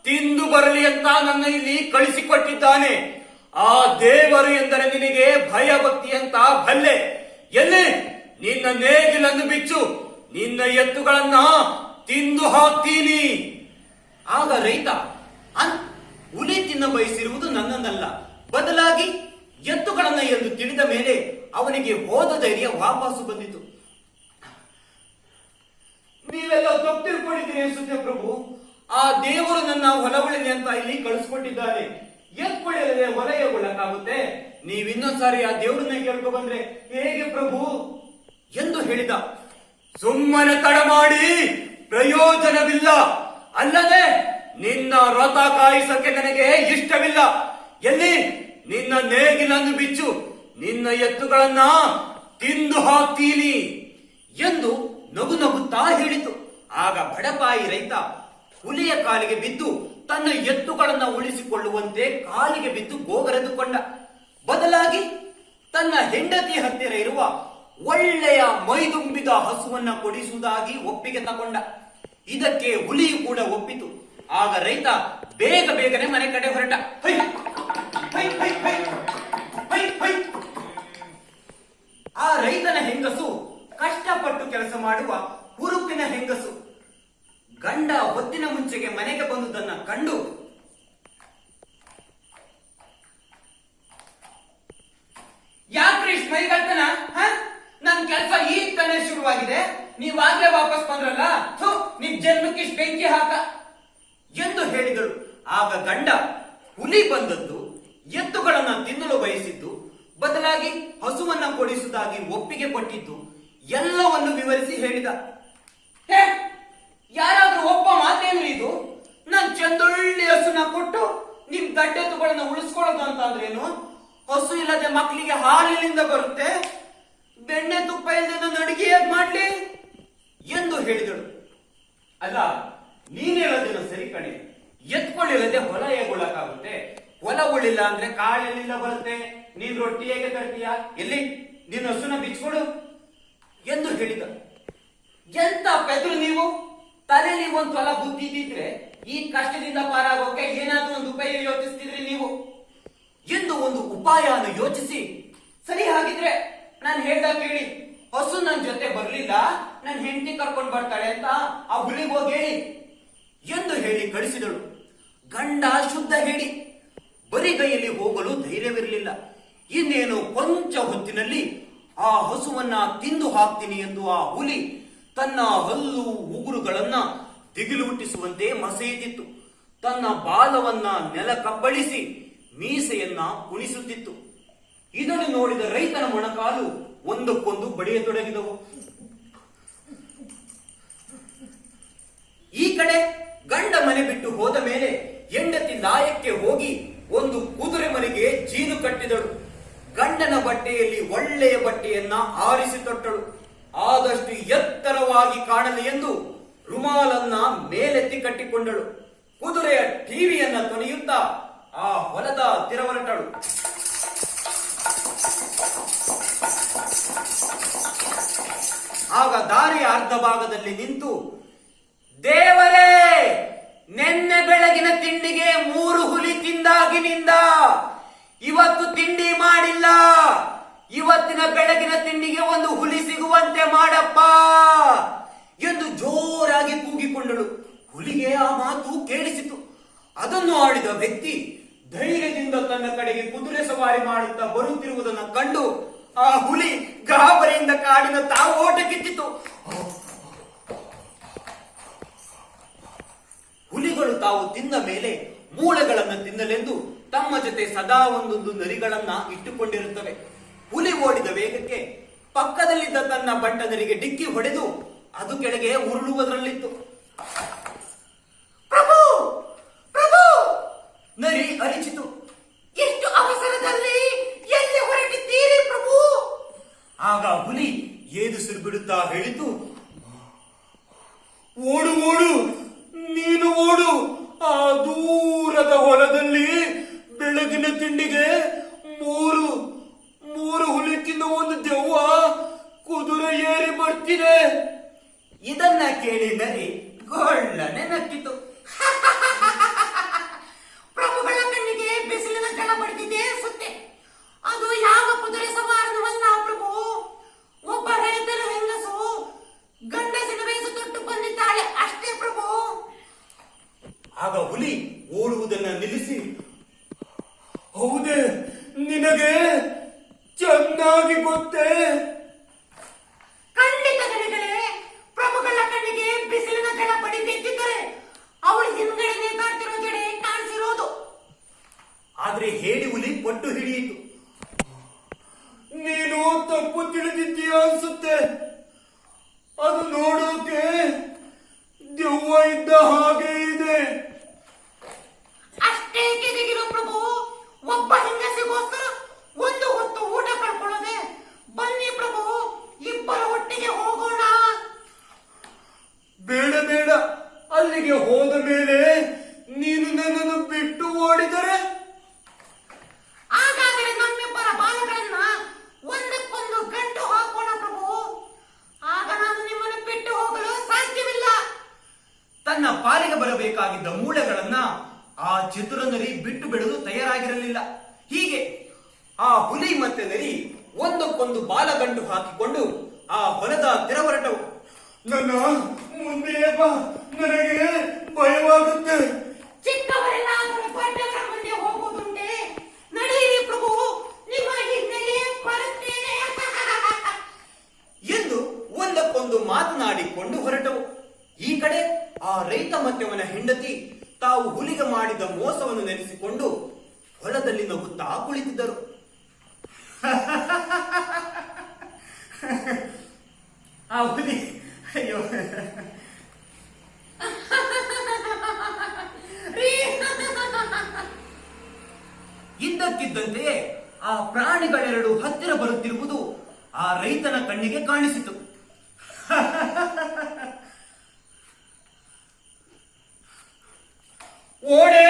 ತಿಂದು ಬರಲಿ ಅಂತ ನನ್ನ ಇಲ್ಲಿ ಕಳಿಸಿಕೊಟ್ಟಿದ್ದಾನೆ. ಆ ದೇವರು ಎಂದರೆ ನಿನಗೆ ಭಯ ಭಕ್ತಿ ಅಂತ ಬಲ್ಲೆ. ಎಲ್ಲಿ ನಿನ್ನ ನೇಗಿಲನ್ನು ಬಿಚ್ಚು, ನಿನ್ನ ಎತ್ತುಗಳನ್ನ ತಿಂದು ಹಾಕ್ತೀನಿ. ಆಗ ರೈತ, ಹುಲಿ ತಿನ್ನ ಬಯಸಿರುವುದು ನನ್ನನ್ನಲ್ಲ, ಬದಲಾಗಿ ಎತ್ತುಗಳನ್ನ ಎಂದು ತಿಳಿದ ಮೇಲೆ ಅವನಿಗೆ ಹೋದ ಧೈರ್ಯ ವಾಪಸ್ಸು ಬಂದಿತು. ನೀವೆಲ್ಲ ತಪ್ಪು ತಿಳ್ಕೊಂಡಿದ್ದೀರಿ ಅನ್ಸುತ್ತೆ ಪ್ರಭು. ಆ ದೇವರು ನನ್ನ ಹೊಲವಳಿದೆ ಅಂತ ಇಲ್ಲಿ ಕಳಿಸ್ಕೊಟ್ಟಿದ್ದಾನೆ. ಎತ್ಕೊಳ್ಳದೆ ಹೊಲೆಯಗೊಳ್ಳಕ್ಕಾಗುತ್ತೆ? ನೀವಿನ್ನೊಂದ್ಸಾರಿ ಆ ದೇವರನ್ನ ಕೇಳ್ಕೊ ಬಂದ್ರೆ ಹೇಗೆ ಪ್ರಭು ಎಂದು ಹೇಳಿದ. ಸುಮ್ಮನೆ ತಡ ಮಾಡಿ ಪ್ರಯೋಜನವಿಲ್ಲ, ಅಲ್ಲದೆ ನಿನ್ನ ವ್ರತ ಕಾಯಿಸಕ್ಕೆ ನನಗೆ ಇಷ್ಟವಿಲ್ಲ. ಎಲ್ಲಿ ನಿನ್ನ ನೇಗಿಲನ್ನು ಬಿಚ್ಚು, ನಿನ್ನ ಎತ್ತುಗಳನ್ನ ತಿಂದು ಹಾಕ್ತೀನಿ ಎಂದು ನಗು ನಗುತ್ತಾ ಹೇಳಿತು. ಆಗ ಬಡಪಾಯಿ ರೈತ ಹುಲಿಯ ಕಾಲಿಗೆ ಬಿದ್ದು ತನ್ನ ಎತ್ತುಗಳನ್ನ ಉಳಿಸಿಕೊಳ್ಳುವಂತೆ ಕಾಲಿಗೆ ಬಿದ್ದು ಗೋಗರೆದುಕೊಂಡ. ಬದಲಾಗಿ ತನ್ನ ಹೆಂಡತಿ ಹತ್ತಿರ ಇರುವ ಒಳ್ಳೆಯ ಮೈದುಂಬಿದ ಹಸುವನ್ನ ಕೊಡಿಸುವುದಾಗಿ ಒಪ್ಪಿಗೆ ತಗೊಂಡ. ಇದಕ್ಕೆ ಹುಲಿಯು ಕೂಡ ಒಪ್ಪಿತು. ಆಗ ರೈತ ಬೇಗ ಬೇಗನೆ ಮನೆ ಕಡೆ ಹೊರಟ. ಆ ರೈತನ ಹೆಂಗಸು ಕಷ್ಟಪಟ್ಟು ಕೆಲಸ ಮಾಡುವ ಹುರುಪಿನ ಹೆಂಗಸು. ಗಂಡ ಹೊತ್ತಿನ ಮುಂಚೆಗೆ ಮನೆಗೆ ಬಂದುದನ್ನ ಕಂಡು, ಯಾಕ್ರಿ ಮೈಗಳ್ತನ, ನನ್ ಕೆಲಸ ಈಗ ತಾನೇ ಶುರುವಾಗಿದೆ, ನೀವಾಗ್ಲೇ ವಾಪಸ್ ಬಂದ್ರಲ್ಲ, ನಿಮ್ ಜನ್ಮಕ್ಕಿಷ್ಟು ಬೆಂಕಿ ಹಾಕ ಎಂದು ಹೇಳಿದಳು. ಆಗ ಗಂಡ ಹುಲಿ ಬಂದದ್ದು, ಎತ್ತುಗಳನ್ನ ತಿನ್ನಲು ಬಯಸಿದ್ದು, ಬದಲಾಗಿ ಹಸುವನ್ನ ಕೊಡಿಸುವುದಾಗಿ ಒಪ್ಪಿಗೆ ಕೊಟ್ಟಿದ್ದು ಎಲ್ಲವನ್ನು ವಿವರಿಸಿ ಹೇಳಿದ. ಯಾರಾದ್ರೂ ಒಬ್ಬ ಮಾತೇನು ಇದು? ನಾನ್ ಚಂದೊಳ್ಳೆ ಹಸುನ ಕೊಟ್ಟು ನಿಮ್ ಗಡ್ಡೆತ್ತುಗಳನ್ನ ಉಳಿಸ್ಕೊಳ್ಳೋದು ಅಂತ ಅಂದ್ರೇನು? ಹಸು ಇಲ್ಲದೆ ಮಕ್ಕಳಿಗೆ ಹಾಲಿನಿಂದ ಬರುತ್ತೆ, ಬೆಣ್ಣೆ ತುಪ್ಪ ಇಲ್ಲದೆ ನನ್ನ ಅಡಿಗೆ ಹೇಗ್ ಮಾಡ್ಲಿ ಎಂದು ಹೇಳಿದಳು. ಅಲ್ಲ, ನೀನೇಳೋದೇನೋ ಸರಿ ಕಣೆ. ಎತ್ಕೊಳ್ಳಿಲ್ಲದೆ ಹೊಲ ಹೇಗೊಳ್ಳಕ್ಕಾಗುತ್ತೆ? ಹೊಲ ಉಳಿಲ್ಲ ಅಂದ್ರೆ ಕಾಳೆಲ್ಲಿಂದ ಬರುತ್ತೆ? ನೀನ್ ರೊಟ್ಟಿ ಹೇಗೆ ತರ್ತೀಯ? ಎಲ್ಲಿ ನಿನ್ನ ಹಸುನ ಬಿಚ್ಕೊಡು ಎಂದು ಹೇಳಿದ. ಎಂತ ಪೆದ್ರು ನೀವು? ತಲೆಯಲ್ಲಿ ಒಂದು ಹೊಲ ಬುದ್ಧಿ ಇದ್ದಿದ್ರೆ ಈ ಕಷ್ಟದಿಂದ ಪಾರಾಗೋಕೆ ಏನಾದ್ರೂ ಒಂದು ಉಪಾಯ ಯೋಚಿಸ್ತಿದ್ರಿ ನೀವು ಎಂದು ಒಂದು ಉಪಾಯವನ್ನು ಯೋಚಿಸಿ, ಸರಿ ಹಾಗಿದ್ರೆ ನಾನು ಹೇಳ್ದಾಗ ಕೇಳಿ, ಹಸು ನನ್ ಜೊತೆ ಬರ್ಲಿಲ್ಲ, ನನ್ ಹೆಂಡತಿ ಕರ್ಕೊಂಡ್ ಬರ್ತಾಳೆ ಅಂತ ಆ ಹುಲಿಗೆ ಹೋಗಿ ಹೇಳಿ ಎಂದು ಹೇಳಿ ಕಳಿಸಿದಳು. ಗಂಡ ಶುದ್ಧ ಹೇಳಿ ಬರಿಗೈಯಲ್ಲಿ ಹೋಗಲು ಧೈರ್ಯವಿರಲಿಲ್ಲ. ಇನ್ನೇನು ಕೊಂಚ ಹೊತ್ತಿನಲ್ಲಿ ಆ ಹಸುವನ್ನ ತಿಂದು ಹಾಕ್ತೀನಿ ಎಂದು ಆ ಹುಲಿ ತನ್ನ ಹಲ್ಲು ಉಗುರುಗಳನ್ನ ದಿಗಿಲು ಹುಟ್ಟಿಸುವಂತೆ ಮಸೆಯುತ್ತಿತ್ತು. ತನ್ನ ಬಾಲವನ್ನ ನೆಲ ಕಬ್ಬಳಿಸಿ ಮೀಸೆಯನ್ನ ಕುಣಿಸುತ್ತಿತ್ತು. ಇದನ್ನು ನೋಡಿದ ರೈತನ ಮೊಣಕಾಲು ಒಂದಕ್ಕೊಂದು ಬಡಿಯತೊಡಗಿದವು. ಈ ಕಡೆ ಗಂಡ ಮನೆ ಬಿಟ್ಟು ಹೋದ ಮೇಲೆ ಹೆಂಡತಿ ಲಾಯಕ್ಕೆ ಹೋಗಿ ಒಂದು ಕುದುರೆ ಮನೆಗೆ ಜೀನು ಕಟ್ಟಿದಳು. ಗಂಡನ ಬಟ್ಟೆಯಲ್ಲಿ ಒಳ್ಳೆಯ ಬಟ್ಟೆಯನ್ನ ಆರಿಸಿ ತೊಟ್ಟಳು. ಆದಷ್ಟು ಎತ್ತರವಾಗಿ ಕಾಣಲಿ ಎಂದು ರುಮಾಲನ್ನ ಮೇಲೆತ್ತಿ ಕಟ್ಟಿಕೊಂಡಳು. ಕುದುರೆಯ ಟಿವಿಯನ್ನ ತೊನೆಯುತ್ತಾ ಆ ಹೊಲದ ಹತ್ತಿರ ಹೊರಟಳು. ಆಗ ದಾರಿಯ ಅರ್ಧ ಭಾಗದಲ್ಲಿ ನಿಂತು, ದೇವರೇ, ನೆನ್ನೆ ಬೆಳಗಿನ ತಿಂಡಿಗೆ 3 ಹುಲಿ ತಿಂದಾಗಿನಿಂದ ಇವತ್ತು ತಿಂಡಿ ಮಾಡಿಲ್ಲ. ಇವತ್ತಿನ ಬೆಳಗಿನ ತಿಂಡಿಗೆ ಒಂದು ಹುಲಿ ಸಿಗುವಂತೆ ಮಾಡಪ್ಪ ಎಂದು ಜೋರಾಗಿ ಕೂಗಿಕೊಂಡಳು. ಹುಲಿಗೆ ಆ ಮಾತು ಕೇಳಿಸಿತು. ಅದನ್ನು ಆಡಿದ ವ್ಯಕ್ತಿ ಧೈರ್ಯದಿಂದ ತನ್ನ ಕಡೆಗೆ ಕುದುರೆ ಸವಾರಿ ಮಾಡುತ್ತಾ ಬರುತ್ತಿರುವುದನ್ನು ಕಂಡು ಆ ಹುಲಿ ಗಾಬರಿಯಿಂದ ಕಾಡಿನ ತಾವು ಓಟ ಕಿತ್ತಿತು. ಹುಲಿಗಳು ತಾವು ತಿಂದ ಮೇಲೆ ಮೂಳೆಗಳನ್ನು ತಿನ್ನಲೆಂದು ತಮ್ಮ ಜೊತೆ ಸದಾ ಒಂದೊಂದು ನರಿಗಳನ್ನ ಇಟ್ಟುಕೊಂಡಿರುತ್ತವೆ. ಹುಲಿ ಓಡಿದ ವೇಗಕ್ಕೆ ಪಕ್ಕದಲ್ಲಿದ್ದ ತನ್ನ ಬಂಟನರಿಗೆ ಡಿಕ್ಕಿ ಹೊಡೆದು ಅದು ಕೆಳಗೆ ಉರುಳುವುದರಲ್ಲಿತ್ತು. ಪ್ರಭು, ಪ್ರಭು, ನರಿ ಅರಿಚಿತು. ಎಷ್ಟು ಅವಸರದಲ್ಲಿ ಎಲ್ಲಿ ಹೊರಟಿದ್ದೀರಿ ಪ್ರಭು? ಆಗ ಹುಲಿ ಏದುಸಿರು ಬಿಡುತ್ತಾ ಹೇಳಿತು, ಓಡು ಓಡು, ನೀನು ಓಡು. ಆ ದೂರದ ಹೊಲದಲ್ಲಿ ಬೆಳಗಿನ ತಿಂಡಿಗೆ 3 ಹುಲಿ ತಿಂದ ಒಂದು ದೆವ್ವ ಕುದುರೆ ಏರಿ ಬರ್ತಿದೆ. ಇದನ್ನ ಕೇಳಿ ನರಿ ಗೊಳ್ಳನೆ ನಕ್ಕಿತು. ಪ್ರಭುಗಳ ಕಣ್ಣಿಗೆ ಬಿಸಿಲಿನ ಜಳ ಬಡಿದಿದೆ ಅನ್ಸುತ್ತೆ. ಅದು ಯಾವ ಕುದುರೆ ಸವಾರನವಲ್ಲ ಪ್ರಭು. ಒಬ್ಬ ರೈತರ ಹೆಂಗಸು ಗಂಡಸಿನ ವಯಸ್ಸು ತೊಟ್ಟು ಬಂದಿದ್ದಾಳೆ ಅಷ್ಟೇ ಪ್ರಭು. ಆಗ ಹುಲಿ ಓಡುವುದನ್ನ ನಿಲ್ಲಿಸಿ, ಹೌದೇ, ನಿನಗೆ ಚೆನ್ನಾಗಿ ಗೊತ್ತೇ? ಖಂಡಿತ ಗಣಿಗಳೇ, ಪ್ರಭುಗಳ ಕಣ್ಣಿಗೆ ಬಿಸಿಲಿನ ಜಳ ಬಡಿದಿದ್ದರೆ ಅವಳು ಹಿಂದ್ಗಡೆ ನೇತಾಡ್ತಿರೋ ಜಡೆ ಕಾಣಿಸಿರೋದು. ಆದ್ರೆ ಹೇಳಿ ಹುಲಿ ಪಟ್ಟು ಹಿಡಿಯಿತು. ನೀನು ತಪ್ಪು ತಿಳಿದಿದ್ದೀಯ ಅನ್ಸುತ್ತೆ. ಅದು ನೋಡೋಕೆ ದೆವ್ವ ಇದ್ದ ಹಾಗೆ ಇದೆ. ಅಷ್ಟೇ ಕಿರಿಗಿರೋ ಪ್ರಭು. ಒಬ್ಬ ಹೆಂಗಸಿಗೋಸ್ಕರ ಒಂದು ಹೊತ್ತು ಊಟ ಕಳ್ಕೊಳ್ಳೋದೆ. ಬನ್ನಿ ಪ್ರಭು, ಇಬ್ಬರು ಒಟ್ಟಿಗೆ ಹೋಗೋಣ. ಬೇಡ ಬೇಡ, ಅಲ್ಲಿಗೆ ಹೋದ ಮೇಲೆ ನೀನು ನನ್ನನ್ನು ಬಿಟ್ಟು ಓಡಿದರೆ? ಹಾಗಾದರೆ ನಮ್ಮಿಬ್ಬರ ಬಾಲಗಳನ್ನ ಒಂದಕ್ಕೊಂದು ಗಂಟು ಹಾಕೋಣ ಪ್ರಭು. ಆಗ ನಾನು ನಿಮ್ಮನ್ನು ಬಿಟ್ಟು ಹೋಗಲು ಸಾಧ್ಯವಿಲ್ಲ. ತನ್ನ ಪಾಲಿಗೆ ಬರಬೇಕಾಗಿದ್ದ ಮೂಳೆಗಳನ್ನ ಆ ಚತುರ ನರಿ ಬಿಟ್ಟು ಬಿಡಲು ತಯಾರಾಗಿರಲಿಲ್ಲ. ಹೀಗೆ ಆ ಹುಲಿ ಮತ್ತೆ ನರಿ ಒಂದಕ್ಕೊಂದು ಬಾಲಗಂಟು ಹಾಕಿಕೊಂಡು ಆ ಹೊಲದ ಹತ್ತಿರ ಹೊರಟವು. ನನ್ನ ಮುಂದೆ ಬಾ, ನನಗೆ ಭಯವಾಗುತ್ತೆ. ಚಿಕ್ಕವರೆಲ್ಲ ದೊಡ್ಡವರ ಮುಂದೆ ಹೋಗುವುದುಂಟೆ. ನಡೆಯಿರಿ ಪ್ರಭು, ನಿಮ್ಮ ಹಿನ್ನೆಲೆ ಬರುತ್ತೇನೆ ಎಂದು ಒಂದಕ್ಕೊಂದು ಮಾತನಾಡಿಕೊಂಡು ಹೊರಟವು. ಈ ಕಡೆ ಆ ರೈತ ಮತ್ತೆ ಅವನ ಹೆಂಡತಿ ತಾವು ಹುಲಿಗೆ ಮಾಡಿದ ಮೋಸವನ್ನು ನೆನೆಸಿಕೊಂಡು ಹೊಲದಲ್ಲಿ ನಗುತ್ತಾ ಕುಳಿತಿದ್ದರು. ಆ ಹುಲಿ, ಅಯ್ಯೋ, ಇದ್ದಕ್ಕಿದ್ದಂತೆಯೇ ಆ ಪ್ರಾಣಿಗಳೆರಡು ಹತ್ತಿರ ಬರುತ್ತಿರುವುದು ಆ ರೈತನ ಕಣ್ಣಿಗೆ ಕಾಣಿಸಿತು. ಓಡೆ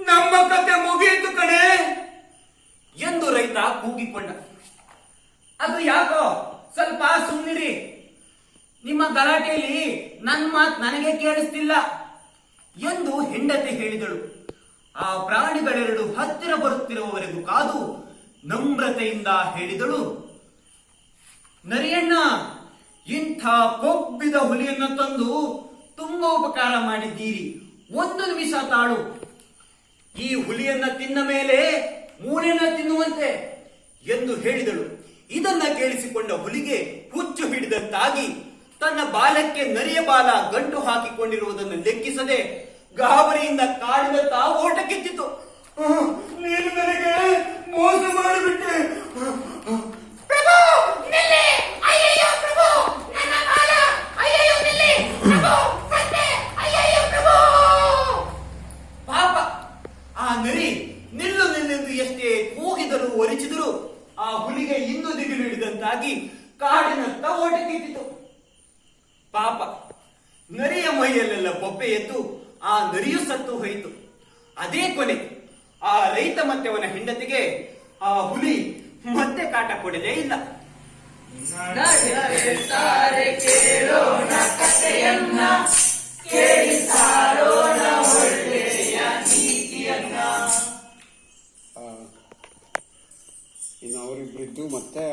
ನಮ್ಮ ಕತೆ ಮುಗಿಯಿತು ಕಣೆ ಎಂದು ರೈತ ಕೂಗಿಕೊಂಡ. ಅದು ಯಾಕೋ ಸ್ವಲ್ಪ ಸುಮ್ಮನಿರಿ, ನಿಮ್ಮ ಗಲಾಟೆಯಲ್ಲಿ ನನ್ನ ಮಾತು ನನಗೆ ಕೇಳಿಸ್ತಿಲ್ಲ ಎಂದು ಹೆಂಡತಿ ಹೇಳಿದಳು. ಆ ಪ್ರಾಣಿಗಳೆರಡು ಹತ್ತಿರ ಬರುತ್ತಿರುವವರೆಗೂ ಕಾದು ನಮ್ರತೆಯಿಂದ ಹೇಳಿದಳು, ನರಿಯಣ್ಣ, ಇಂಥ ಕೊಬ್ಬಿದ ಹುಲಿಯನ್ನು ತಂದು ತುಂಬಾ ಉಪಕಾರ ಮಾಡಿದ್ದೀರಿ. ಒಂದು ನಿಮಿಷ ತಾಳು. ಈ ಹುಲಿಯನ್ನ ತಿನ್ನ ಮೇಲೆ ಮೂಳೆಯನ್ನ ತಿನ್ನುವಂತೆ ಎಂದು ಹೇಳಿದಳು. ಇದನ್ನ ಕೇಳಿಸಿಕೊಂಡ ಹುಲಿಗೆ ಹುಚ್ಚು ಹಿಡಿದಂತಾಗಿ ತನ್ನ ಬಾಲಕ್ಕೆ ನರಿಯ ಬಾಲ ಗಂಟು ಹಾಕಿಕೊಂಡಿರುವುದನ್ನು ಲೆಕ್ಕಿಸದೆ ಗಾಬರಿಯಿಂದ ಕಾಡಿನತ್ತ ಓಟ ಕಿತ್ತಿತು. ನೀನು ನನಗೆ ಮೋಸ ಮಾಡಿಬಿಟ್ಟೆ. ಪಾಪ ಆ ನರಿ ನಿಲ್ಲು ನಿಲ್ಲೆಂದು ಎಷ್ಟೇ ಕೂಗಿದರೂ ಒರಿಚಿದರು ಆ ಹುಲಿಗೆ ಇನ್ನೂ ದಿಗಿಲು ಹಿಡಿದಂತಾಗಿ ಕಾಡಿನತ್ತ ಓಟ ಕಿತ್ತಿತು. ಪಾಪ ನರಿಯ ಮೈಯಲ್ಲೆಲ್ಲ ಬೊಬ್ಬೆ ಎದ್ದು ಆ ನರಿಯು ಸತ್ತು ಹೋಯಿತು. ಅದೇ ಕೊನೆ. ಆ ರೈತ ಮತ್ತೆ ಅವನ ಹೆಂಡತಿಗೆ ಆ ಹುಲಿ ಮತ್ತೆ ಕಾಟ ಕೊಡಲೇ ಇಲ್ಲ. ಕೇಳೋಣ ಕಥೆಯನ್ನ, ಕೇಳಿ ಸಾರೋಣ ಒಳ್ಳೆಯ ನೀತಿಯನ್ನ. ಇನ್ನು ಅವರಿಬ್ಬರಿದ್ದು ಮತ್ತೆ